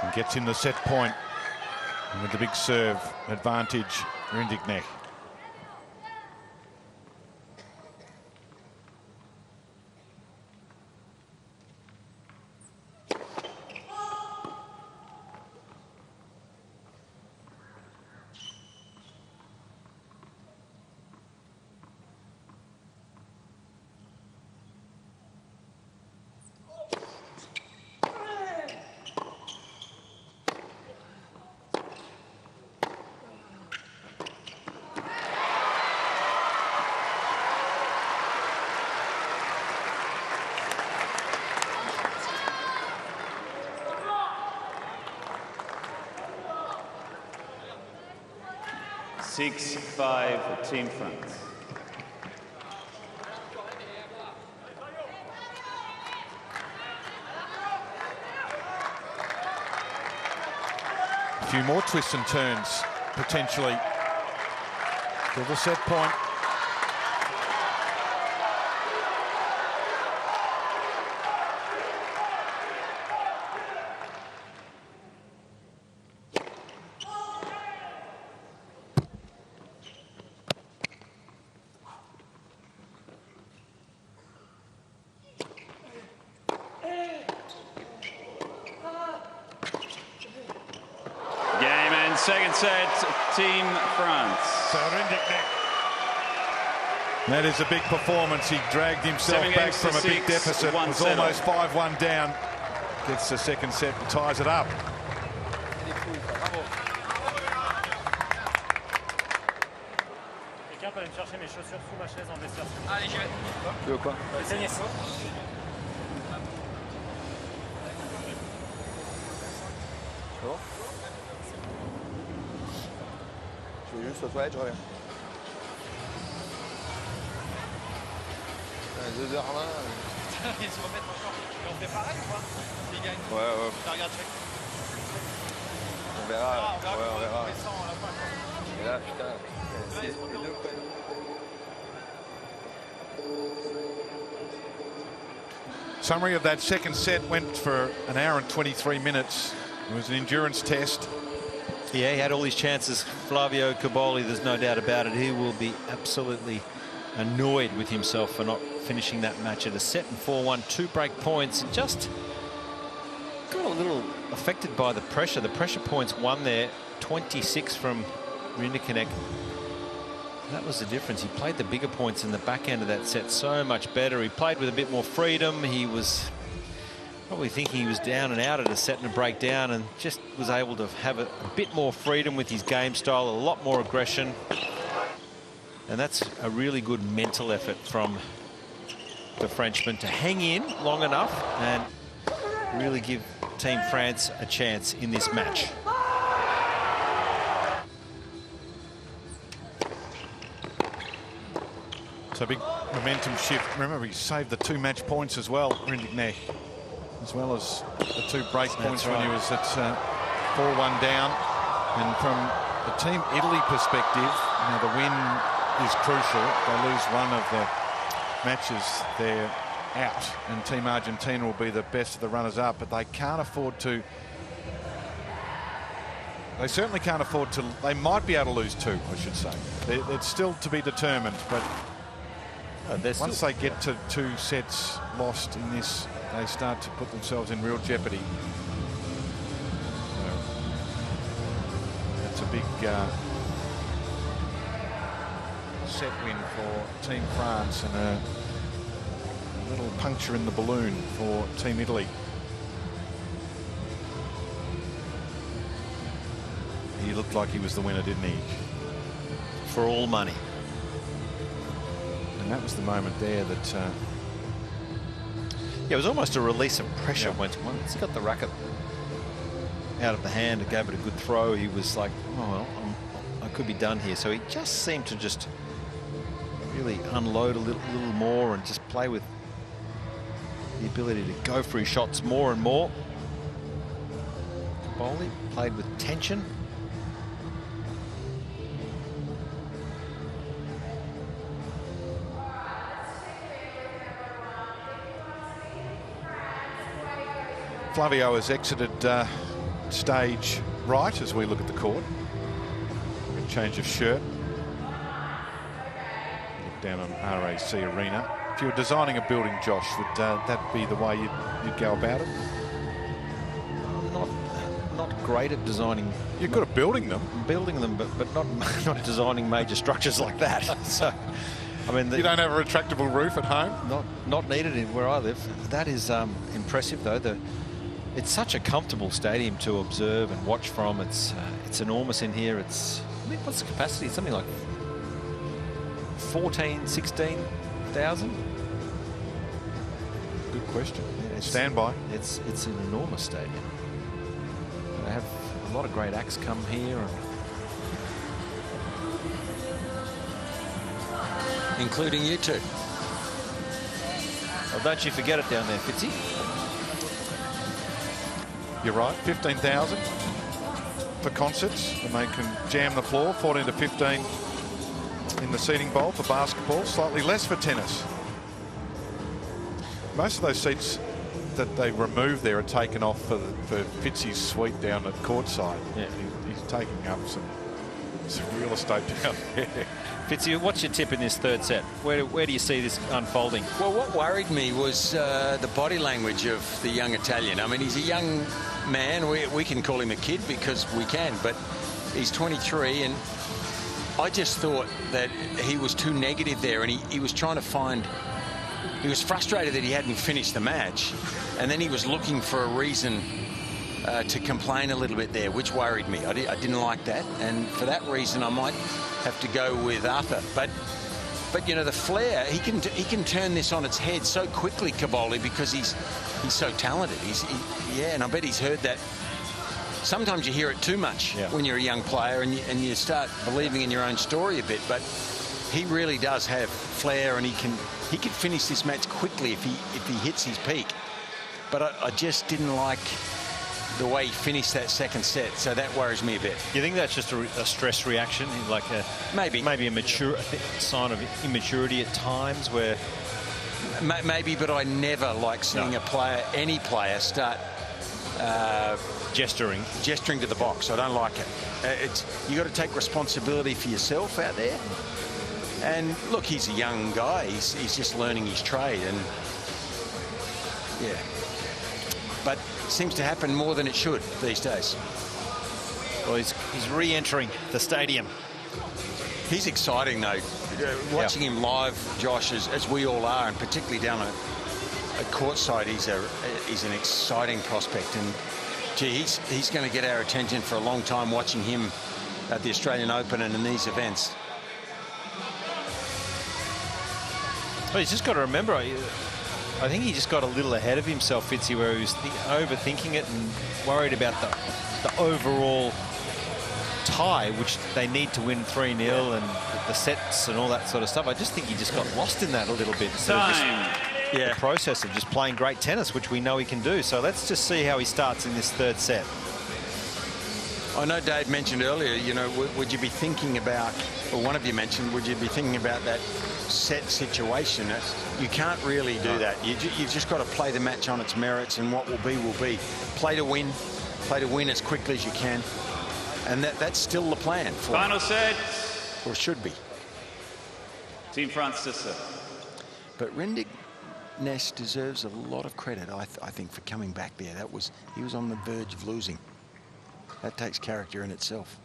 And gets in the set point. And with the big serve advantage, Rinderknech. Six, 5, Team France. A few more twists and turns, potentially, to the set point. Second set, Team France. So Rinderknech. That is a big performance. He dragged himself back from a big deficit. Was almost 5-1 down. Gets the second set and ties it up. Quelqu'un peut aller me chercher mes chaussures sous ma chaise en vestiaire. Allez, j'y vais. Tu veux quoi? Tennis. Je vais juste aux toilettes, je reviens. 2h20. Ils se remettent encore. Mais on fait pareil ou pas? Ils gagnent. Ouais. Tu regardes chaque. On verra. On verra. Ouais, on verra. On fait 100 à la fin. Et là, putain, les deux prennent. Summary of that second set went for an hour and 23 minutes. It was an endurance test. Yeah, he had all his chances. Flavio Cobolli, there's no doubt about it. He will be absolutely annoyed with himself for not finishing that match at a set and 4-1, 2 break points. Just got a little affected by the pressure. The pressure points won there, 26 from Rinderknech. That was the difference. He played the bigger points in the back end of that set so much better. He played with a bit more freedom. He was probably thinking he was down and out at a set and a breakdown, and just was able to have a bit more freedom with his game style, a lot more aggression. And that's a really good mental effort from the Frenchman to hang in long enough and really give Team France a chance in this match. So big momentum shift. Remember, he saved the 2 match points as well, Rinderknech, as well as the 2 break points when he was at 4-1 down. And from the Team Italy perspective, you know, the win is crucial. They lose one of the matches, they're out, and Team Argentina will be the best of the runners-up, but they can't afford to. They certainly can't afford to. They might be able to lose 2, I should say. It's still to be determined, but once they get to 2 sets lost in this, they start to put themselves in real jeopardy. So that's a big set win for Team France and a little puncture in the balloon for Team Italy. He looked like he was the winner, didn't he? For all money. And that was the moment there that... yeah, it was almost a release of pressure. Once he got the racket out of the hand and gave it a good throw, he was like, oh, well, I could be done here. So he just seemed to just really unload a little more and just play with the ability to go for his shots more and more. Cobolli played with tension. Flavio has exited stage right as we look at the court. A change of shirt. Look down on RAC Arena. If you were designing a building, Josh, would that be the way you'd go about it? Not great at designing. You're good at building them. Building them, but not designing major structures like that. So, I mean, you don't have a retractable roof at home? Not needed in where I live. That is impressive, though. It's such a comfortable stadium to observe and watch from. It's enormous in here. I mean, what's the capacity? It's something like 16,000. Good question. Stand by. It's an enormous stadium. They have a lot of great acts come here, including you two. Well, don't you forget it down there, Fitzy. You're right, 15,000. for concerts, and they can jam the floor. 14 to 15 in the seating bowl for basketball, slightly less for tennis. Most of those seats that they removed there are taken off for Fitzy's suite down at courtside. Yeah. He's taking up some real estate down there. Fitzy, what's your tip in this third set? Where do you see this unfolding? Well, what worried me was the body language of the young Italian. I mean, he's a young man. We can call him a kid because we can, but he's 23, and I just thought that he was too negative there, and he was trying to find... He was frustrated that he hadn't finished the match, and then he was looking for a reason to complain a little bit there, which worried me. I didn't like that, and for that reason I might have to go with Arthur. But you know, the flair, he can turn this on its head so quickly, Cobolli, because he's so talented. Yeah, and I bet he's heard that. Sometimes you hear it too much when you're a young player, and you start believing in your own story a bit. But he really does have flair, and he can finish this match quickly if he hits his peak. But I just didn't like the way he finished that second set, so that worries me a bit. You think that's just a stress reaction, like maybe a sign of immaturity at times, where maybe? But I never like seeing any player start gesturing to the box. I don't like it. You got to take responsibility for yourself out there. And look, he's a young guy. He's just learning his trade, and yeah. But it seems to happen more than it should these days. Well, he's re-entering the stadium. He's exciting, though. Watching him live, Josh, as we all are, and particularly down at courtside, he's an exciting prospect. And gee, he's going to get our attention for a long time, watching him at the Australian Open and in these events. Well, he's just got to remember, I think he just got a little ahead of himself, Fitzy, where he was overthinking it and worried about the overall tie, which they need to win 3-0 and the sets and all that sort of stuff. I just think he just got lost in that a little bit. The process of just playing great tennis, which we know he can do. So let's just see how he starts in this third set. I know Dave mentioned earlier, you know, would you be thinking about, or one of you mentioned, would you be thinking about that set situation? You can't really do that. You've just got to play the match on its merits, and what will be will be. Play to win as quickly as you can, and that's still the plan. Final set. Or should be. Team France to serve. But Rinderknech deserves a lot of credit, I think, for coming back there. He was on the verge of losing. That takes character in itself.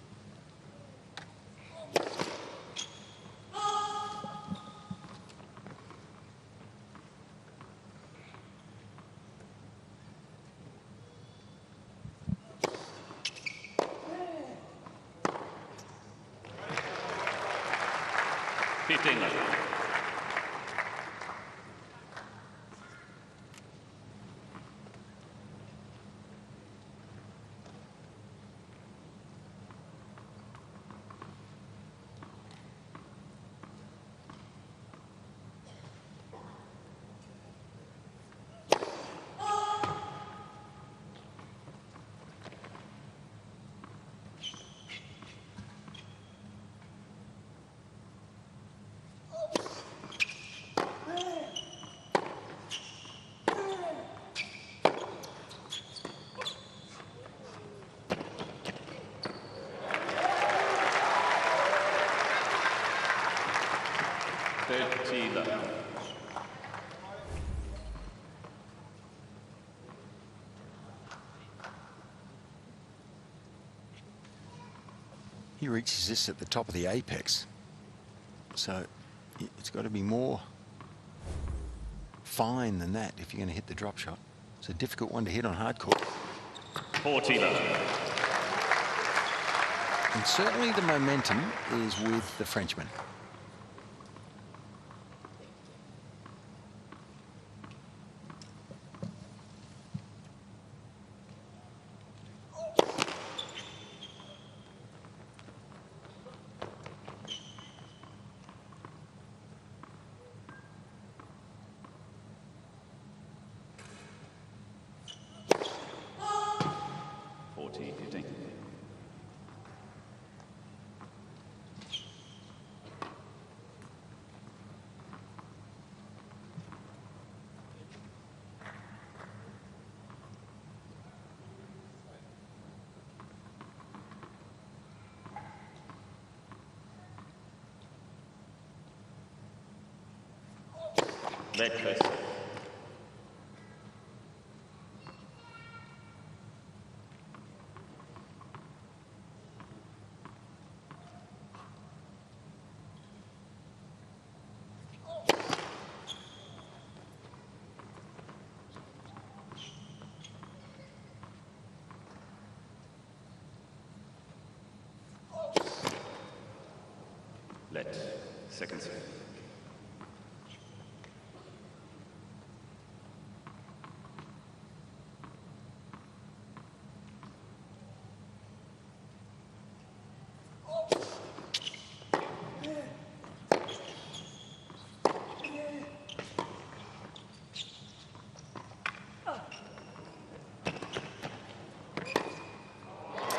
He reaches this at the top of the apex, so it's got to be more fine than that if you're going to hit the drop shot. It's a difficult one to hit on hard court. 14. And certainly the momentum is with the Frenchman. Let first. Let second set.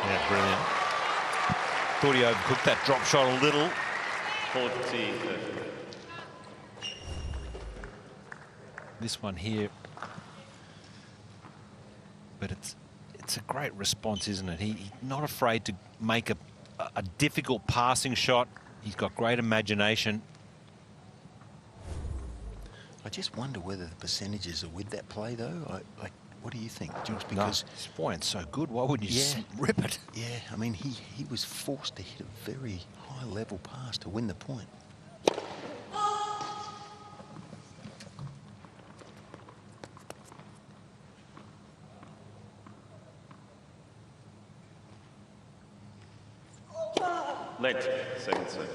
Yeah, brilliant. Thought he overcooked that drop shot a little. 40. This one here, but it's a great response, isn't it? He's not afraid to make a difficult passing shot. He's got great imagination. I just wonder whether the percentages are with that play, though. Like, what do you think, Jules? Because his forehand's so good. Why wouldn't you just rip it? Yeah, I mean, he was forced to hit a very high-level pass to win the point. Let second set.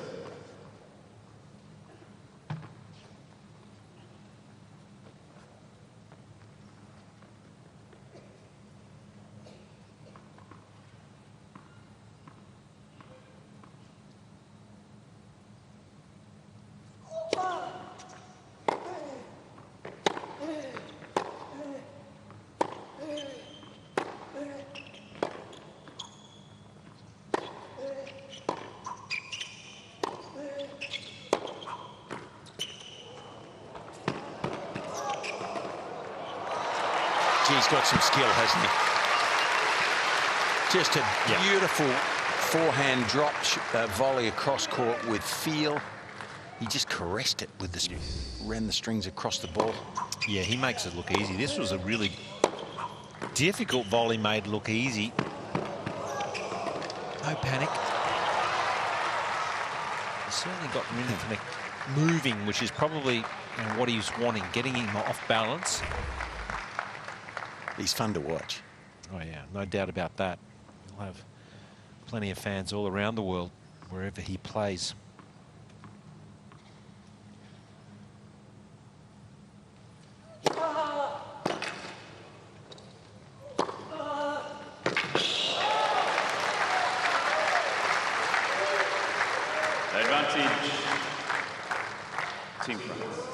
He's got some skill, hasn't he? Just a beautiful forehand drop volley across court with feel. He just caressed it with the ran the strings across the ball. Yeah, he makes it look easy. This was a really difficult volley made look easy. No panic. He certainly got Rinderknech moving, which is probably what he was wanting, getting him off balance. He's fun to watch. Oh, yeah, no doubt about that. He'll have plenty of fans all around the world, wherever he plays. Advantage, Team France.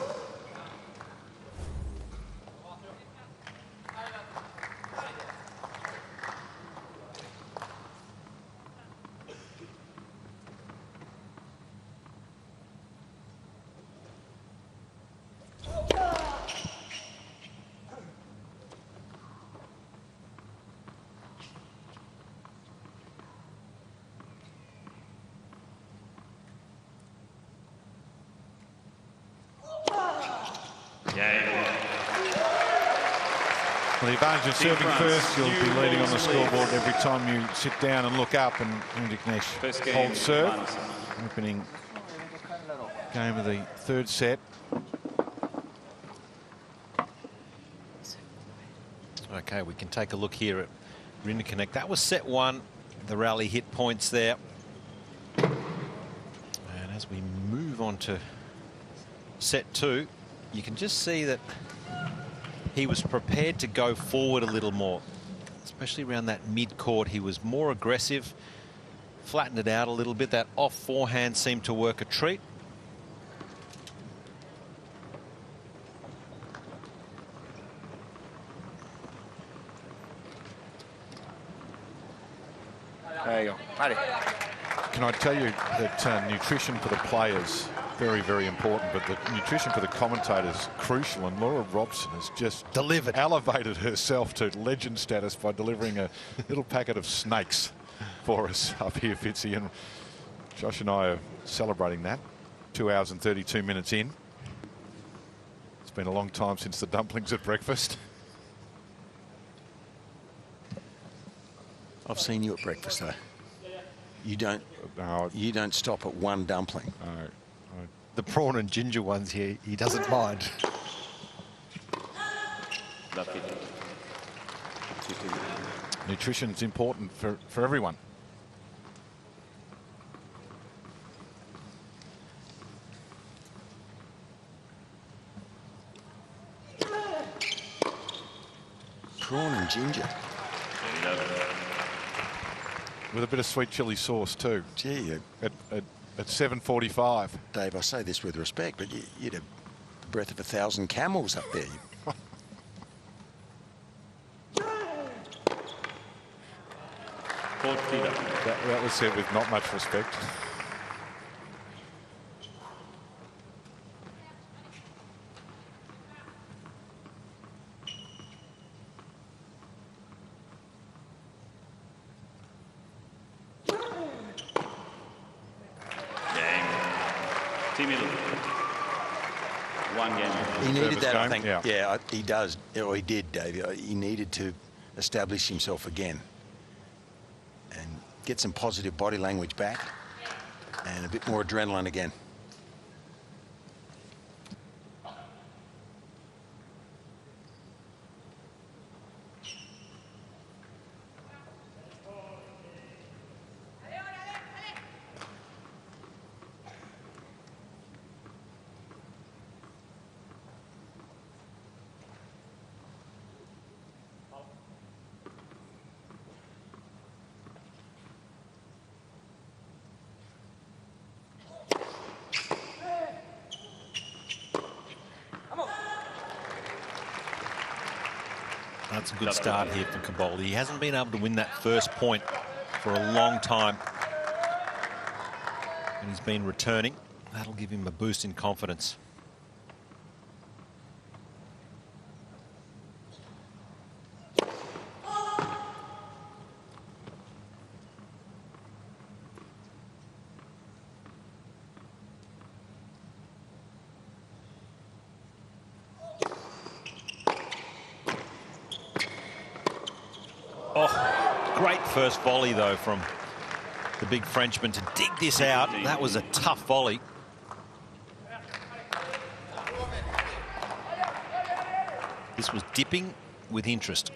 Well, the advantage of serving first, you'll be leading on the scoreboard every time you sit down and look up, and Rinderknech holds serve. Opening game of the third set. Okay, we can take a look here at Rinderknech. That was set one. The rally hit points there. And as we move on to set two, you can just see that he was prepared to go forward a little more, especially around that mid-court. He was more aggressive, flattened it out a little bit. That off forehand seemed to work a treat. There you go. Ready. Can I tell you that nutrition for the players, very, very important, but the nutrition for the commentators, crucial, and Laura Robson has just elevated herself to legend status by delivering a little packet of snakes for us up here, Fitzy, and Josh and I are celebrating that. 2 hours and 32 minutes in. It's been a long time since the dumplings at breakfast. I've seen you at breakfast, though. You don't stop at one dumpling. No. The prawn and ginger ones here, he doesn't mind. Nutrition's important for everyone. Prawn and ginger. With a bit of sweet chili sauce too. Gee, at 7:45. Dave, I say this with respect, but you'd have the breath of 1,000 camels up there. That was said with not much respect. He needed that, I think. Yeah. Yeah, he does. Or he did, Dave. He needed to establish himself again and get some positive body language back and a bit more adrenaline again. That's a good start here for Cobolli. He hasn't been able to win that first point for a long time. And he's been returning. That'll give him a boost in confidence. Oh, great first volley, though, from the big Frenchman to dig this out. That was a tough volley. This was dipping with interest.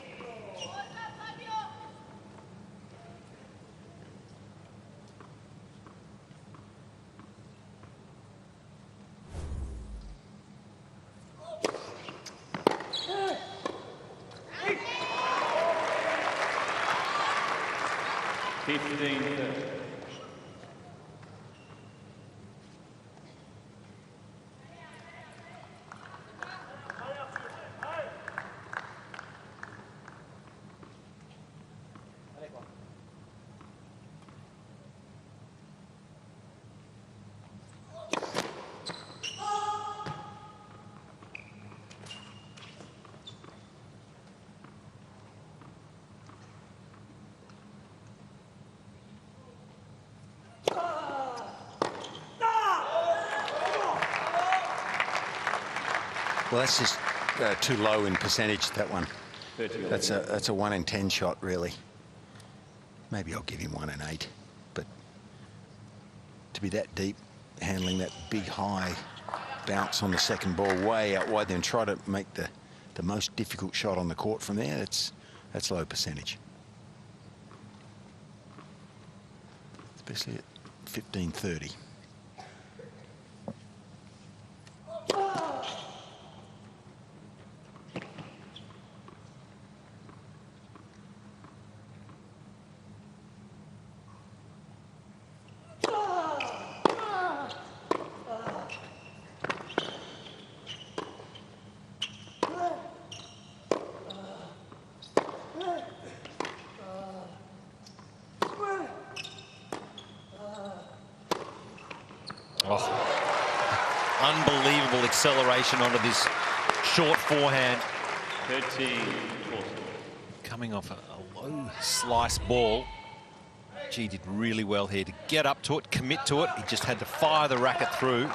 Well, that's just too low in percentage, that one. That's a 1 in 10 shot, really. Maybe I'll give him 1 in 8. But to be that deep, handling that big high bounce on the second ball way out wide, then try to make the most difficult shot on the court from there, that's low percentage. Especially at 15-30. Unbelievable acceleration onto this short forehand. 13. Coming off a low slice ball. Gee, did really well here to get up to it, commit to it. He just had to fire the racket through.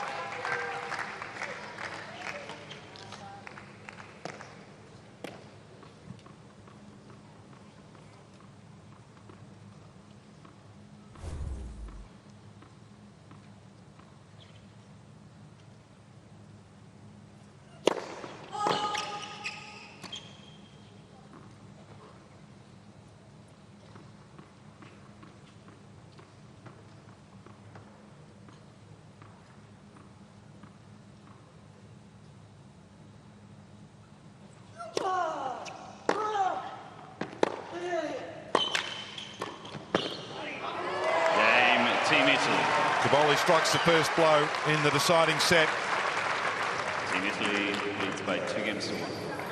Italy. Cobolli strikes the first blow in the deciding set. Team Italy leads by 2-1.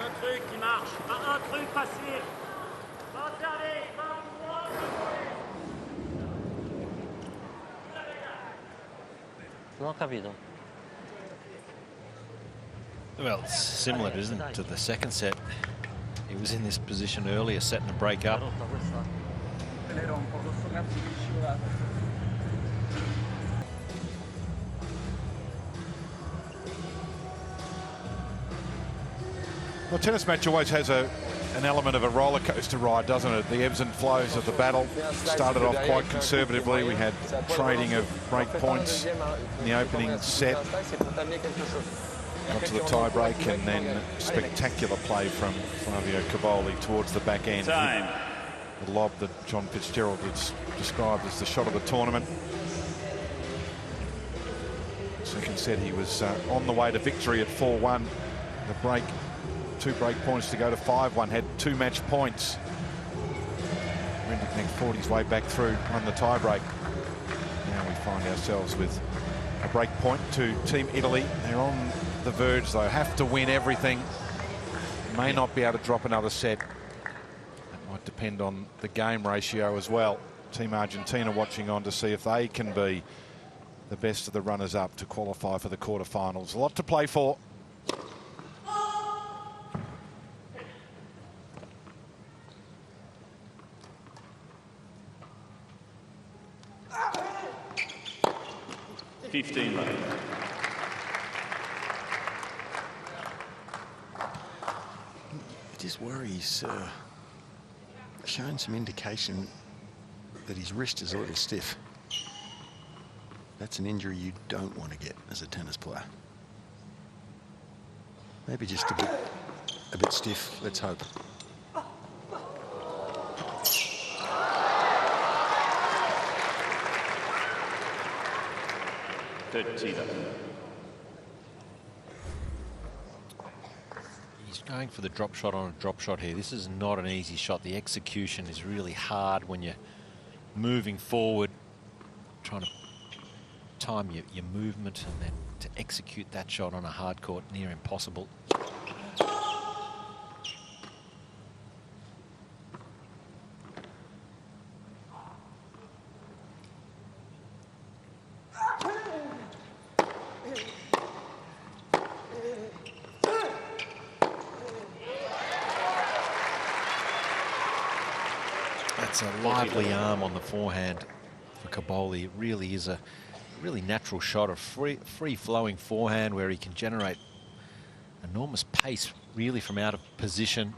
Un truc qui marche, un truc facile. Va servir, Non ho capito. Well, it's similar, isn't it, to the second set. He was in this position earlier, setting a break up. Well, tennis match always has an element of a roller coaster ride, doesn't it? The ebbs and flows of the battle. Started off quite conservatively. We had trading of break points in the opening set. Got to the tie break, and then spectacular play from Flavio Cobolli towards the back end. Time. The lob that John Fitzgerald described as the shot of the tournament. Second set, he was on the way to victory at 4-1. The break, 2 break points to go to 5-1, had 2 match points. Rinderknech fought his way back through, won the tie break. Now we find ourselves with a break point to Team Italy. They're on the verge, though, have to win everything. May not be able to drop another set. That might depend on the game ratio as well. Team Argentina watching on to see if they can be the best of the runners-up to qualify for the quarterfinals. A lot to play for. I just worry he's shown some indication that his wrist is a little stiff. That's an injury you don't want to get as a tennis player. Maybe just a bit stiff. Let's hope. He's going for the drop shot on a drop shot here. This is not an easy shot. The execution is really hard when you're moving forward, trying to time your movement, and then to execute that shot on a hard court, near impossible. That's a lively arm on the forehand for Cobolli. It really is a really natural shot, a free-flowing forehand where he can generate enormous pace really from out of position.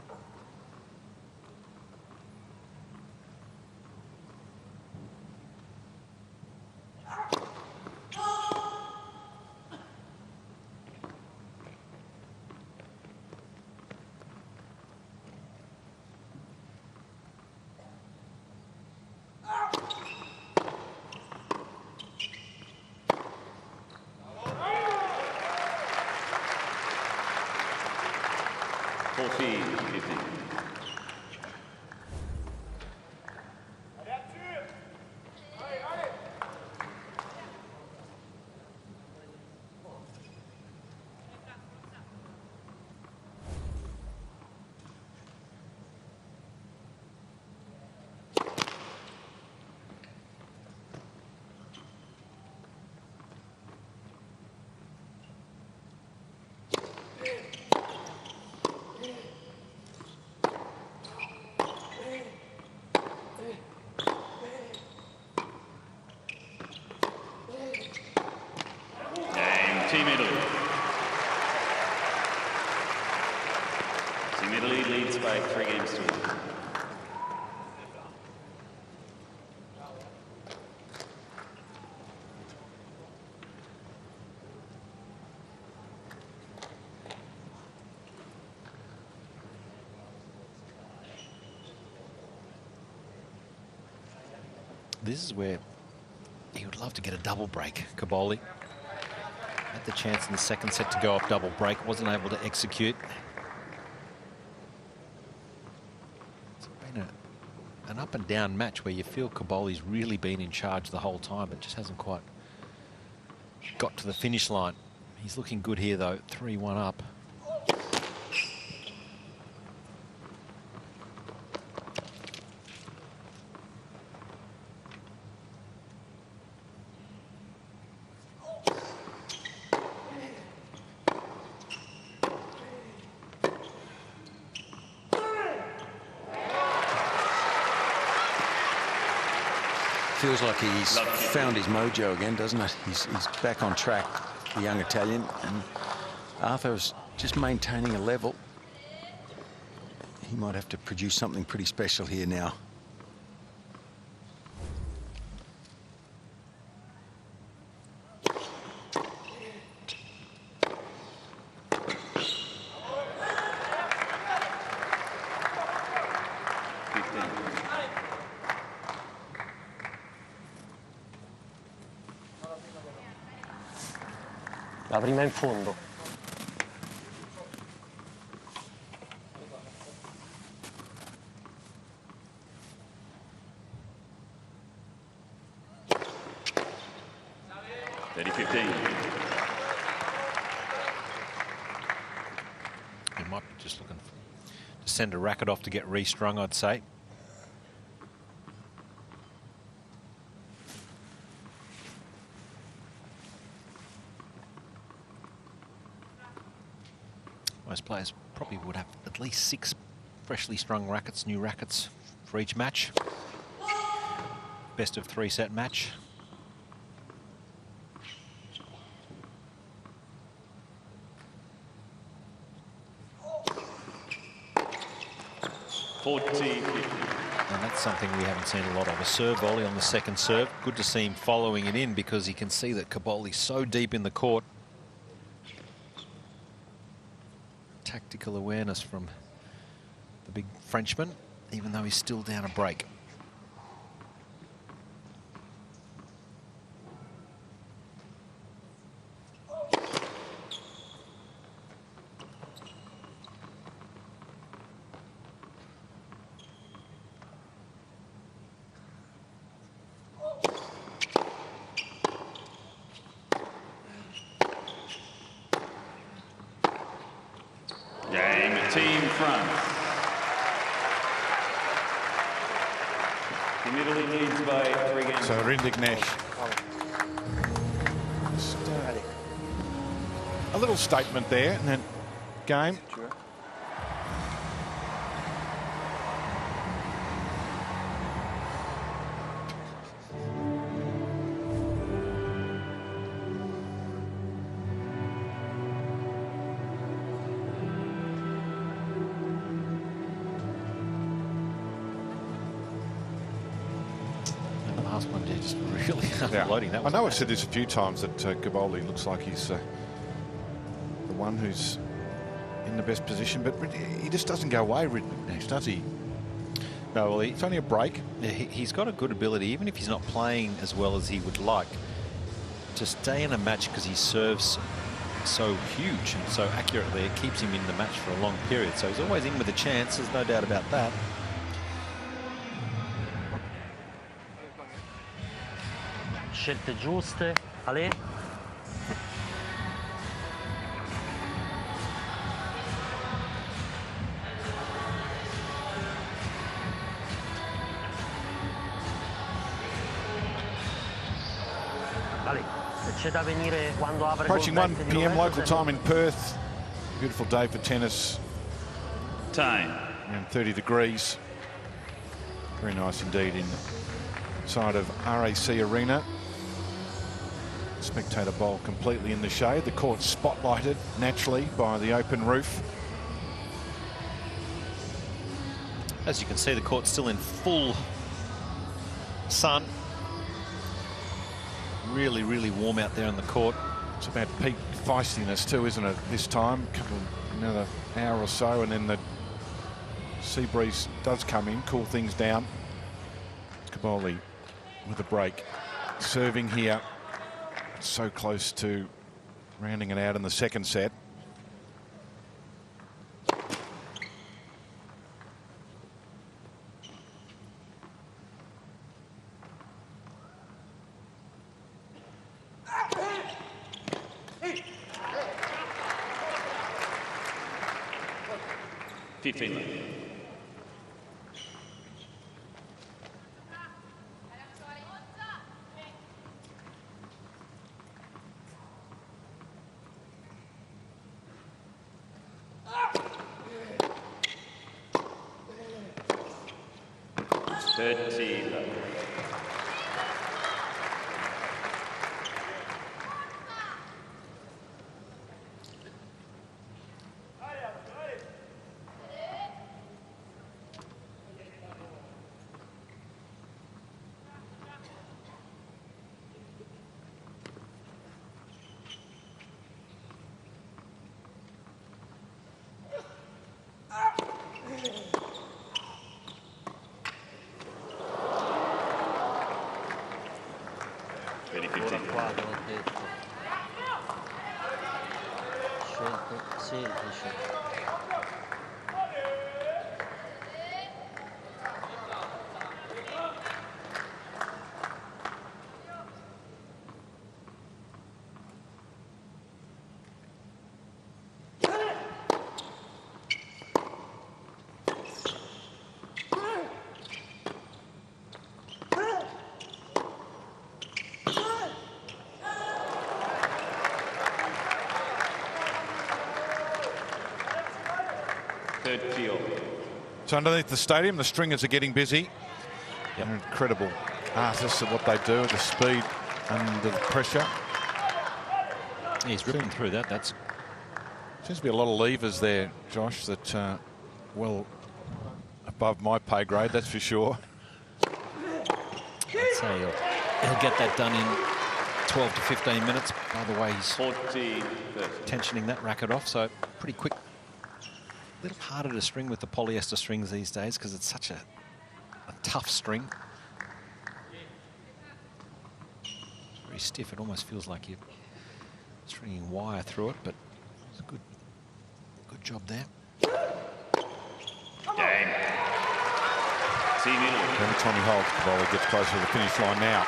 Team Italy. Team Italy leads by 3-1. This is where he would love to get a double break, Cobolli. Had the chance in the second set to go off double break, wasn't able to execute. It's been an up and down match where you feel Cobolli's really been in charge the whole time, but just hasn't quite got to the finish line. He's looking good here though, 3-1 up. Feels like he's found his mojo again, doesn't it? He's back on track, the young Italian, and Arthur's just maintaining a level. He might have to produce something pretty special here now. La prima in fondo. He might be just looking to send a racket off to get restrung, I'd say. Most players probably would have at least 6 freshly strung rackets, new rackets for each match. Best of 3 set match. And that's something we haven't seen a lot of. A serve volley on the second serve. Good to see him following it in because he can see that Cobolli's so deep in the court. Tactical awareness from the big Frenchman, even though he's still down a break. Team France. Team Italy leads by 3 games. So Rinderknech. A little statement there in that game. Unloading. I know I've said this a few times that Cobolli looks like he's the one who's in the best position, but he just doesn't go away, Rinderknech, does he? No, well, it's only a break. Yeah, he's got a good ability, even if he's not playing as well as he would like, to stay in a match because he serves so huge and so accurately. It keeps him in the match for a long period, so he's always in with a chance. There's no doubt about that. Scelte giuste, Ale. Approaching 1 p.m. local time in Perth. Beautiful day for tennis. Time. Around 30 degrees. Very nice indeed inside of RAC Arena. Spectator bowl completely in the shade. The court spotlighted naturally by the open roof. As you can see, the court's still in full sun. Really, really warm out there on the court. It's about peak feistiness too, isn't it, this time? Another hour or so, and then the sea breeze does come in, cool things down. Cobolli with a break. Serving here. So close to rounding it out in the second set. 15 left. Qua l'ho detto. Scelto semplice. So underneath the stadium, the stringers are getting busy. They're incredible artists at what they do, the speed under the pressure. He's ripping through that. That's seems to be a lot of levers there, Josh, that well above my pay grade, that's for sure. I'd say he'll get that done in 12 to 15 minutes. By the way, he's tensioning that racket off, so pretty quick. A little harder to string with the polyester strings these days because it's such a tough string. It's very stiff. It almost feels like you're stringing wire through it, but it's a good job there. Game. Team Italy. Every time he holds, Cobolli gets closer to the finish line now.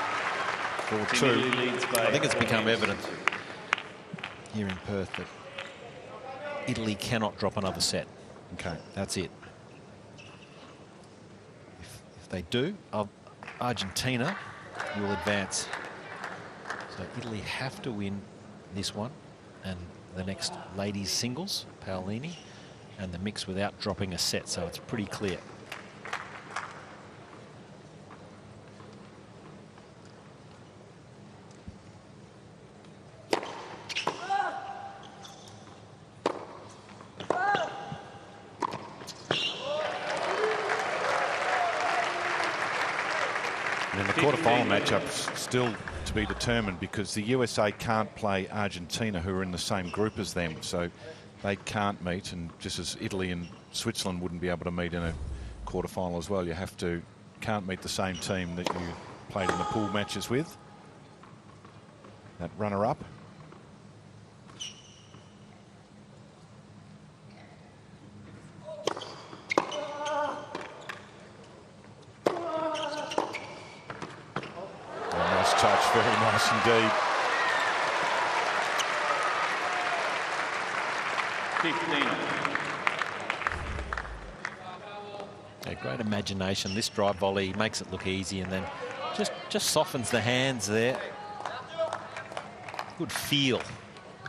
4-2. I think it's become evident here in Perth that Italy cannot drop another set. Okay, that's it. If they do, Argentina will advance. So Italy have to win this one and the next ladies singles, Paolini, and the mix without dropping a set. So it's pretty clear. Quarter-final matchups still to be determined because the USA can't play Argentina, who are in the same group as them, so they can't meet. And just as Italy and Switzerland wouldn't be able to meet in a quarter-final as well, you can't meet the same team that you played in the pool matches with. That runner-up. Very nice indeed. 15. Yeah, great imagination. This drive volley makes it look easy and then just softens the hands there. Good feel.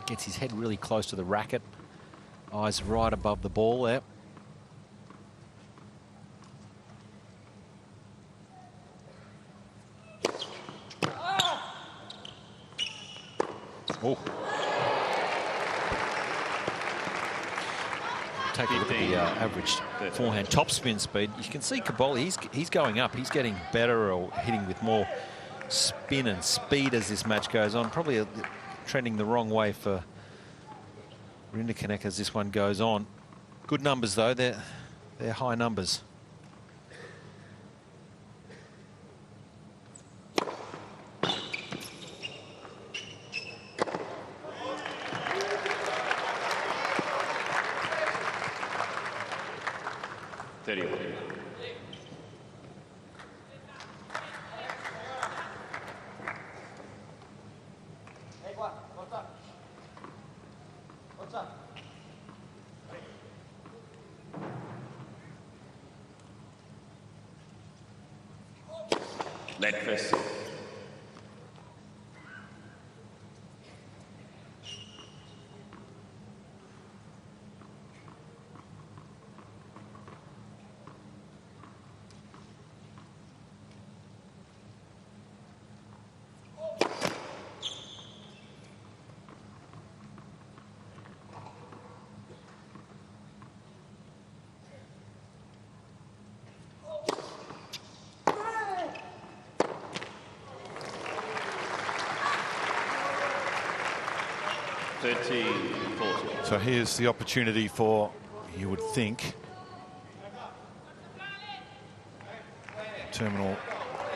Gets his head really close to the racket. Eyes right above the ball there. Oh. Take a look at the average forehand topspin speed. You can see Cobolli, he's going up. He's getting better or hitting with more spin and speed as this match goes on. Probably trending the wrong way for Rinderknech as this one goes on. Good numbers, though. They're high numbers. Net for 6. So here's the opportunity for, you would think, terminal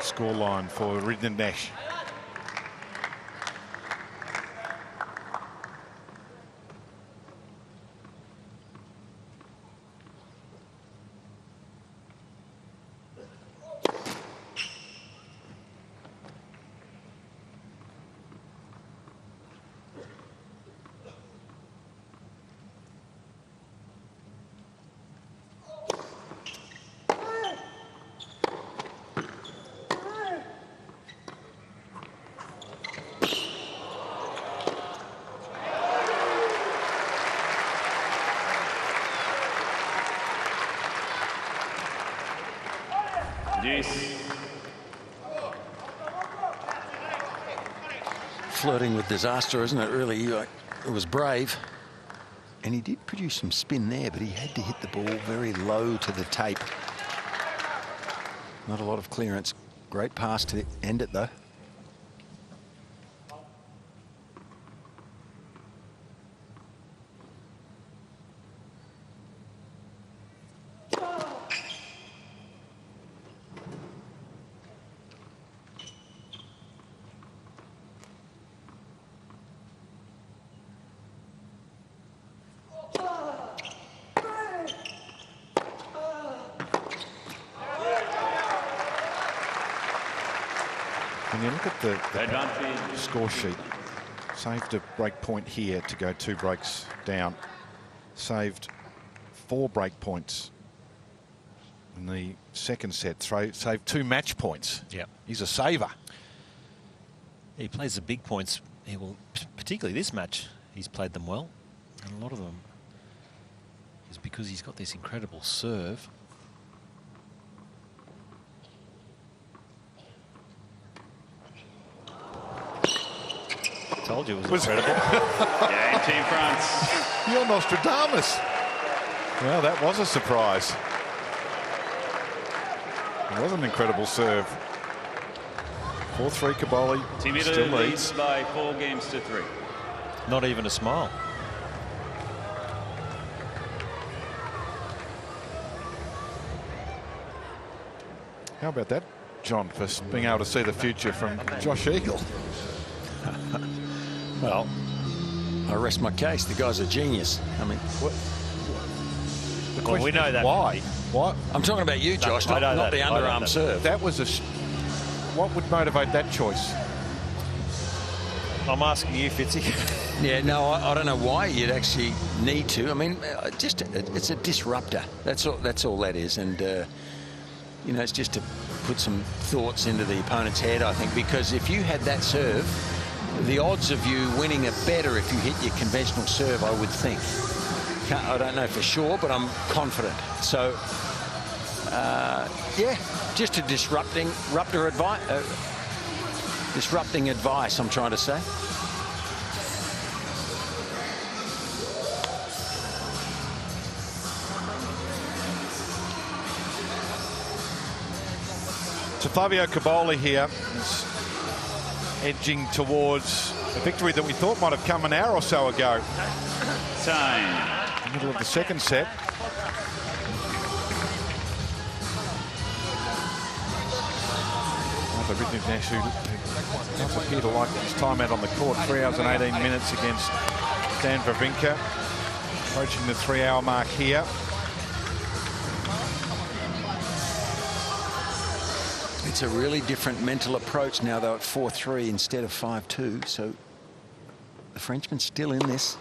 scoreline for Rinderknech. Flirting with disaster, isn't it, really? It was brave. And he did produce some spin there, but he had to hit the ball very low to the tape. Not a lot of clearance. Great pass to end it, though. When you look at the score sheet, saved a break point here to go 2 breaks down. Saved 4 break points in the second set. Saved 2 match points. Yeah, he's a saver. He plays the big points. He will, particularly this match, he's played them well, and a lot of them is because he's got this incredible serve. Told you it was incredible. Yeah, Team France. You're Nostradamus. Well, that was a surprise. It was an incredible serve. 4-3 Cobolli. Team still Italy leads leads by 4 games to 3. Not even a smile. How about that, John, for being able to see the future from Josh Eagle? Well, I rest my case. The guy's a genius. I mean, Well, we know that. Why? What? I'm talking about you, Josh, No, not the underarm serve. That was a. What would motivate that choice? I'm asking you, Fitzy. Yeah, no, I don't know why you'd actually need to. I mean, it's a disruptor. That's all that is, and you know, it's just to put some thoughts into the opponent's head, I think, because if you had that serve, the odds of you winning are better if you hit your conventional serve, I would think. I don't know for sure, but I'm confident. So, yeah, just a disrupting advice, I'm trying to say. So Flavio Cobolli here is edging towards a victory that we thought might have come an hour or so ago. Time. In the middle of the second set. Rinderknech, who does appear to like his time out on the court. 3 hours and 18 minutes against Dan Wawrinka. Approaching the 3-hour mark here. It's a really different mental approach now, though, at 4-3 instead of 5-2. So the Frenchman's still in this.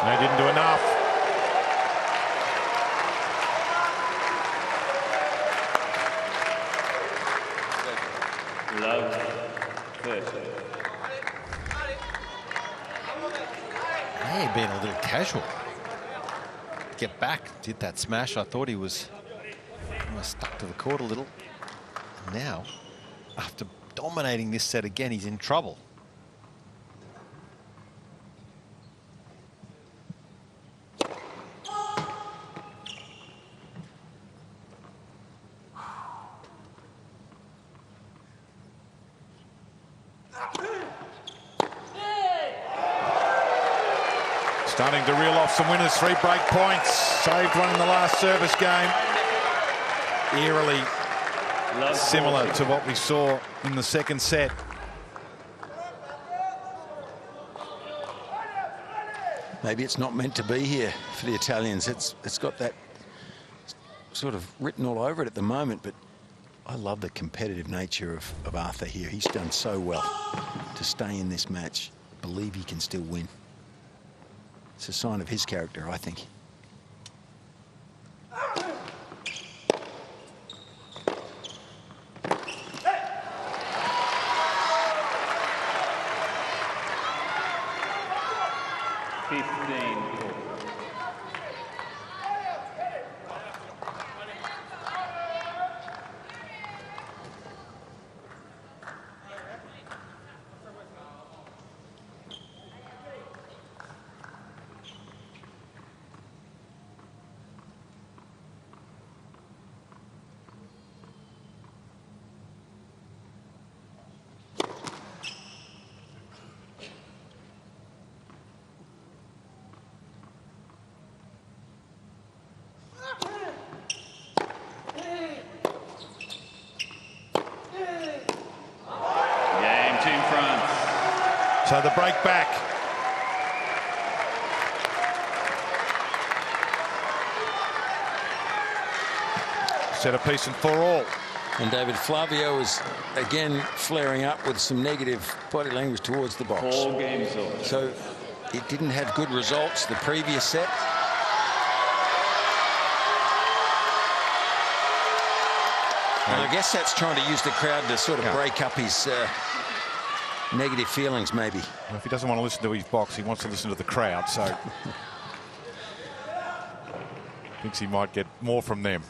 They didn't do enough. Love 30. May have been a little casual. Get back, did that smash. I thought he was almost stuck to the court a little. Now, after dominating this set again, he's in trouble. Starting to reel off some winners, 3 break points. Saved one in the last service game. Eerily similar to what we saw in the second set. Maybe it's not meant to be here for the Italians. It's got that sort of written all over it at the moment, but I love the competitive nature of Arthur here. He's done so well to stay in this match. Believe he can still win. It's a sign of his character, I think. So the break back. Set a piece and 4-all. And David, Flavio is again flaring up with some negative body language towards the box. 4 games over. So it didn't have good results the previous set. And I guess that's trying to use the crowd to sort of break up his negative feelings, maybe. Well, if he doesn't want to listen to his box, he wants to listen to the crowd, so thinks he might get more from them.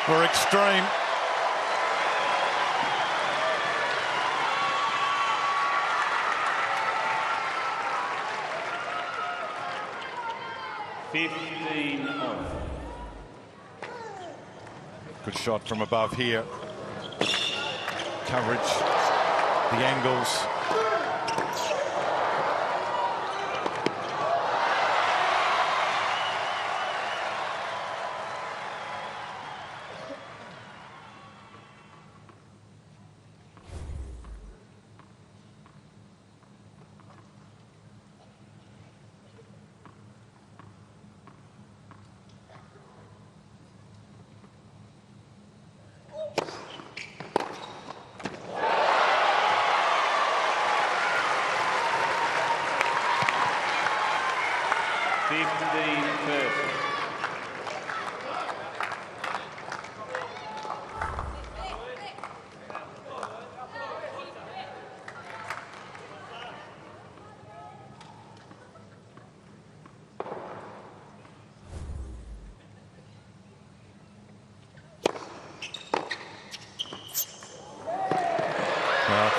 Were extreme. Good shot from above here. Coverage, the angles.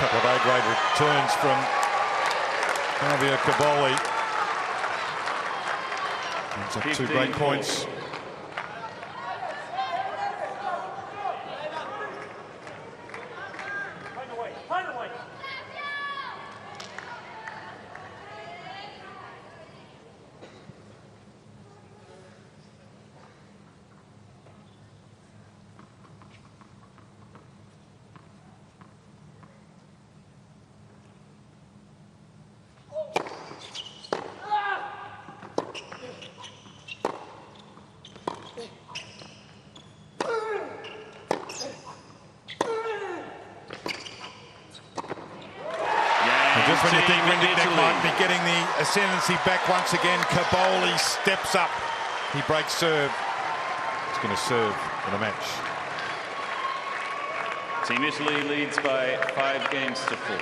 couple of A-grade returns from Flavio Cobolli. It's up 2 break points. Just when you think Rinderknech might be getting the ascendancy back once again, Cobolli steps up. He breaks serve. He's going to serve for the match. Team Italy leads by 5 games to 4.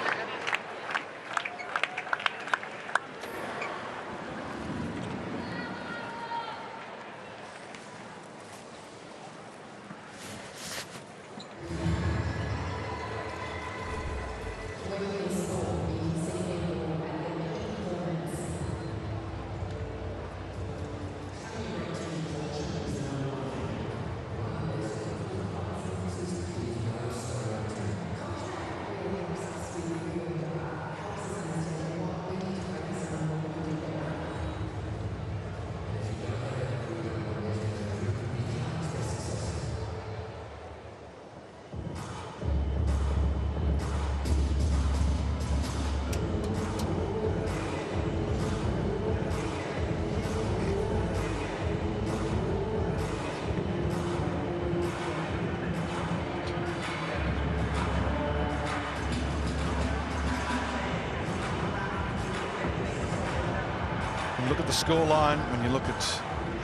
Look at the scoreline. When you look at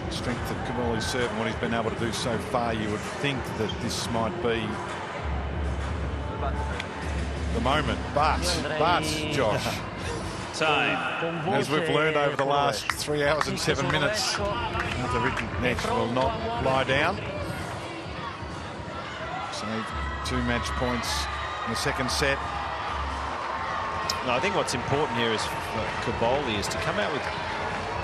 the strength of Cobolli's serve and what he's been able to do so far, you would think that this might be the moment. But Josh, time. As we've learned over the last 3 hours and 7 minutes, the Rinderknech will not lie down. Saved 2 match points in the second set. No, I think what's important here is for Cobolli is to come out with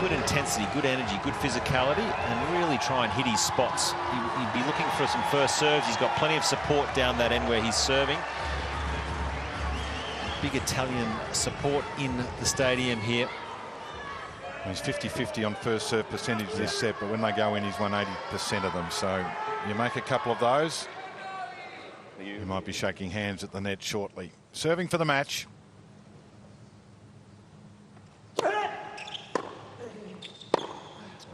good intensity, good energy, good physicality, and really try and hit his spots. He'd be looking for some first serves. He's got plenty of support down that end where he's serving. Big Italian support in the stadium here. He's 50-50 on first serve percentage this set, but when they go in, he's won 80% of them. So you make a couple of those, you might be shaking hands at the net shortly. Serving for the match.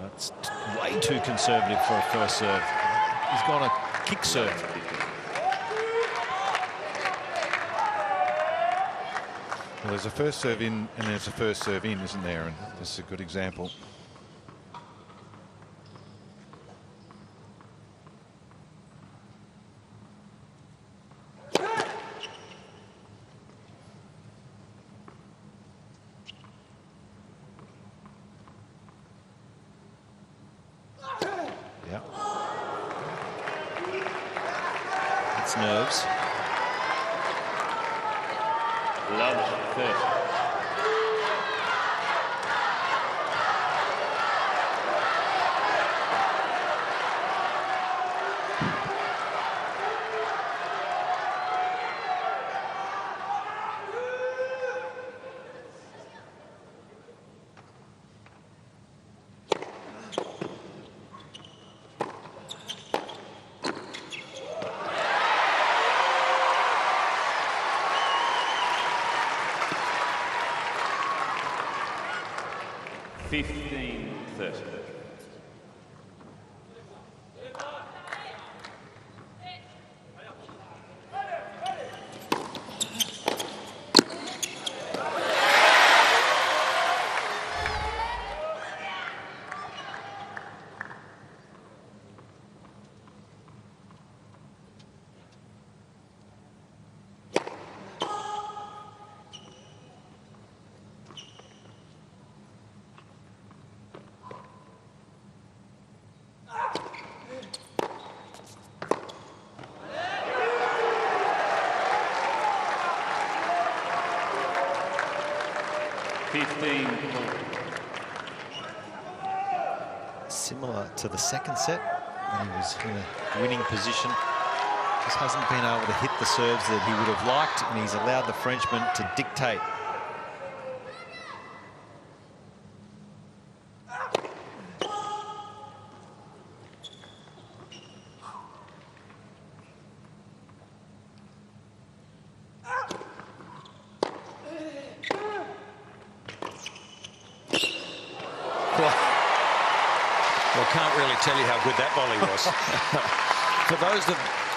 That's way too conservative for a first serve. He's gone a kick serve. Well, there's a first serve in and there's a first serve in, isn't there? And this is a good example. Nerves. Love 30. 15. Similar to the second set, when he was in a winning position. Just hasn't been able to hit the serves that he would have liked, and he's allowed the Frenchman to dictate. Well, can't really tell you how good that volley was. For those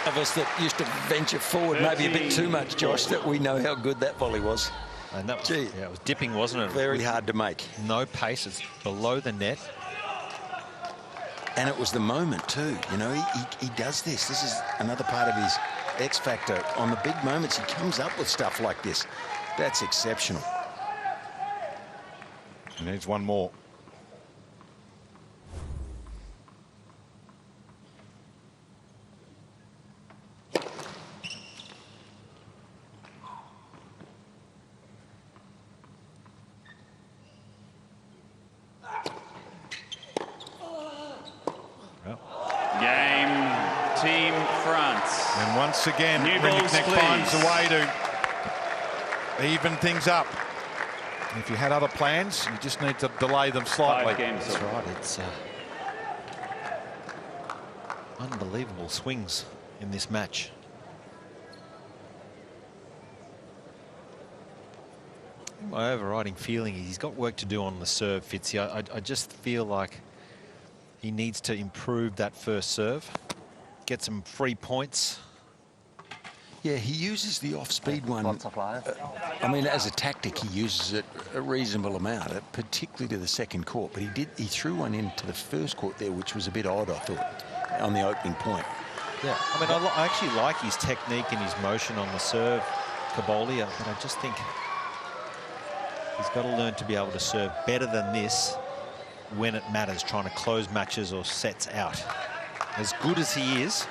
of us that used to venture forward maybe a bit too much, Josh, that we know how good that volley was. And that was, yeah, it was dipping, wasn't it? Very hard to make. No pace, it's below the net. And it was the moment too, you know, he does this. This is another part of his X factor. On the big moments, he comes up with stuff like this. That's exceptional. He needs one more. Team France. And once again, Rinderknech finds a way to even things up. If you had other plans, you just need to delay them slightly. That's right. It's unbelievable swings in this match. My overriding feeling is he's got work to do on the serve, Fitzy. I just feel like he needs to improve that first serve, get some free points. Yeah, he uses the off-speed one. I mean, as a tactic, he uses it a reasonable amount, particularly to the second court. But he threw one into the first court there, which was a bit odd, I thought, on the opening point. Yeah, I mean, I actually like his technique and his motion on the serve, Cobolli, but I just think he's got to learn to be able to serve better than this when it matters, trying to close matches or sets out. As good as he is,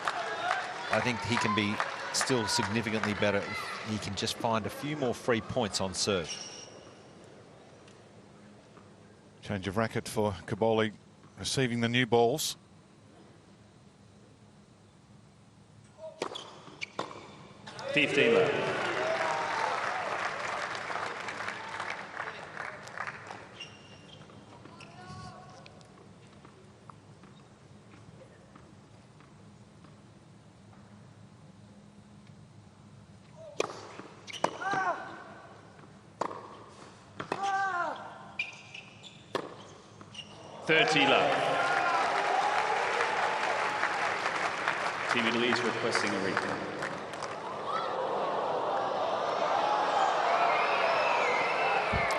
I think he can be still significantly better if he can just find a few more free points on serve. Change of racket for Cobolli, receiving the new balls. Team Italy is requesting a replay.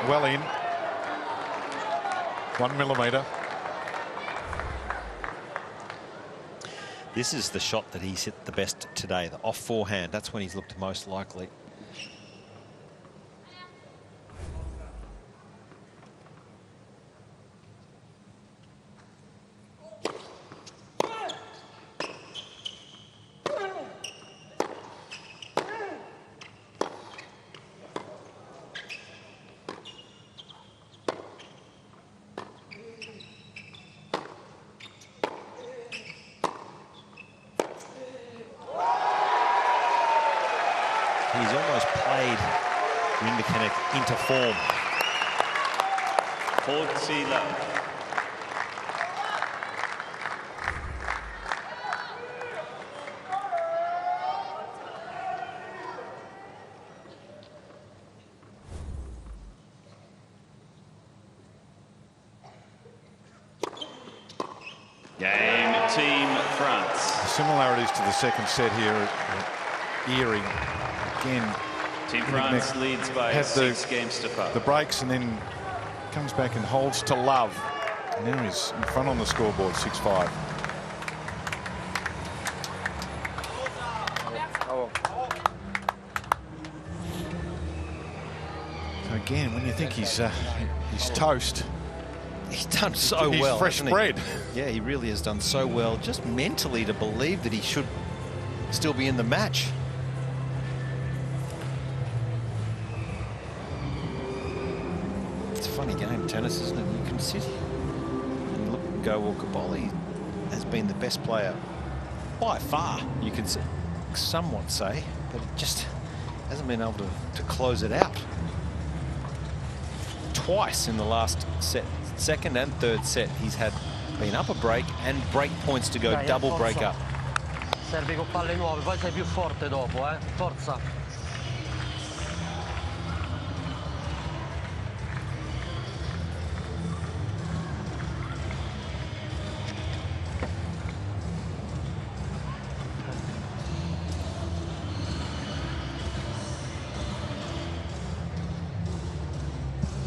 Well in. 1 millimetre. This is the shot that he's hit the best today, the off forehand. That's when he's looked most likely. He's almost played Rinderknech into form. 40 love. Game, Team France. The similarities to the second set here are eerie. Again, Team France leads by 6 games to 5. The breaks and then comes back and holds to love. And now he's in front on the scoreboard, 6-5. So again, when you think he's toast, he's done so he's well. Fresh bread. Yeah, he really has done so well, just mentally to believe that he should still be in the match. It's a funny game, tennis, isn't it? You can sit and look and go, well, Cobolli has been the best player by far, you could somewhat say, but it just hasn't been able to close it out. Twice in the last set, second and third set, he's been up a break and break points to go double break up. Servi con palle nuove, poi sei più forte dopo, forza.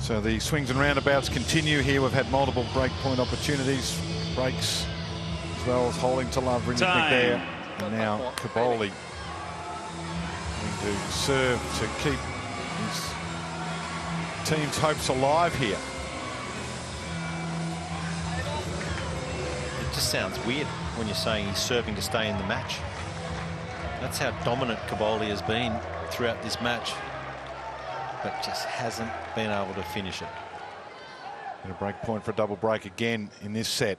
So the swings and roundabouts continue here. We've had multiple break point opportunities, breaks, as well as holding to love Rinderknech there. And now Cobolli going to serve to keep his team's hopes alive here. It just sounds weird when you're saying he's serving to stay in the match. That's how dominant Cobolli has been throughout this match, but just hasn't been able to finish it. And a break point for a double break again in this set.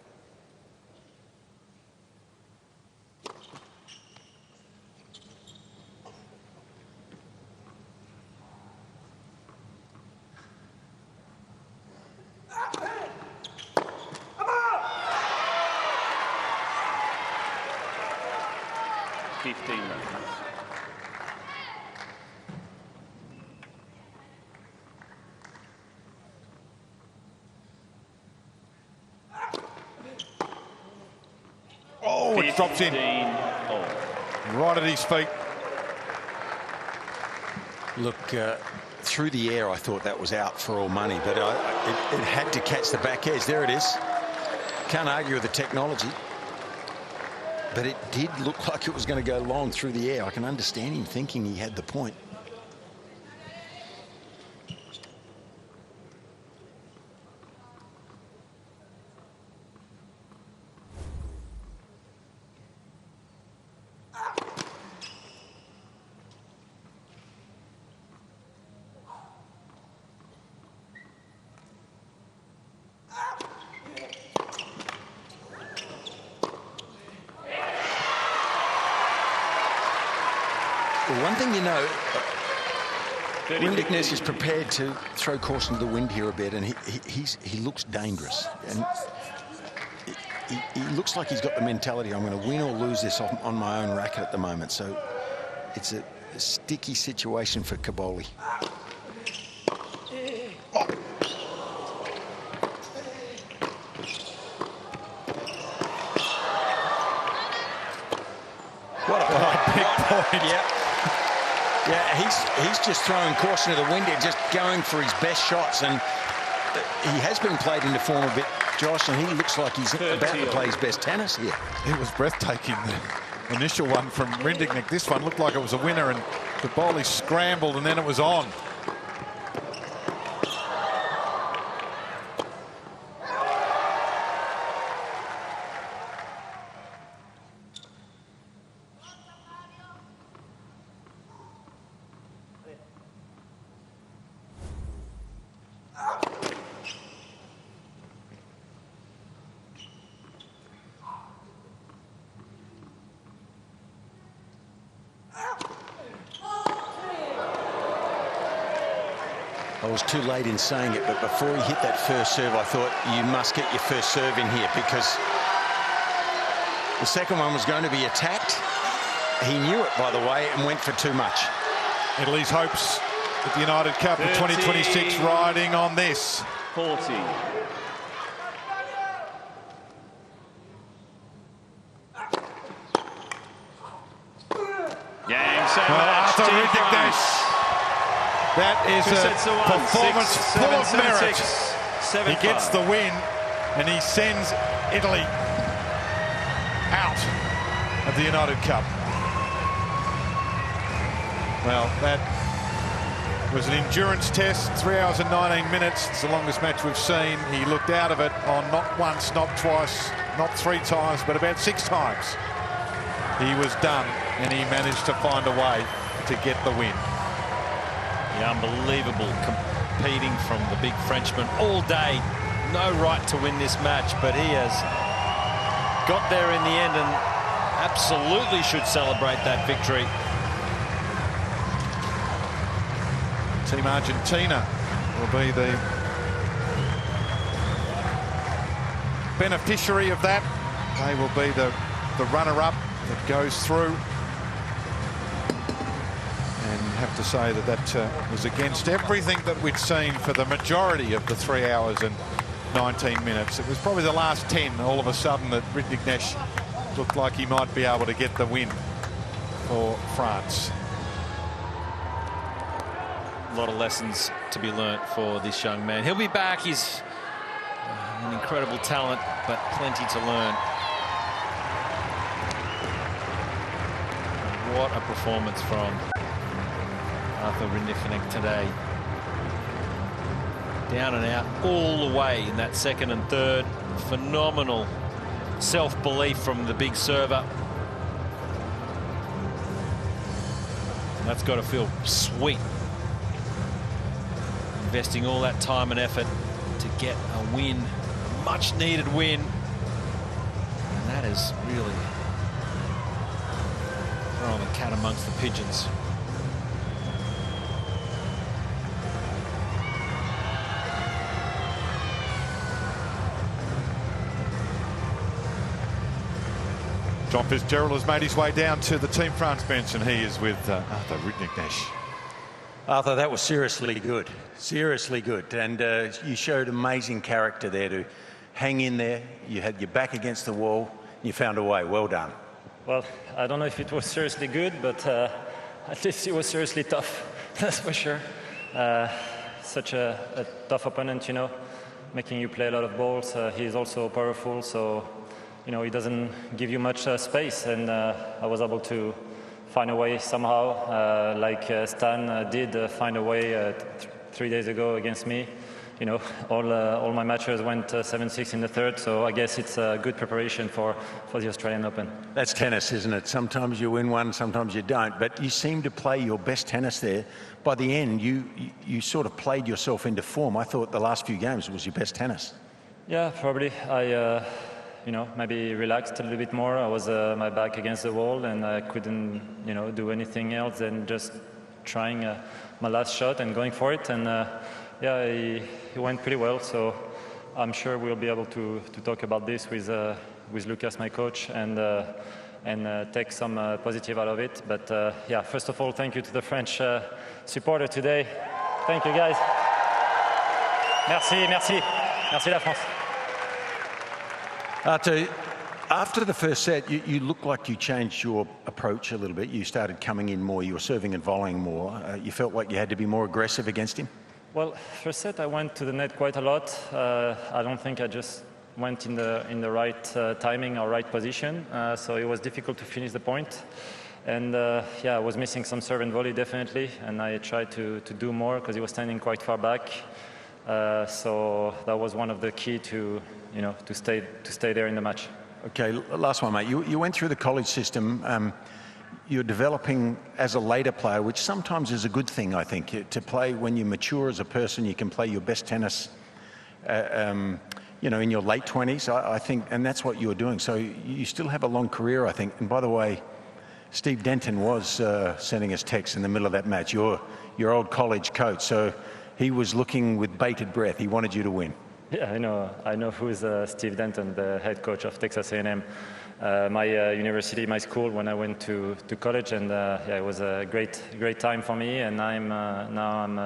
Oh, it drops in. Right at his feet. Look, through the air, I thought that was out for all money, but it had to catch the back edge. There it is. Can't argue with the technology. But it did look like it was going to go long through the air. I can understand him thinking he had the point. Well, one thing you know, Rinderknech is prepared to throw caution to the wind here a bit, and he looks dangerous. And he looks like he's got the mentality, I'm going to win or lose this on my own racket at the moment. So it's a sticky situation for Cobolli. What a big point. Yep. Yeah, he's just throwing caution to the wind here, just going for his best shots, and he has been played into form a bit, Josh, and he looks like he's about to play his best tennis here. It was breathtaking, the initial one from Rinderknech. This one looked like it was a winner, and Cobolli scrambled, and then it was on. I was too late in saying it, but before he hit that first serve, I thought you must get your first serve in here, because the second one was going to be attacked. He knew it, by the way, and went for too much. Italy's hopes at the United Cup of 2026 riding on this. 40. Game so much. That is a performance full of merit. He gets the win, and he sends Italy out of the United Cup. Well, that was an endurance test, 3 hours and 19 minutes. It's the longest match we've seen. He looked out of it on not once, not twice, not 3 times, but about 6 times. He was done, and he managed to find a way to get the win. The unbelievable stampeding from the big Frenchman all day. No right to win this match, but he has got there in the end and absolutely should celebrate that victory. Team Argentina will be the beneficiary of that. They will be the runner-up that goes through. And have to say that that was against everything that we'd seen for the majority of the 3 hours and 19 minutes. It was probably the last 10 all of a sudden that Rinderknech looked like he might be able to get the win for France. A lot of lessons to be learnt for this young man. He'll be back. He's an incredible talent, but plenty to learn. What a performance from Arthur Rinderknech today. Down and out all the way in that second and third. Phenomenal self-belief from the big server. And that's got to feel sweet. Investing all that time and effort to get a win, a much needed win. And that is really throwing the cat amongst the pigeons. John Fitzgerald has made his way down to the Team France bench, and he is with Arthur Rinderknech. Arthur, that was seriously good. Seriously good. And you showed amazing character there to hang in there. You had your back against the wall. You found a way. Well done. Well, I don't know if it was seriously good, but at least it was seriously tough. That's for sure. Such a tough opponent, you know, making you play a lot of balls. He's also powerful, so, you know, he doesn't give you much space. And I was able to find a way somehow, like Stan did find a way 3 days ago against me. You know, all my matches went 7-6 in the third, so I guess it's a good preparation for the Australian Open. That's tennis, isn't it? Sometimes you win one, sometimes you don't. But you seem to play your best tennis there. By the end, you sort of played yourself into form. I thought the last few games was your best tennis. Yeah, probably. I you know, maybe relaxed a little bit more. I was my back against the wall, and I couldn't, you know, do anything else than just trying my last shot and going for it. And yeah, it went pretty well. So I'm sure we'll be able to talk about this with Lucas, my coach, and take some positive out of it. But yeah, first of all, thank you to the French supporter today. Thank you, guys. Merci, merci, merci la France. After the first set, you looked like you changed your approach a little bit. You started coming in more. You were serving and volleying more. You felt like you had to be more aggressive against him? Well, first set I went to the net quite a lot. I don't think I just went in the right timing or right position. So it was difficult to finish the point. And yeah, I was missing some serve and volley definitely. And I tried to do more because he was standing quite far back. So that was one of the key to, you know, to stay there in the match. Okay, last one, mate. You went through the college system. You're developing as a later player, which sometimes is a good thing, I think. To play when you mature as a person, you can play your best tennis, you know, in your late 20s, I think, and that's what you're doing. So you still have a long career, I think. And by the way, Steve Denton was sending us texts in the middle of that match, your old college coach. So he was looking with bated breath. He wanted you to win. Yeah, I know who is Steve Denton, the head coach of Texas A&M. My university, my school, when I went to college, and yeah, it was a great time for me. And now I'm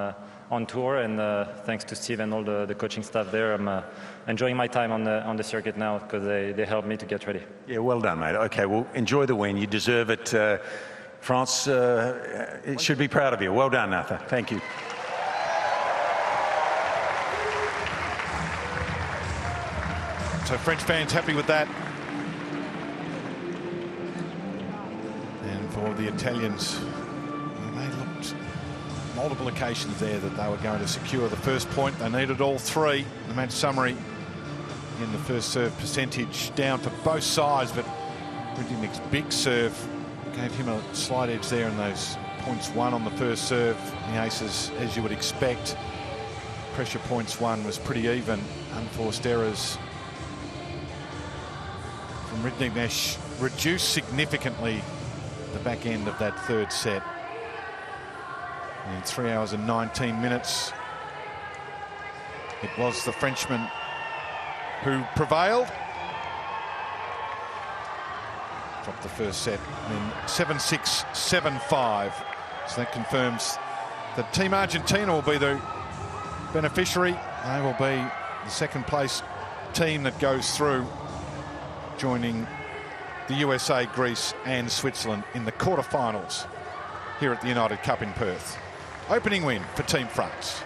on tour, and thanks to Steve and all the coaching staff there, I'm enjoying my time on the circuit now because they helped me to get ready. Yeah, well done, mate. Okay, well, enjoy the win. You deserve it. France it should be proud of you. Well done, Arthur. Thank you. So French fans happy with that. And for the Italians, they looked multiple occasions there that they were going to secure the first point. They needed all three. The match summary in the first serve percentage down for both sides, but Rinderknech's big serve gave him a slight edge there in those points won on the first serve. The aces, as you would expect. pressure points won was pretty even. Unforced errors from Rinderknech reduced significantly the back end of that third set. In 3 hours and 19 minutes, it was the Frenchman who prevailed. Dropped the first set in 7-6, 7-5. So that confirms that Team Argentina will be the beneficiary. They will be the second place team that goes through, joining the USA, Greece and Switzerland in the quarterfinals here at the United Cup in Perth. Opening win for Team France.